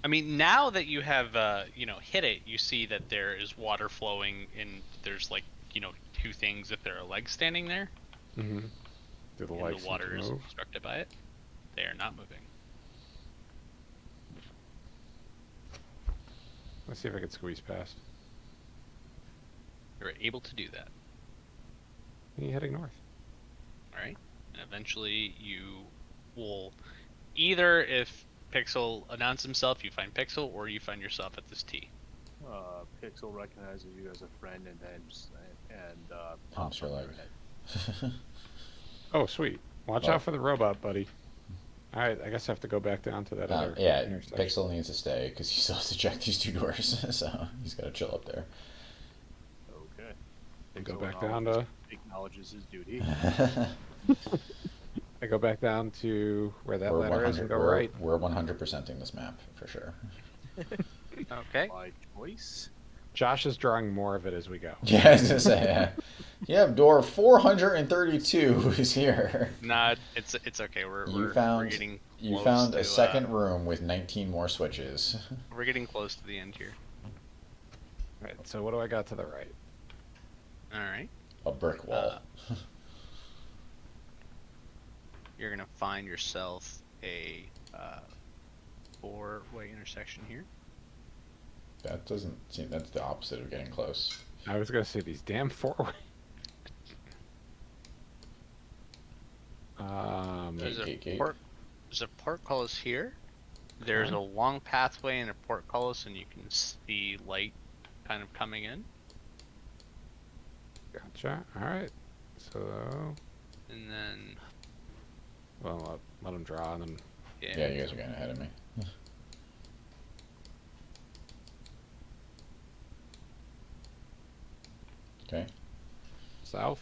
I mean, now that you have, hit it, you see that there is water flowing, and there's like, two things. If there are legs standing there, Mm-hmm. Do the and lights the water is move? obstructed by it, they are not moving. Let's see if I can squeeze past. You're able to do that. You heading north? All right, and eventually you will either, if Pixel announces himself, you find Pixel, or you find yourself at this T. Pixel recognizes you as a friend and then Pumps your on leg. head. Oh, sweet. Watch Well- out for the robot, buddy. All right, I guess I have to go back down to that other Yeah, intersection. Pixel needs to stay because he still has to check these two doors, so he's got to chill up there. Okay. And go Pixel back down to. acknowledges his duty. I go back down to where that we're ladder is and go we're, right. we're 100%ing this map for sure. Okay. By choice. Josh is drawing more of it as we go. Yeah, I was gonna say. Yeah, door 432 is here. Nah, it's okay. We're getting You close found to, a second room with 19 more switches. We're getting close to the end here. Right. So what do I got to the right? All right. A brick wall. You're gonna find yourself a 4-way intersection here. That doesn't seem. That's the opposite of getting close. I was gonna say these damn four-way. There's a Gate. There's a portcullis here. There's Okay. a long pathway and a portcullis, and you can see light kind of coming in. Gotcha. All right. So, And then, well, let him draw and then. Yeah, you guys are getting ahead of me. Okay. South.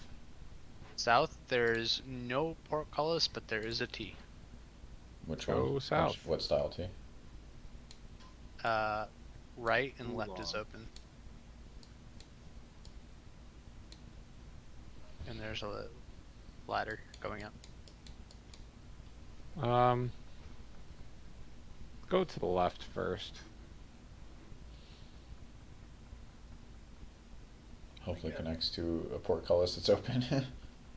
south, there's no portcullis, but there is a T. Which Go one? south. What style T? Right and Move left is on. open. And there's a ladder going up. Go to the left first. Hopefully connects to a portcullis that's open.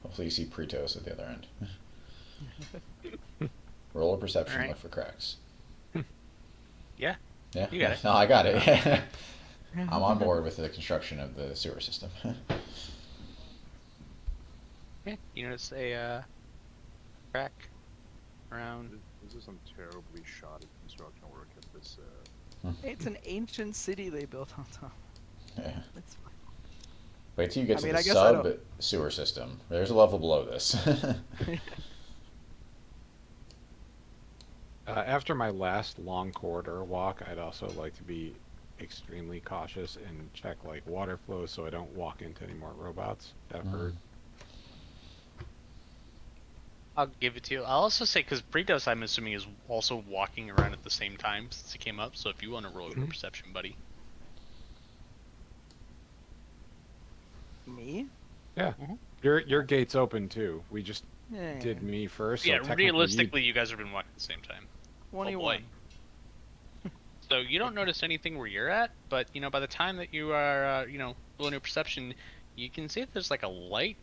Hopefully you see Pretos at the other end. Roll a perception, Alright. look for cracks. Yeah. Yeah? You got it. No, I got it. I'm on board with the construction of the sewer system. Yeah, you notice a crack around. This is some terribly shoddy construction work at this. It's an ancient city they built on top. Yeah. It's fine. Wait till you get I to mean, the I guess I sub don't- sewer system. There's a level below this. After my last long corridor walk, I'd also like to be extremely cautious and check like water flow so I don't walk into any more robots ever I'll give it to you. I'll also say, because Britos, I'm assuming, is also walking around at the same time since he came up. So if you want to roll your perception, buddy. Me? Yeah. Your gate's open too. We just did me first. So Yeah, technically realistically, you guys have been walking at the same time. 21. Oh boy. So you don't notice anything where you're at, but by the time that you are, rolling your perception, you can see that there's like a light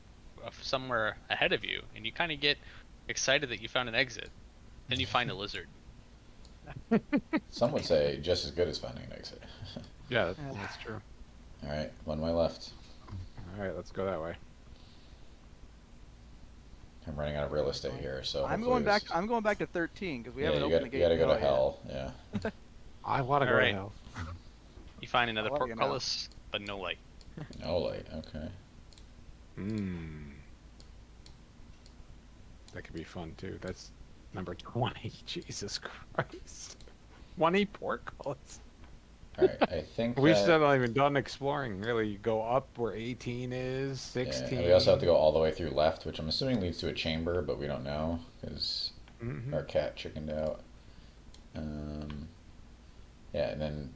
somewhere ahead of you, and you kind of get excited that you found an exit. Then you find a lizard. Some would say just as good as finding an exit. Yeah, that's true. All right, one to my left. All right, let's go that way. I'm running out of real estate here, so I'm hopefully going back to 13 because we yeah, haven't opened the gate. you gotta go to yet. hell. Yeah. I want to go Alright. to hell. You find another I like it now. portcullis, but no light. No light. Okay. That could be fun too. That's number 20. Jesus Christ. 20 portcullis. All right. I think We that, still haven't even done exploring. Really, you go up where 18 is, yeah, 16. and we also have to go all the way through left, which I'm assuming leads to a chamber, but we don't know because our cat chickened out. Yeah, and then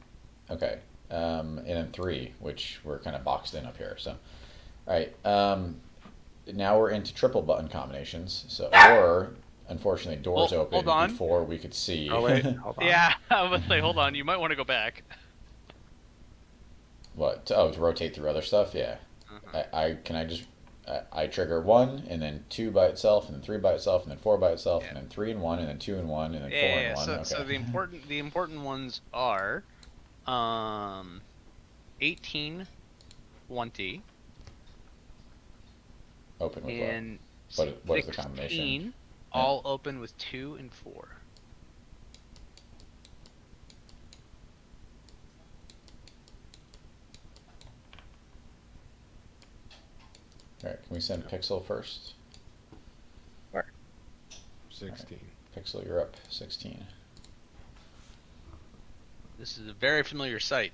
and then 3, which we're kind of boxed in up here. So, all right. Now we're into triple button combinations. So, or unfortunately, doors Hold open on. before we could see. Oh wait, hold on. Yeah, I was say, hold on, you might want to go back. What? To rotate through other stuff? Yeah. I trigger 1 and then 2 by itself and then 3 by itself and then 4 by itself and then 3 and 1 and then 2 and 1 and then 4 and 1. So, Okay. so the important ones are, 18, 20, Open with and what is the combination? 16, all open with 2 and 4. All right. Can we send Pixel first? 16. Pixel, you're up. 16. This is a very familiar sight.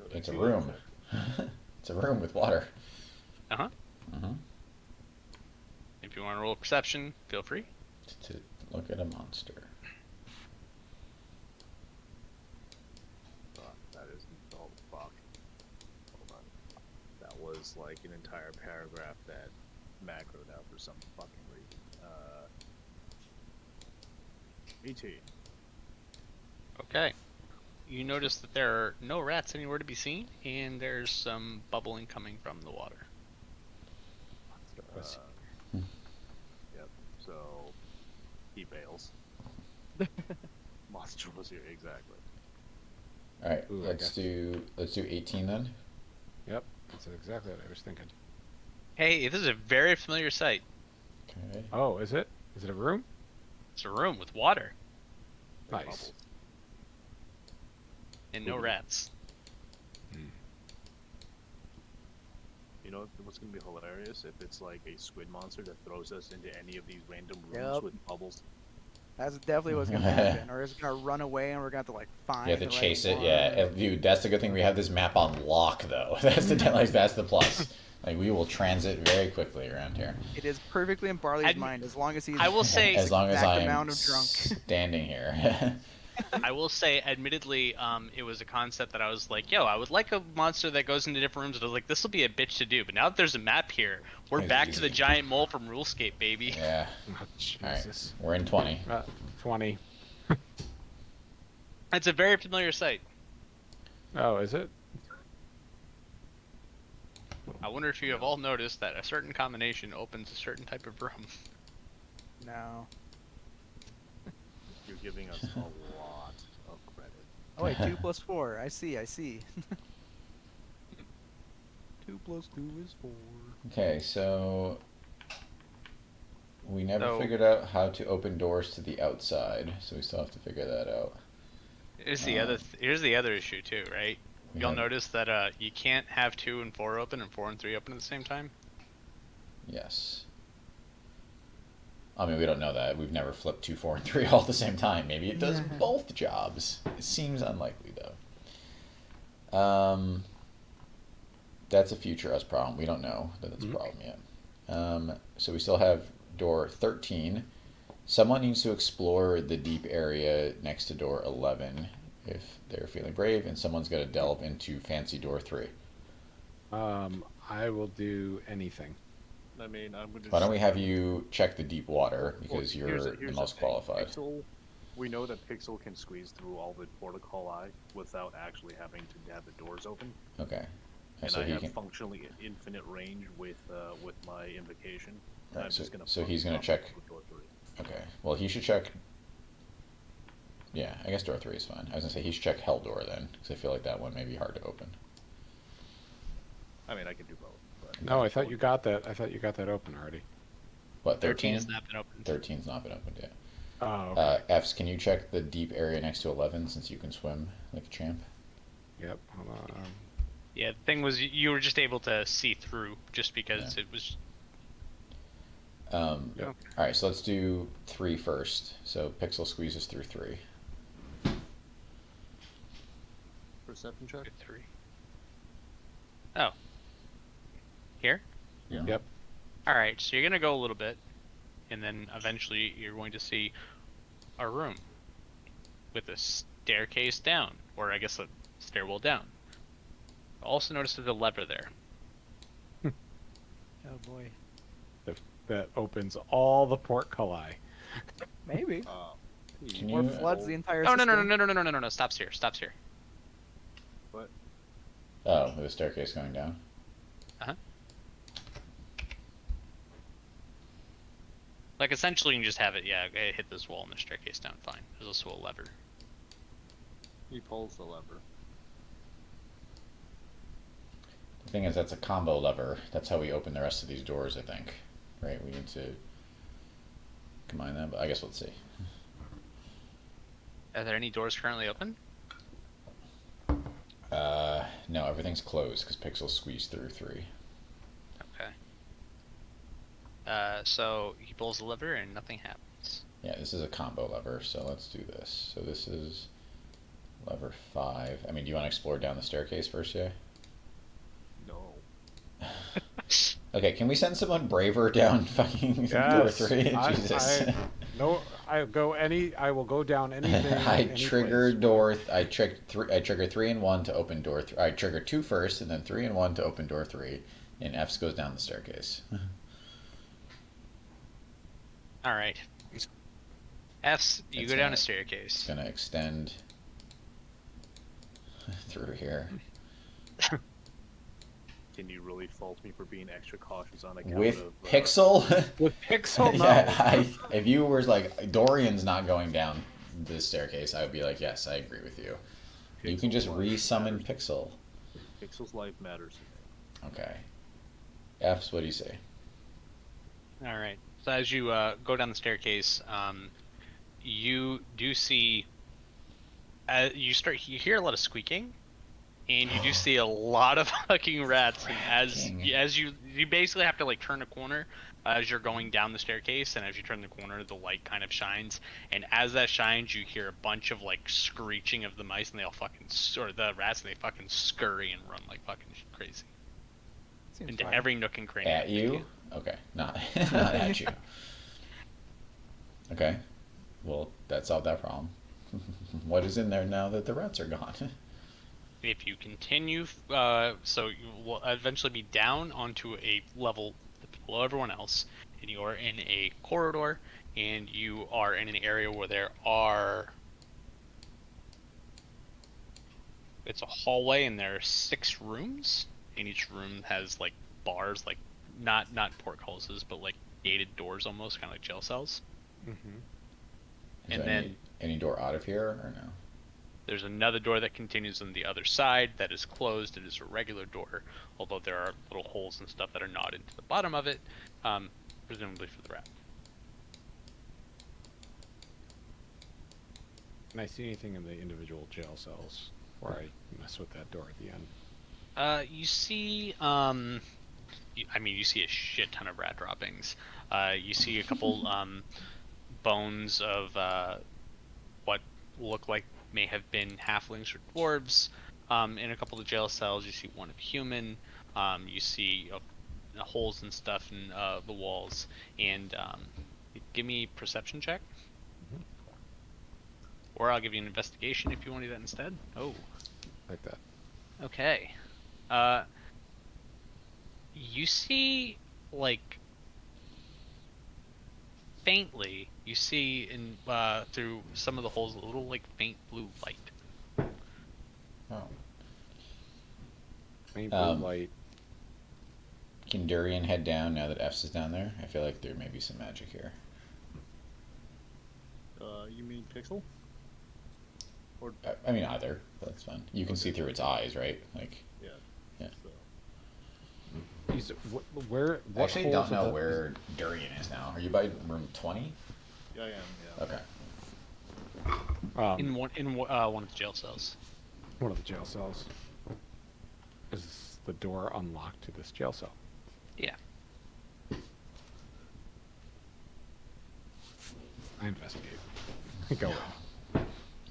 It's a room. It's a room with water. Uh-huh. Mm-hmm. If you want to roll perception, feel free. To look at a monster. That is, oh fuck. Hold on. That was like an entire paragraph that macroed out for some fucking reason. ET. Okay. You notice that there are no rats anywhere to be seen, and there's some bubbling coming from the water. Yep. So he bails. Monster was here exactly. All right. Ooh, I let's do 18 then. Yep, that's exactly what I was thinking. Hey, this is a very familiar sight. Okay. Oh, is it? Is it a room? It's a room with water Nice. Bubbles. and no rats. You know what's gonna be hilarious if it's like a squid monster that throws us into any of these random rooms Yep. with bubbles. That's definitely what's gonna happen, or it's gonna run away and we're gonna have to like find. You have to the right chase it. one. Yeah. Dude, that's the good thing. We have this map on lock, though. That's the plus. Like we will transit very quickly around here. It is perfectly in Barley's mind as long as he's. I will say, As long as exact I'm amount of drunk. standing here. I will say, admittedly, it was a concept that I was like, yo, I would like a monster that goes into different rooms. And I was like, this will be a bitch to do. But now that there's a map here, we're It's back easy. to the giant mole from RuleScape, baby. Yeah. Oh, All right. Jesus. We're in 20. 20. It's a very familiar sight. Oh, is it? I wonder if you have all noticed that a certain combination opens a certain type of room. No. You're giving us a lot of credit. Oh wait, 2 plus 4. I see. 2 plus 2 is 4. Okay, so we never So- figured out how to open doors to the outside, so we still have to figure that out. Here's the other issue too, right? We You'll have- notice that you can't have 2 and 4 open and 4 and 3 open at the same time. Yes. I mean, we don't know that. We've never flipped 2, 4, and 3 all at the same time. Maybe it does both jobs. It seems unlikely, though. That's a future us problem. We don't know that that's a problem yet. So we still have door 13. Someone needs to explore the deep area next to door 11 if they're feeling brave, and someone's got to delve into fancy door 3. I will do anything. I mean, I'm gonna. Why don't we have you check the deep water because Well, you're the most thing. qualified. We know that Pixel can squeeze through all the portacoli without actually having to have the doors open. Okay. And so I he have can. functionally infinite range with my invocation. Right, I'm just gonna. so he's gonna check. Okay. Well, he should check. Yeah, I guess door 3 is fine. I was gonna say he should check Hell door then, because I feel like that one may be hard to open. I mean, I can do both. But No, I thought you got that. I thought you got that open already. What, 13? has not been opened. 13's not been opened yet. Oh, okay. Fs, can you check the deep area next to 11 since you can swim like a champ? Yep. Hold on. Yeah, the thing was you were just able to see through just because it was. Yep. Alright, so let's do 3 first. So Pixel squeezes through 3. Perception check. 3. Oh. Here? Yeah. Yep. All right, so you're gonna go a little bit, and then eventually you're going to see a room with a staircase down, or I guess a stairwell down. Also notice there's a lever there. Oh boy. That opens all the portculli. Maybe. Can Or you, floods the entire No, system. no. Stops here. Stops here. Oh, with a staircase going down? Like essentially, you can just have it. Yeah, hit this wall and the staircase down. Fine. There's also a lever. He pulls the lever. The thing is, that's a combo lever. That's how we open the rest of these doors, I think. Right? We need to combine them, but I guess let's see. Are there any doors currently open? No, everything's closed because Pixel squeezed through 3. Okay. So he pulls the lever and nothing happens. Yeah, this is a combo lever, so let's do this. So this is lever 5. I mean, do you want to explore down the staircase first, yeah? No. Okay, can we send someone braver down fucking door 3? Jesus. I will go down anything. I any trigger place. door. I trigger 3 and 1 to open door 3. I trigger 2 first, and then 3 and 1 to open door 3. And F's goes down the staircase. All right. F's, you It's go down gonna- a staircase. It's gonna extend through here Can you really fault me for being extra cautious on account with of Pixel. With Pixel, no. Yeah, if you were like Dorian's not going down this staircase, I would be like, yes, I agree with you. You can just Pixel's life re-summon matters. Pixel. Pixel's life matters to me. Okay. F's, what do you say? All right. So as you go down the staircase, you do see. You hear a lot of squeaking, and you do see a lot of fucking rats. And as you basically have to like turn a corner as you're going down the staircase, and as you turn the corner, the light kind of shines, and as that shines, you hear a bunch of like screeching of the mice, and they all fucking or the rats, and they fucking scurry and run like fucking crazy Seems into fine. every nook and cranny. At you? Okay, not not at you. Okay. Well, that solved that problem. What is in there now that the rats are gone? If you continue, so you will eventually be down onto a level below everyone else, and you are in a corridor, and you are in an area where there are. It's a hallway, and there are 6 rooms, and each room has like bars, like not portcullises, but like gated doors, almost kind of like jail cells. Mm-hmm. Is And there then any door out of here or no? there's another door that continues on the other side that is closed. It is a regular door, although there are little holes and stuff that are knotted into the bottom of it, presumably for the rat. Can I see anything in the individual jail cells where I mess with that door at the end? You see, you see a shit ton of rat droppings. You see a couple bones of what look like may have been halflings or dwarves. In a couple of jail cells, you see one of human. You see holes and stuff in the walls. And give me perception check. Or I'll give you an investigation if you want to do that instead. Oh. Like that. Okay. You see, like, faintly, you see in through some of the holes a little, like, faint blue light. Oh. Faint blue light. Can Durian head down now that F's is down there? I feel like there may be some magic here. You mean Pixel? Or I mean either. That's fine. You can see through its eyes, right? Like. yeah. Yeah. So. Where? I actually don't know where Durian is now. Are you by room 20? Yeah, I am. Yeah. Okay. In one of the jail cells. One of the jail cells. Is the door unlocked to this jail cell? Yeah. I investigate. Go in.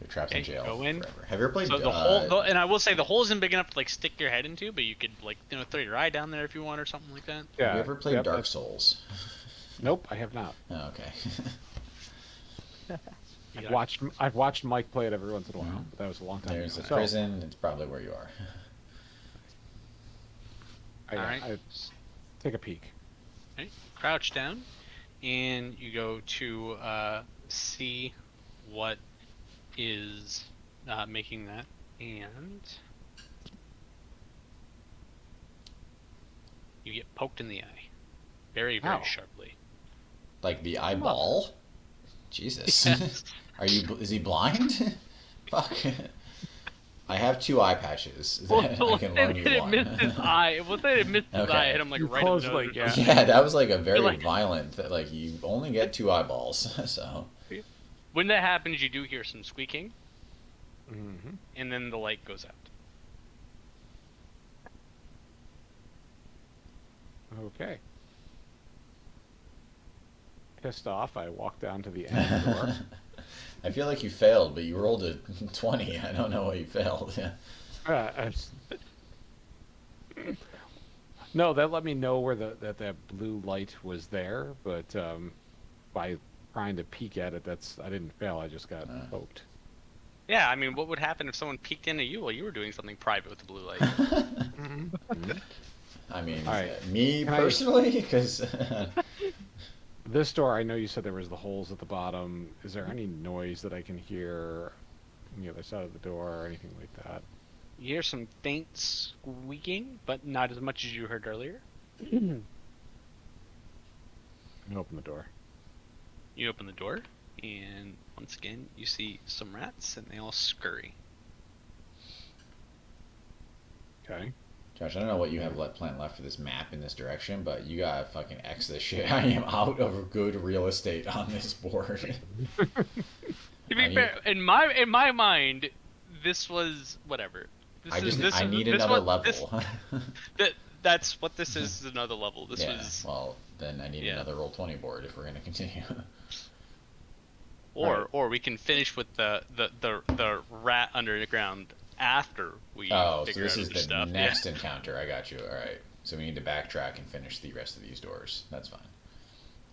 You're trapped in jail go in. forever. Have you ever played? So the hole, and I will say the hole isn't big enough to like stick your head into, but you could like throw your eye down there if you want or something like that. Yeah. Have you ever played Dark Souls? Nope, I have not. Oh, okay. I've watched Mike play it every once in a while, but that was a long time There's ago. a prison. It's probably where you are. I take a peek. Okay. Crouch down, and you go to see what is making that, and you get poked in the eye, very, very Ow. sharply. Like the eyeball? Jesus. Yes. Is he blind? Fuck. I have 2 eye patches that I can loan you It one. missed his eye. It was that it missed his Okay. eye. Hit him like You right in the closed, nose. like, or yeah. something. Yeah, that was like a very like- violent. Like you only get 2 eyeballs, so. When that happens, you do hear some squeaking, Mm-hmm. and then the light goes out. Okay. Pissed off, I walk down to the end of the door. I feel like you failed, but you rolled a 20. I don't know why you failed. No, that let me know where that blue light was there, but by trying to peek at it, I didn't fail. I just got poked. Yeah, I mean, what would happen if someone peeked into you while you were doing something private with the blue light? I mean, All right. me Can I- personally, because This door, I know you said there was the holes at the bottom. Is there any noise that I can hear on the other side of the door or anything like that? You hear some faint squeaking, but not as much as you heard earlier. I'm gonna open the door. You open the door, and once again, you see some rats, and they all scurry. Okay. Josh, I don't know what you have planned left for this map in this direction, but you gotta fucking X this shit. I am out of good real estate on this board. To be fair, in my mind, this was whatever. I need another level. That's what this is another level. This yeah, was. well, then I need another Roll20 board if we're gonna continue. Or we can finish with the rat underground after we so figure this out is other the stuff. next encounter. I got you. All right. So we need to backtrack and finish the rest of these doors. That's fine.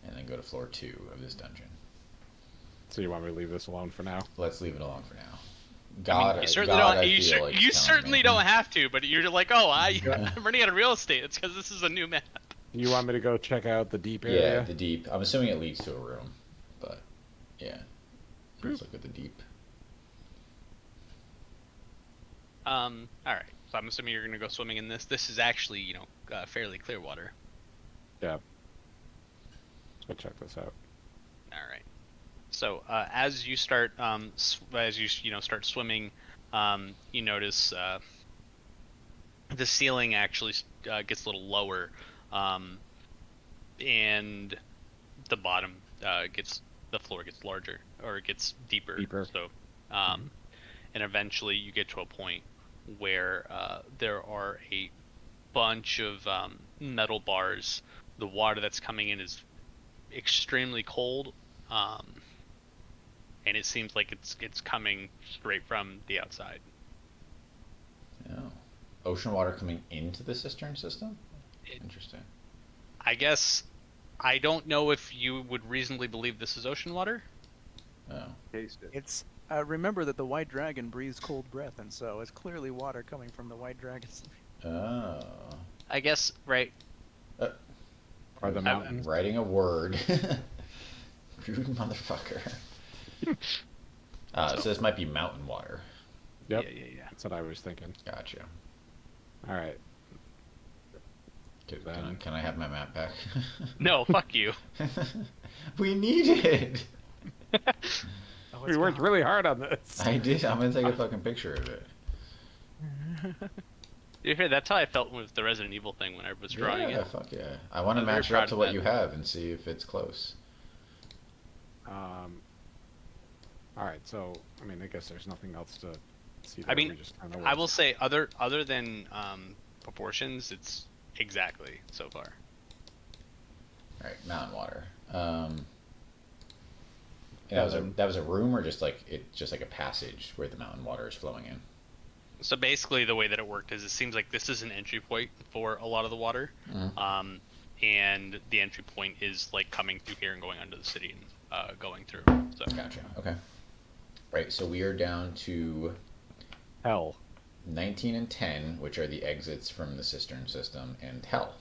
And then go to floor 2 of this dungeon. So you want me to leave this alone for now? Let's leave it alone for now. I mean, you certainly God, don't. I feel like You it's telling certainly me. don't have to, but you're like, oh, I'm running out of real estate. It's because this is a new map. You want me to go check out the deep Yeah, area? the deep. I'm assuming it leads to a room, but yeah. Let's look at the deep. All right. So I'm assuming you're gonna go swimming in this. This is actually, fairly clear water. Yeah. Let's go check this out. All right. So as you start, start swimming, you notice the ceiling actually gets a little lower, and the bottom the floor gets larger, or it gets deeper. So, and eventually you get to a point where there are a bunch of metal bars. The water that's coming in is extremely cold, and it seems like it's coming straight from the outside. Oh. Ocean water coming into the cistern system? Interesting. I guess I don't know if you would reasonably believe this is ocean water. Oh. Taste it. It's remember that the white dragon breathes cold breath, and so it's clearly water coming from the white dragon's. Oh. I guess, right? Or the I'm mountains. writing a word. Rude motherfucker. So this might be mountain water. Yep. Yeah. That's what I was thinking. Gotcha. All right. Can I have my map back? No, fuck you. We need it. Oh, We worked really hard on this. I did. I'm gonna take a fucking picture of it. You hear? That's how I felt with the Resident Evil thing when I was drawing Yeah, it. fuck yeah. I want to I'm very match it proud up to of what that. you have and see if it's close. All right. So, I mean, I guess there's nothing else to see. I there. mean, We just kinda I will say other than proportions, it's exactly so far. All right, mountain water. That was a room or just like a passage where the mountain water is flowing in. So basically, the way that it worked is it seems like this is an entry point for a lot of the water, Mhm. and the entry point is like coming through here and going under the city and going through. So Gotcha. Okay. Right. So we are down to hell. 19 and 10, which are the exits from the cistern system, and hell.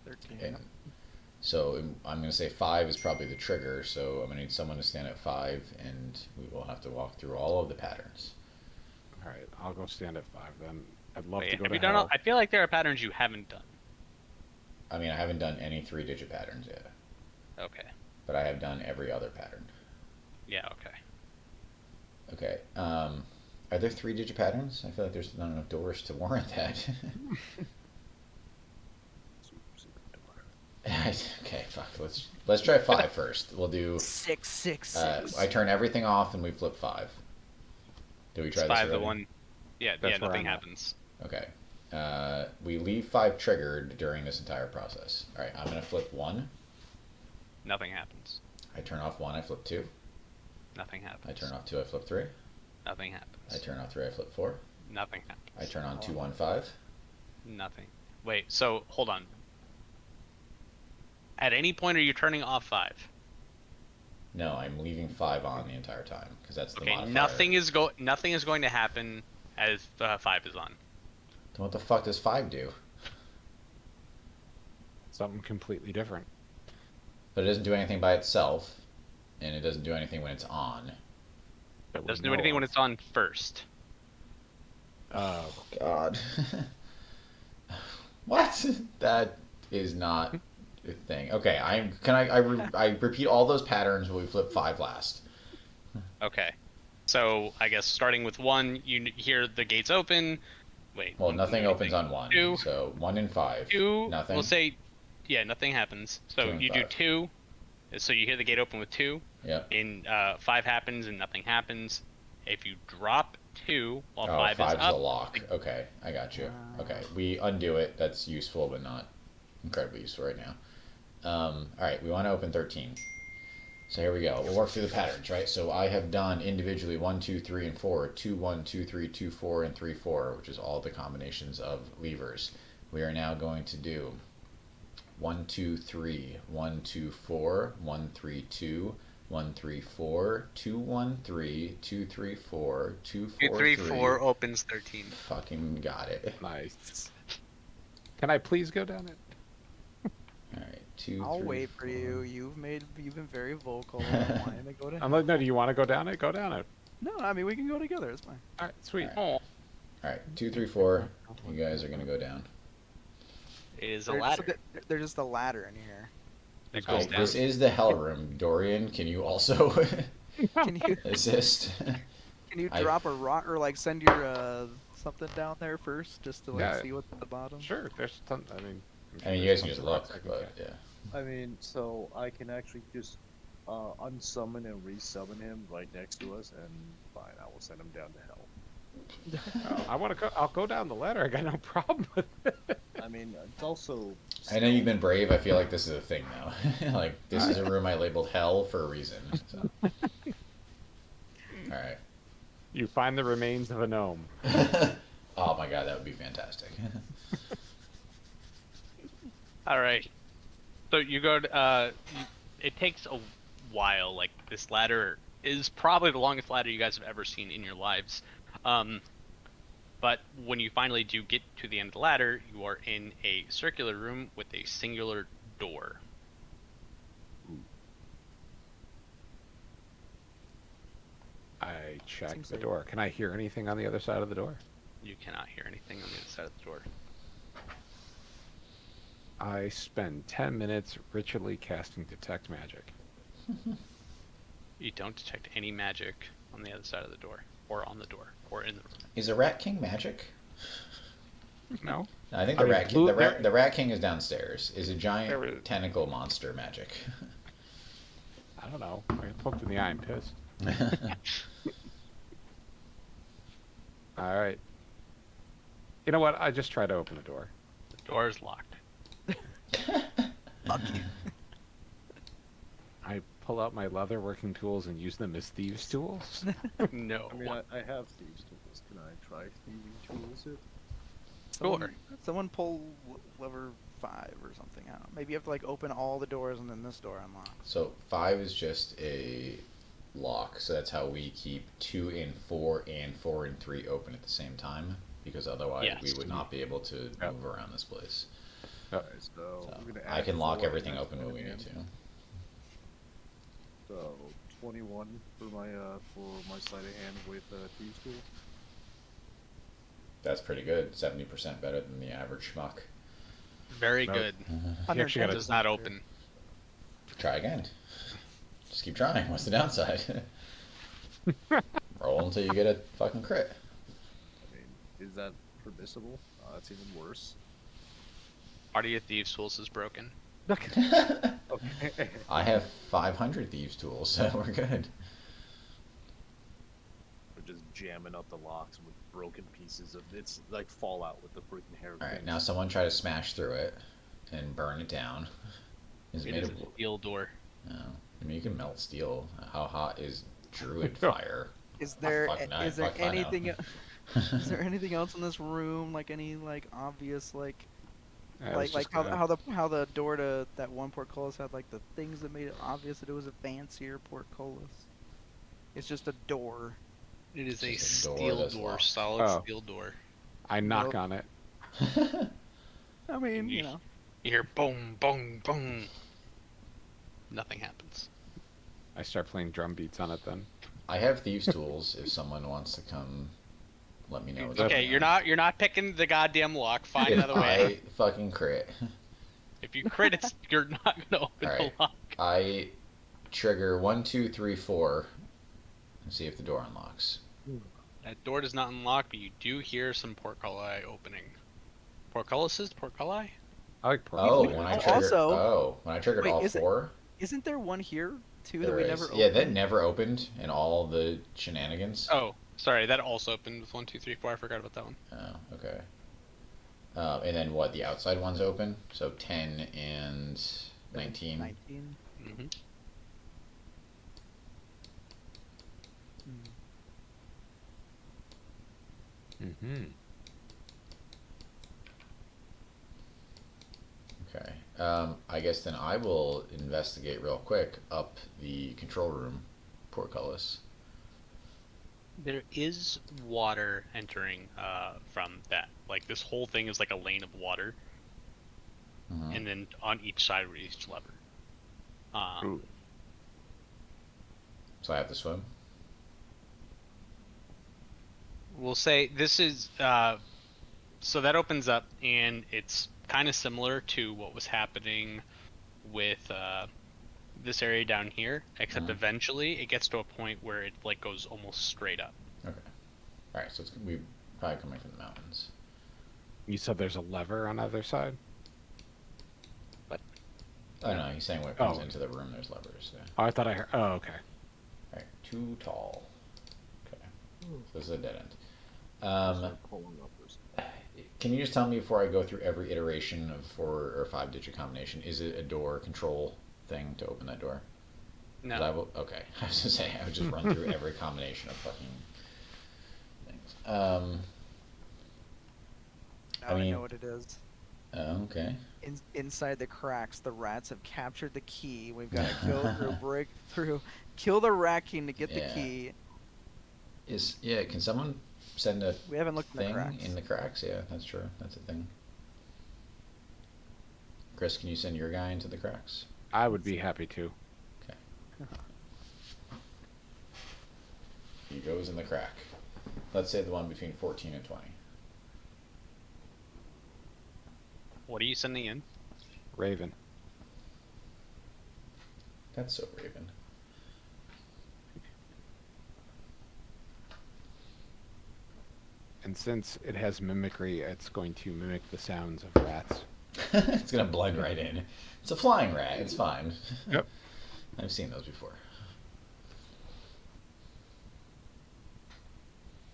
13. And so I'm going to say 5 is probably the trigger, so I'm going to need someone to stand at 5, and we will have to walk through all of the patterns. All right. I'll go stand at 5 then. I'd love wait, to go have to you done? hell. I feel like there are patterns you haven't done. I mean, I haven't done any 3-digit patterns yet, Okay. but I have done every other pattern. Yeah. Okay. Okay. Are there 3-digit patterns? I feel like there's not enough doors to warrant that. Okay, fuck. Let's try 5 first. We'll do 6, 6, I 6. turn everything off and we flip 5. Do we try It's this 5 already? the one. Yeah. That's where Nothing I'm at. happens. Okay. We leave 5 triggered during this entire process. All right, I'm gonna flip 1. Nothing happens. I turn off 1. I flip 2. Nothing happens. I turn off 2. I flip 3. Nothing happens. I turn off 3. I flip 4. Nothing happens. I turn on 2, 1, 5. Nothing. Wait. So hold on. At any point, are you turning off 5? No, I'm leaving 5 on the entire time because that's the Okay. modifier. Nothing is going to happen as 5 is on. Then what the fuck does 5 do? Something completely different. But it doesn't do anything by itself, and it doesn't do anything when it's on. That we Doesn't do know anything of. when it's on first. Oh God. What? That is not a thing. Okay, I repeat all those patterns when we flip 5 last. Okay. So I guess starting with 1, you hear the gates open. Wait. Well, 1 nothing can do opens anything. on 1. 2. So 1 and 5. 2. Nothing. We'll say, yeah, nothing happens. 2 So and you do 5. 2. So you hear the gate open with 2. Yep. And 5 happens and nothing happens. If you drop 2 while Oh, 5 is 5's up. the lock. Okay, I got you. Okay, we undo it. That's useful, but not incredibly useful right now. All right, we want to open 13. So here we go. We'll work through the patterns, right? So I have done individually 1, 2, 3, and 4, 2, 1, 2, 3, 2, 4, and 3, 4, which is all the combinations of levers. We are now going to do 1, 2, 3, 1, 2, 4, 1, 3, 2, 1, 3, 4, 2, 1, 3, 2, 3, 4, 2, 4, 2, 3, 4 opens 13. Fucking got it. Nice. Can I please go down it? All right, 2, I'll 3, wait for 4. you. You've been very vocal about wanting to go to. I'm like, no, do you want to go down it? Go down it. No, I mean we can go together. It's fine. All right, sweet. Oh, All right, 2, 3, 4. You guys are gonna go down. it is a There's ladder. There's just a ladder in here. That Oh, goes down. this is the hell room. Dorian, can you also Can you assist? I- drop a rock or like send your something down there first just to like Yeah. see what's at the bottom? Sure, there's ton. I mean, I'm I sure mean, you there's guys can tons just of look, rocks I can but get. yeah. I mean, so I can actually just unsummon and resummon him right next to us, and fine, I will send him down to hell. Oh, I want to go. I'll go down the ladder. I got no problem with it. I mean, it's also. I know you've been brave. I feel like this is a thing now. Like this is a room I labeled hell for a reason. So. All right. You find the remains of a gnome. Oh my god, that would be fantastic. All right. So you go to, it takes a while. Like, this ladder is probably the longest ladder you guys have ever seen in your lives. But when you finally do get to the end of the ladder, you are in a circular room with a singular door. I check Seems the like- door. Can I hear anything on the other side of the door? You cannot hear anything on the other side of the door. I spend 10 minutes ritually casting Detect Magic. You don't detect any magic on the other side of the door, or on the door, or in the room. Is a Rat King magic? No? I think I the mean, Rat King, there- the Rat King is downstairs. Is a There giant is- tentacle monster magic? I don't know. I got poked in the eye and pissed. All right. You know what? I just try to open the door. The door is locked. Fuck you. I pull out my leather working tools and use them as thieves' tools. No. I mean, I have thieves' tools. Can I try thieving tools it? Sure. Someone pull lever 5 or something. I don't know. Maybe you have to like open all the doors and then this door unlocks. So 5 is just a lock. So that's how we keep 2 and 4 and 4 and 3 open at the same time. Because otherwise Yes. we would not be able to Yep. move around this place. Okay, so So we're gonna I add can lock 4 everything and open when we again. need to. So 21 for my sleight of hand with thieves' tool. That's pretty good. 70% better than the average schmuck. Very No. good. You actually gotta- Does not open. Try again. Just keep trying. What's the downside? Roll until you get a fucking crit. I mean, is that permissible? That's even worse. Part of your thieves' tools is broken. Okay. I have 500 thieves tools, so we're good. We're just jamming up the locks with broken pieces of it's like Fallout with the freaking hair. All right, now someone try to smash through it and burn it down. Is it It made is of? a steel door. No. I mean, you can melt steel. How hot is druid fire? Is there Fucking nice. is there Fuck if I know. anything is there anything else in this room like any like obvious like I was just gonna- how the door to that one portcullis had like the things that made it obvious that it was a fancier portcullis? It's just a door. It is a Just a door steel that's door, locked. solid Oh. steel door. I knock Nope. on it. I mean, you know. You hear boom, boom, boom. Nothing happens. I start playing drum beats on it then. I have thieves tools. If someone wants to come, let me know. what's Okay, going you're on. you're not picking the goddamn lock. Find If another way. I fucking crit, If you crit, you're not gonna open Alright. the lock. I trigger 1, 2, 3, 4, and see if the door unlocks. That door does not unlock, but you do hear some portculli opening. Portcullises? Portculli? I like Oh, purple. when I Oh, trigger, also- when I triggered Wait, all is it- 4, Isn't there one here too that there we is. never opened? Yeah, that never opened in all the shenanigans. Oh, sorry, that also opened with 1, 2, 3, 4. I forgot about that one. Oh, okay. And then what? The outside one's open, so 10 and 19. 19. Mm-hmm. Mm-hmm. Okay. I guess then I will investigate real quick up the control room portcullis. There is water entering from that. Like, this whole thing is like a lane of water, Mhm. and then on each side of each lever. Ooh. So I have to swim. We'll say this is so that opens up, and it's kind of similar to what was happening with this area down here, except Mhm. eventually it gets to a point where it like goes almost straight up. Okay. All right. So it's we probably coming from the mountains. You said there's a lever on either side? Oh no, he's saying when it comes Oh. into the room, there's levers. Yeah. Oh, I thought I heard. Oh, okay. All right. Too tall. Okay. So this is a dead end. Start pulling uppers. Can you just tell me before I go through every iteration of 4 or 5-digit combination, is it a door control thing to open that door? 'Cause I No, will, okay, I was gonna say I would just run through every combination of fucking things. Now I mean- know what it is. Okay. Inside the cracks, the rats have captured the key. We've got to go through, break through, kill the rat king to get the Yeah. key. Can someone send a We haven't looked in the thing cracks. in the cracks? Yeah, that's true. That's a thing. Chris, can you send your guy into the cracks? I would be happy to. He goes in the crack. Let's say the one between 14 and 20. What are you sending in? Raven. That's so Raven. And since it has mimicry, it's going to mimic the sounds of rats. It's gonna blend right in. It's a flying rat. It's fine. Yep. I've seen those before.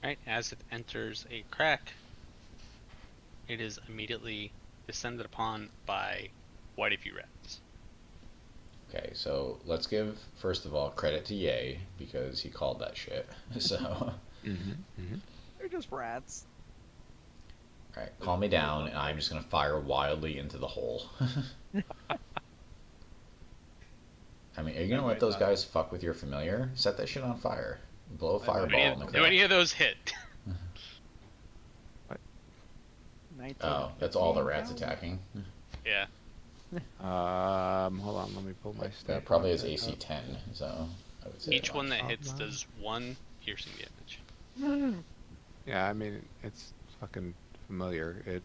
Right, as it enters a crack, it is immediately descended upon by quite a few rats. Okay, so let's give first of all credit to Ye because he called that shit. So, They're just rats. all right, calm me down, and I'm just gonna fire wildly into the hole. I mean, are you gonna let those guys fuck with your familiar? Set that shit on fire. Blow a fireball in the Do crack. any of those hit? Oh, that's all the rats attacking. Yeah. Hold on, let me pull my That stat. probably is AC 10, so I would say Each that one that much. hits does 1 piercing damage. Yeah, I mean, it's fucking familiar. It'll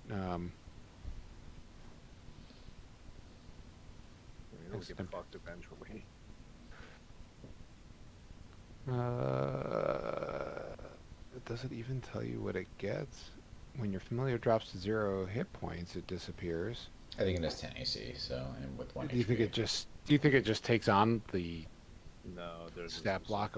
get fucked eventually. Does it even tell you what it gets? When your familiar drops to 0 hit points, it disappears. I think it is 10 AC, so, and with 1 Do you HP. think it just takes on the No, there's stat block?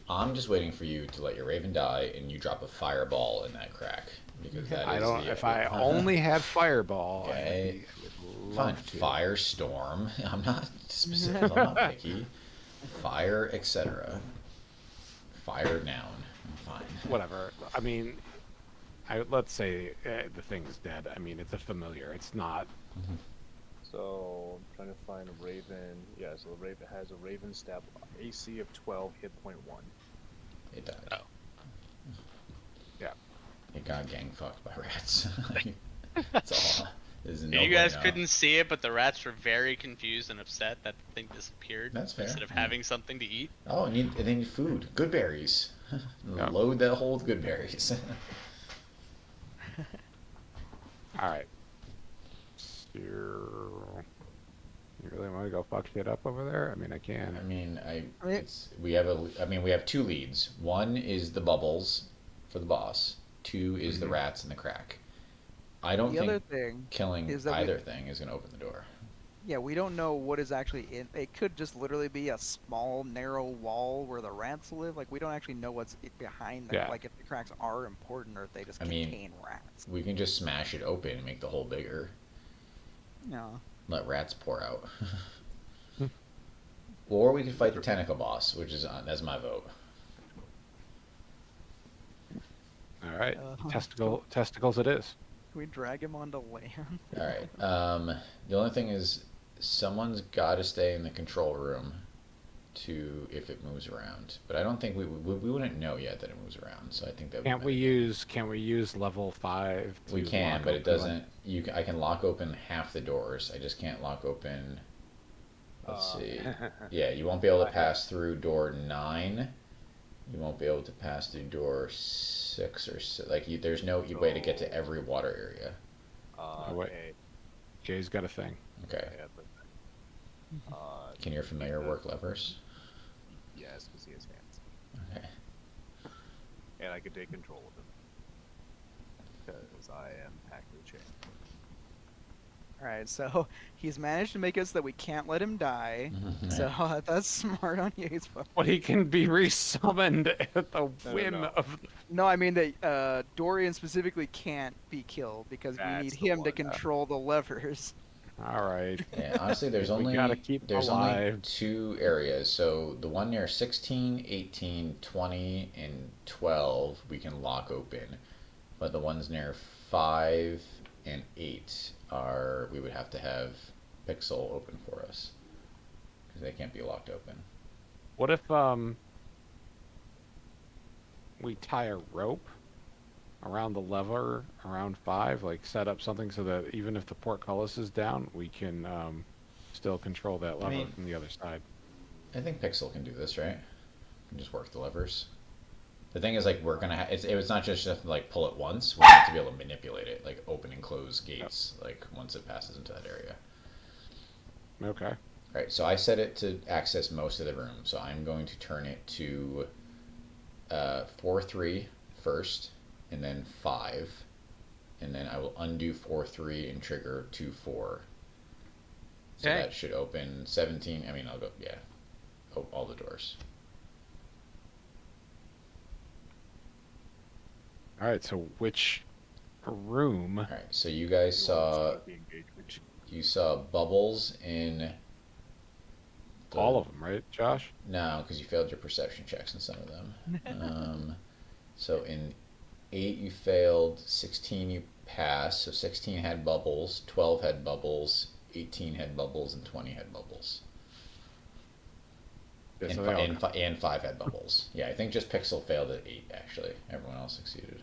I'm just waiting for you to let your Raven die and you drop a fireball in that crack. Because that I is don't. the If I only had fireball, Okay. I would Fine, love to. firestorm. I'm not specific, I'm not picky. Fire, etc. Fire noun. Fine. Whatever. I mean, let's say the thing's dead. I mean, it's a familiar. It's not. So I'm trying to find a Raven. Yeah, so the Raven has a Raven stat AC of 12, hit point 1. It died. Oh. Yeah. It got gang fucked by rats. That's all. There's no You guys bueno. couldn't see it, but the rats were very confused and upset that the thing disappeared. That's fair. Instead of having something to eat. Oh, they need food. Good berries. Yeah. Load that hole with good berries. All right. You really want to go fuck shit up over there? I mean, I can. We have 2 leads. One is the bubbles for the boss. 2 is the rats in the crack. I don't think killing either thing is going to open the door. Yeah, we don't know what is actually in. It could just literally be a small, narrow wall where the rats live. Like, we don't actually know what's behind them. Yeah. Like, if the cracks are important or if they just contain rats. We can just smash it open and make the hole bigger. No. Let rats pour out. Or we could fight the tentacle boss, that's my vote. All right. Testicles it is. Can we drag him onto land? All right. The only thing is, someone's got to stay in the control room if it moves around. But I don't think we wouldn't know yet that it moves around. So I think that Can't we use level 5? We can, but it doesn't. I can lock open half the doors. I just can't lock open. Let's see. Yeah, you won't be able to pass through door 9. You won't be able to pass through door 6 or 6. There's no way to get to every water area. Wait. Jay's got a thing. Okay. Can your familiar work levers? Yes, because he has hands. Okay. And I could take control of him. Because I am Packer Chain. Alright, so he's managed to make it so that we can't let him die. So that's smart on Ye's part. But he can be resummoned at the whim of... No, I mean that Dorian specifically can't be killed because we need him to control the levers. All right. Yeah, honestly, there's only 2 areas. So the one near 16, 18, 20, and 12 we can lock open. but the ones near 5 and 8 are, we would have to have Pixel open for us because they can't be locked open. What if we tie a rope around the lever around 5, like set up something so that even if the portcullis is down, we can still control that lever from the other side? I think Pixel can do this, right? Can just work the levers. The thing is, like, we're gonna it's not just like pull it once. We have to be able to manipulate it, like open and close gates, like once it passes into that area. Okay. All right, so I set it to access most of the room, so I'm going to turn it to 4-3 first, and then 5, and then I will undo 4-3 and trigger 2-4. So Okay. that should open 17. I mean, I'll go, yeah, all the doors. All right, so which room? All right, so you guys saw bubbles in all of them, right, Josh? No, because you failed your perception checks in some of them. So in 8 you failed, 16 you passed. So 16 had bubbles, 12 had bubbles, 18 had bubbles, and 20 had bubbles. Yeah, And, so and 5 had bubbles. Yeah, I think just Pixel failed at 8 actually. Everyone else succeeded.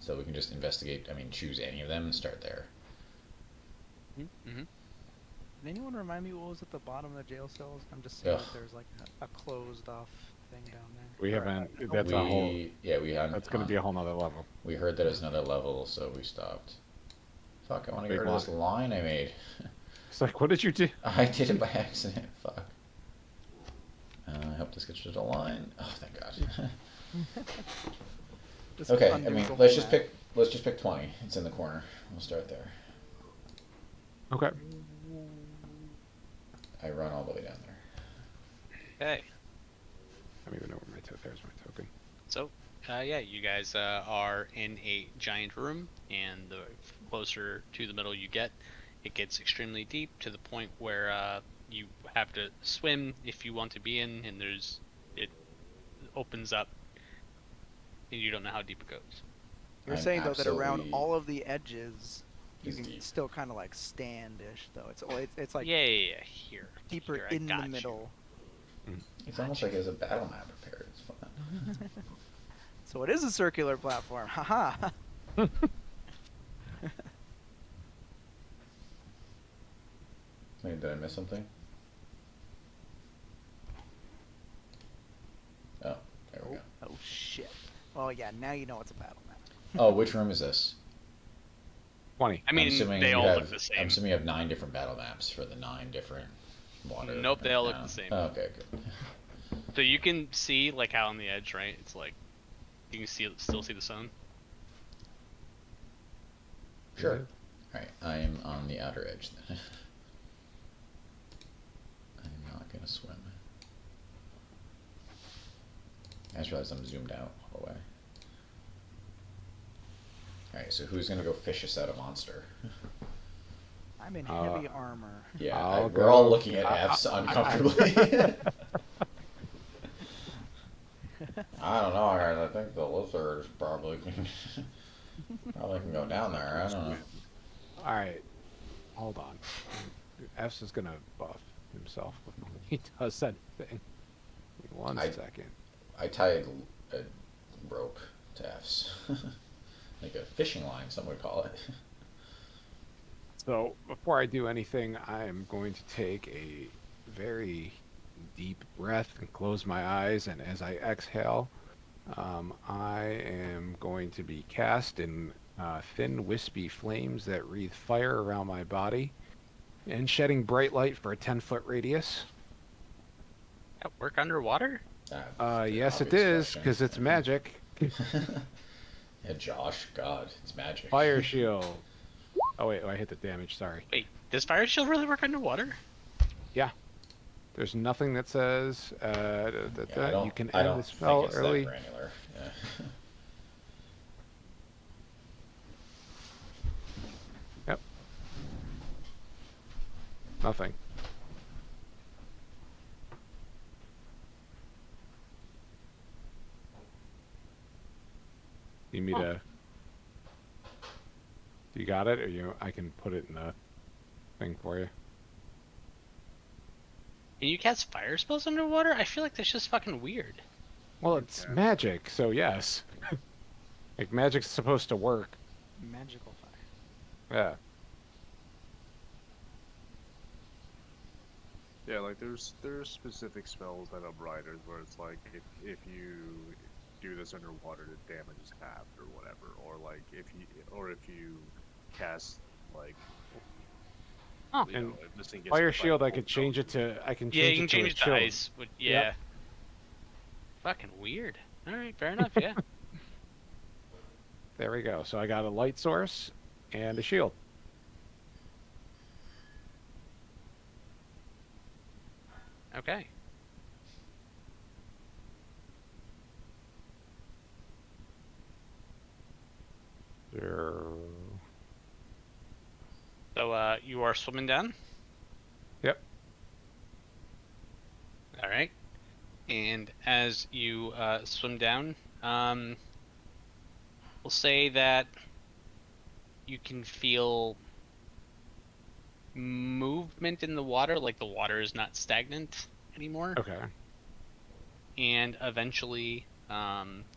So we can just investigate. I mean, choose any of them and start there. Mm-hmm. Can anyone remind me what was at the bottom of the jail cells? I'm just seeing that there's like a closed off thing down there. We haven't. That's we, a whole. Yeah, we had. That's going to be a whole nother level. We heard that it was another level, so we stopped. Fuck! I want to get Big rid of this line I made. It's like, what did you do? I did it by accident. Fuck. I hope this gets rid of the line. Oh, thank God. Okay, I mean, let's just pick 20. It's in the corner. We'll start there. Okay. I run all the way down there. Okay. I don't even know where there's my token. So, yeah, you guys are in a giant room, and the closer to the middle you get, it gets extremely deep to the point where you have to swim if you want to be in, and it opens up, and you don't know how deep it goes. You're I'm saying though that around absolutely- all of the edges, you Is can deep. still kind of like stand-ish though. It's like Yeah, here. deeper Here, I in the got you. middle. It's almost like there's a battle map prepared. It's fun. So it is a circular platform. Haha. Wait, did I miss something? Oh, there we go. Oh shit. Oh yeah, now you know it's a battle map. Oh, which room is this? 20. I mean, I'm assuming they you all have, look the same. I'm assuming you have 9 different battle maps for the 9 different water. Nope, they all look no. the same. Oh, okay, good. So you can see, like, how on the edge, right? It's like, you can still see the sun. Sure. Alright, I'm on the outer edge then. I'm not gonna swim. I just realized I'm zoomed out all the way. Alright, so who's gonna go fish us out a monster? I'm in heavy armor. Yeah, we're all looking at F's uncomfortably. I don't know, I think the lizard probably can go down there, I don't know. Alright. Hold on. F's is going to buff himself before he does anything. One second. I tied a rope to F's. Like a fishing line, some would call it. So, before I do anything, I am going to take a very deep breath and close my eyes, and as I exhale, I am going to be cast in thin, wispy flames that wreathe fire around my body, and shedding bright light for a 10-foot radius. That work underwater? Yes, it is, because it's magic. Yeah, Josh, God, it's magic. Fire shield. Oh, wait, I hit the damage, sorry. Wait, does fire shield really work underwater? Yeah. There's nothing that says Yeah, you can I end don't the spell think it's early. that granular. Yeah. Yep. Nothing. You need me to... You got it, or I can put it in the thing for you. Can you cast fire spells underwater? I feel like that's just fucking weird. Well, it's magic, so yes. Like, magic's supposed to work. Magical fire. Yeah. Yeah, like there's specific spells that have riders where it's like if you do this underwater, the damage is halved or whatever, or like if you cast like Oh. you know, if this thing gets Fire hit by shield, a I could change it to. I can Yeah, change you it can to change a it to chill. ice. Yeah. Fucking weird. All right, fair enough. Yeah. There we go. So I got a light source and a shield. Okay. So you are swimming down? Yep. All right. And as you swim down, we'll say that you can feel movement in the water, like the water is not stagnant anymore. Okay. And eventually,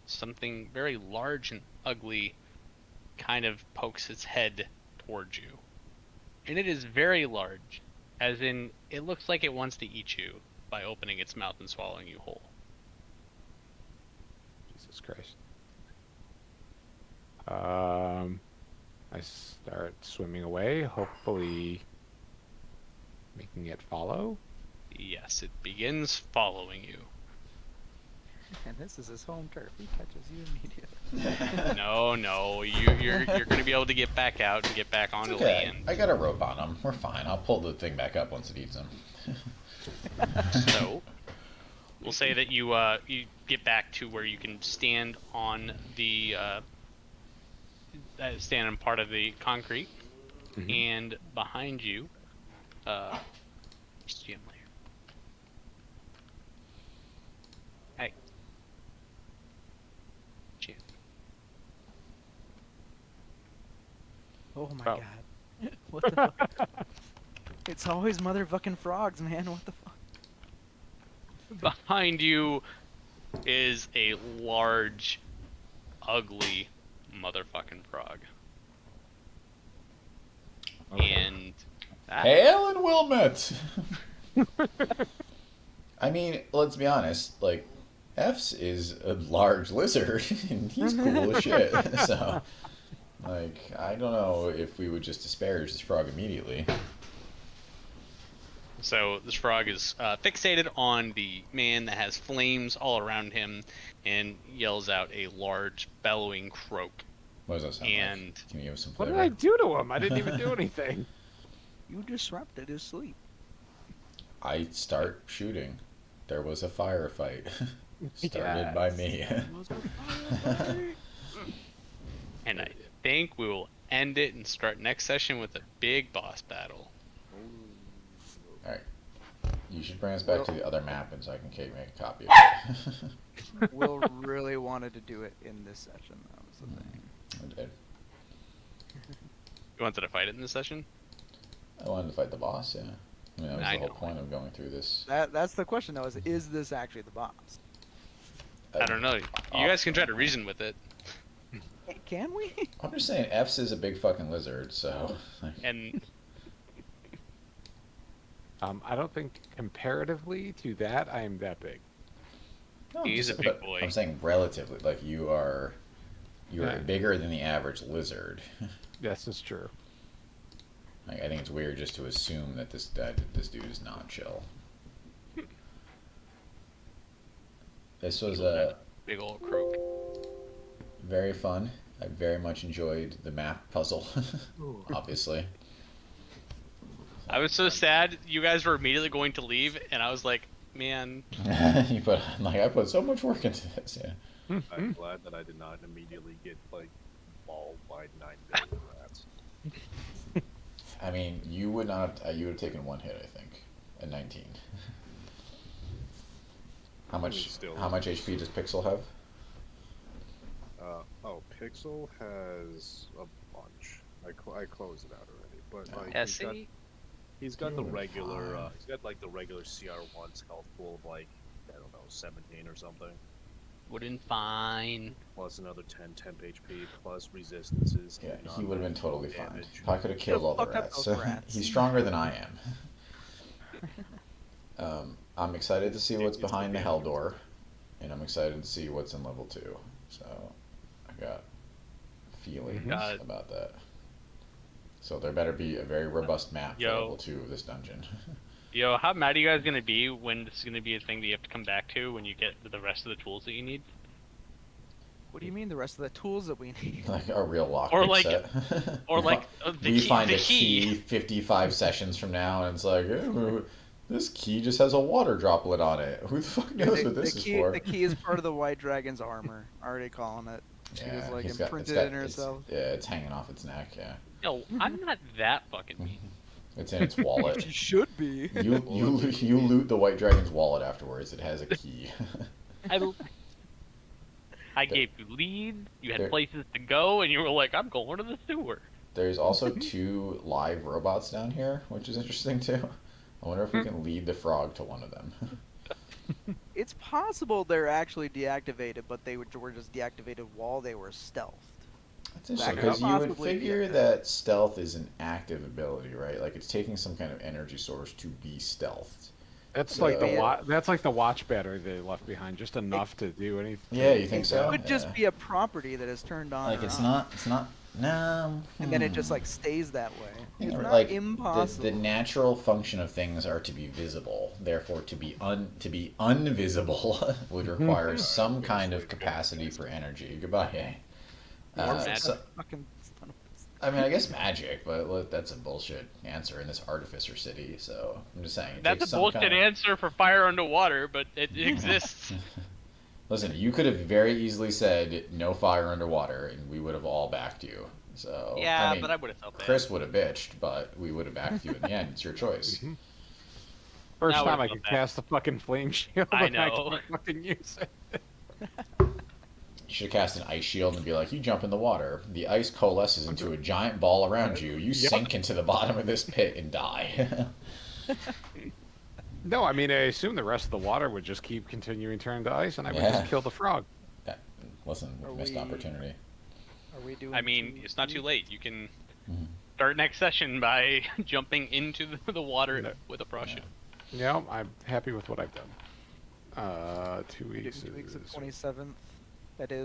something very large and ugly kind of pokes its head towards you. And it is very large, as in, it looks like it wants to eat you by opening its mouth and swallowing you whole. Jesus Christ. I start swimming away, hopefully making it follow. Yes, it begins following you. And this is his home turf. He catches you immediately. No, you're going to be able to get back out and get back onto Okay, land. I got a rope on him. We're fine. I'll pull the thing back up once it eats him. So, we'll say that you get back to where you can stand on the stand on part of the concrete, and behind you, GM layer. Hey, GM. Oh my god. What the fuck? It's always motherfucking frogs, man. What the fuck? Behind you is a large, ugly motherfucking frog. Okay. And Hail and Wilmot! I mean, let's be honest, like, F's is a large lizard, and he's cool as shit, so, like, I don't know if we would just disparage this frog immediately. so this frog is fixated on the man that has flames all around him and yells out a large bellowing croak. What does that sound And like? Can you give us some What flavor? did I do to him? I didn't even do anything. You disrupted his sleep. I start shooting. There was a firefight. Started by me. and I think we will end it and start next session with a big boss battle. Alright. You should bring us back to the other map and so I can make a copy of it. Will really wanted to do it in this session. That was the thing. I did. You wanted to fight it in this session? I wanted to fight the boss, yeah. I mean, that was I the whole know. point of going through this. That's the question though, is this actually the boss? I don't know. You guys can try to reason with it. Hey, can we? I'm just saying, F's is a big fucking lizard, so. And I don't think comparatively to that, I am that big. No, He's a big boy. I'm saying relatively, like you're Yeah. bigger than the average lizard. Yes, it's true. Like, I think it's weird just to assume that this dude is not chill. This was big old croak. very fun. I very much enjoyed the map puzzle, obviously. I was so sad you guys were immediately going to leave, and I was like, man. I put so much work into this, yeah. I'm glad that I did not immediately get like mauled by 9 billion rats. I mean, you would not. You would have taken one hit, I think, at 19. How much? still- How much HP does Pixel have? Oh, Pixel has a bunch. I closed it out already, but like Yeah, he's got the Doing regular fine. he's got like the regular CR1 health pool of like I don't know 17 or something, wouldn't fine. plus another 10 HP plus resistances. Yeah, to he would have been totally fine. damage. If I could have killed all the fuck up rats. those rats. He's stronger than I am. I'm excited to see what's It's behind the okay. hell door, and I'm excited to see what's in level 2. So I got feelings God. about that. So there better be a very robust map for Yo. level 2 of this dungeon. Yo, how mad are you guys gonna be when this is gonna be a thing that you have to come back to when you get the rest of the tools that you need? What do you mean the rest of the tools that we need? Like a real lockpick Or like- set. Or We like we the find the a key 55 sessions from now, and it's like, this key just has a water droplet on it. Who the fuck knows what this is for? The key is part of the White Dragon's armor. Already calling it. She was like he's imprinted in herself. It's hanging off its neck. Yeah, Yo, I'm not that fucking mean. it's in its wallet. She should be. You loot the White Dragon's wallet afterwards. It has a key. I gave you leads, you had There- places to go, and you were like, I'm going to the sewer. There's also 2 live robots down here, which is interesting too. I wonder if we can lead the frog to one of them. It's possible they're actually deactivated, but they were just deactivated while they were stealthed. That's interesting That because could you would possibly be figure it. that stealth is an active ability, right? Like it's taking some kind of energy source to be stealthed. That's like the Yeah. that's like the watch battery they left behind, just enough to do anything. Yeah, you think It so? could Yeah. just be a property that is turned on. Like or it's off, not. No. and then it just like stays that way. It's Yeah, not like impossible. the natural function of things are to be visible. Therefore, to be unvisible would require some kind of capacity for energy. Goodbye. Hey. Or magic. Fucking son of I mean, I guess magic, but look, that's a bullshit answer in this artificer city. So I'm just saying. It That's takes a some bullshit kind of... answer for fire underwater, but it exists. Listen, you could have very easily said no fire underwater, and we would have all backed you. So Yeah, I mean, but I would have felt bad. Chris would have bitched, but we would have backed you in the end. It's your choice. First Now time I I feel could bad. cast the fucking flame shield. I and I know. can't fucking use it. You should have cast an ice shield and be like, you jump in the water. The ice coalesces into a giant ball around you. You sink into the bottom of this pit and die. No, I mean I assume the rest of the water would just keep continuing turning to ice, and I would Yeah. just kill the frog. Listen, missed we- opportunity. Are we doing? I mean, it's not too late. You can Mhm. start next session by jumping into the water with a frost shield. Yeah, I'm happy with what I've done. 2 weeks. 2 weeks of is- 27th. That is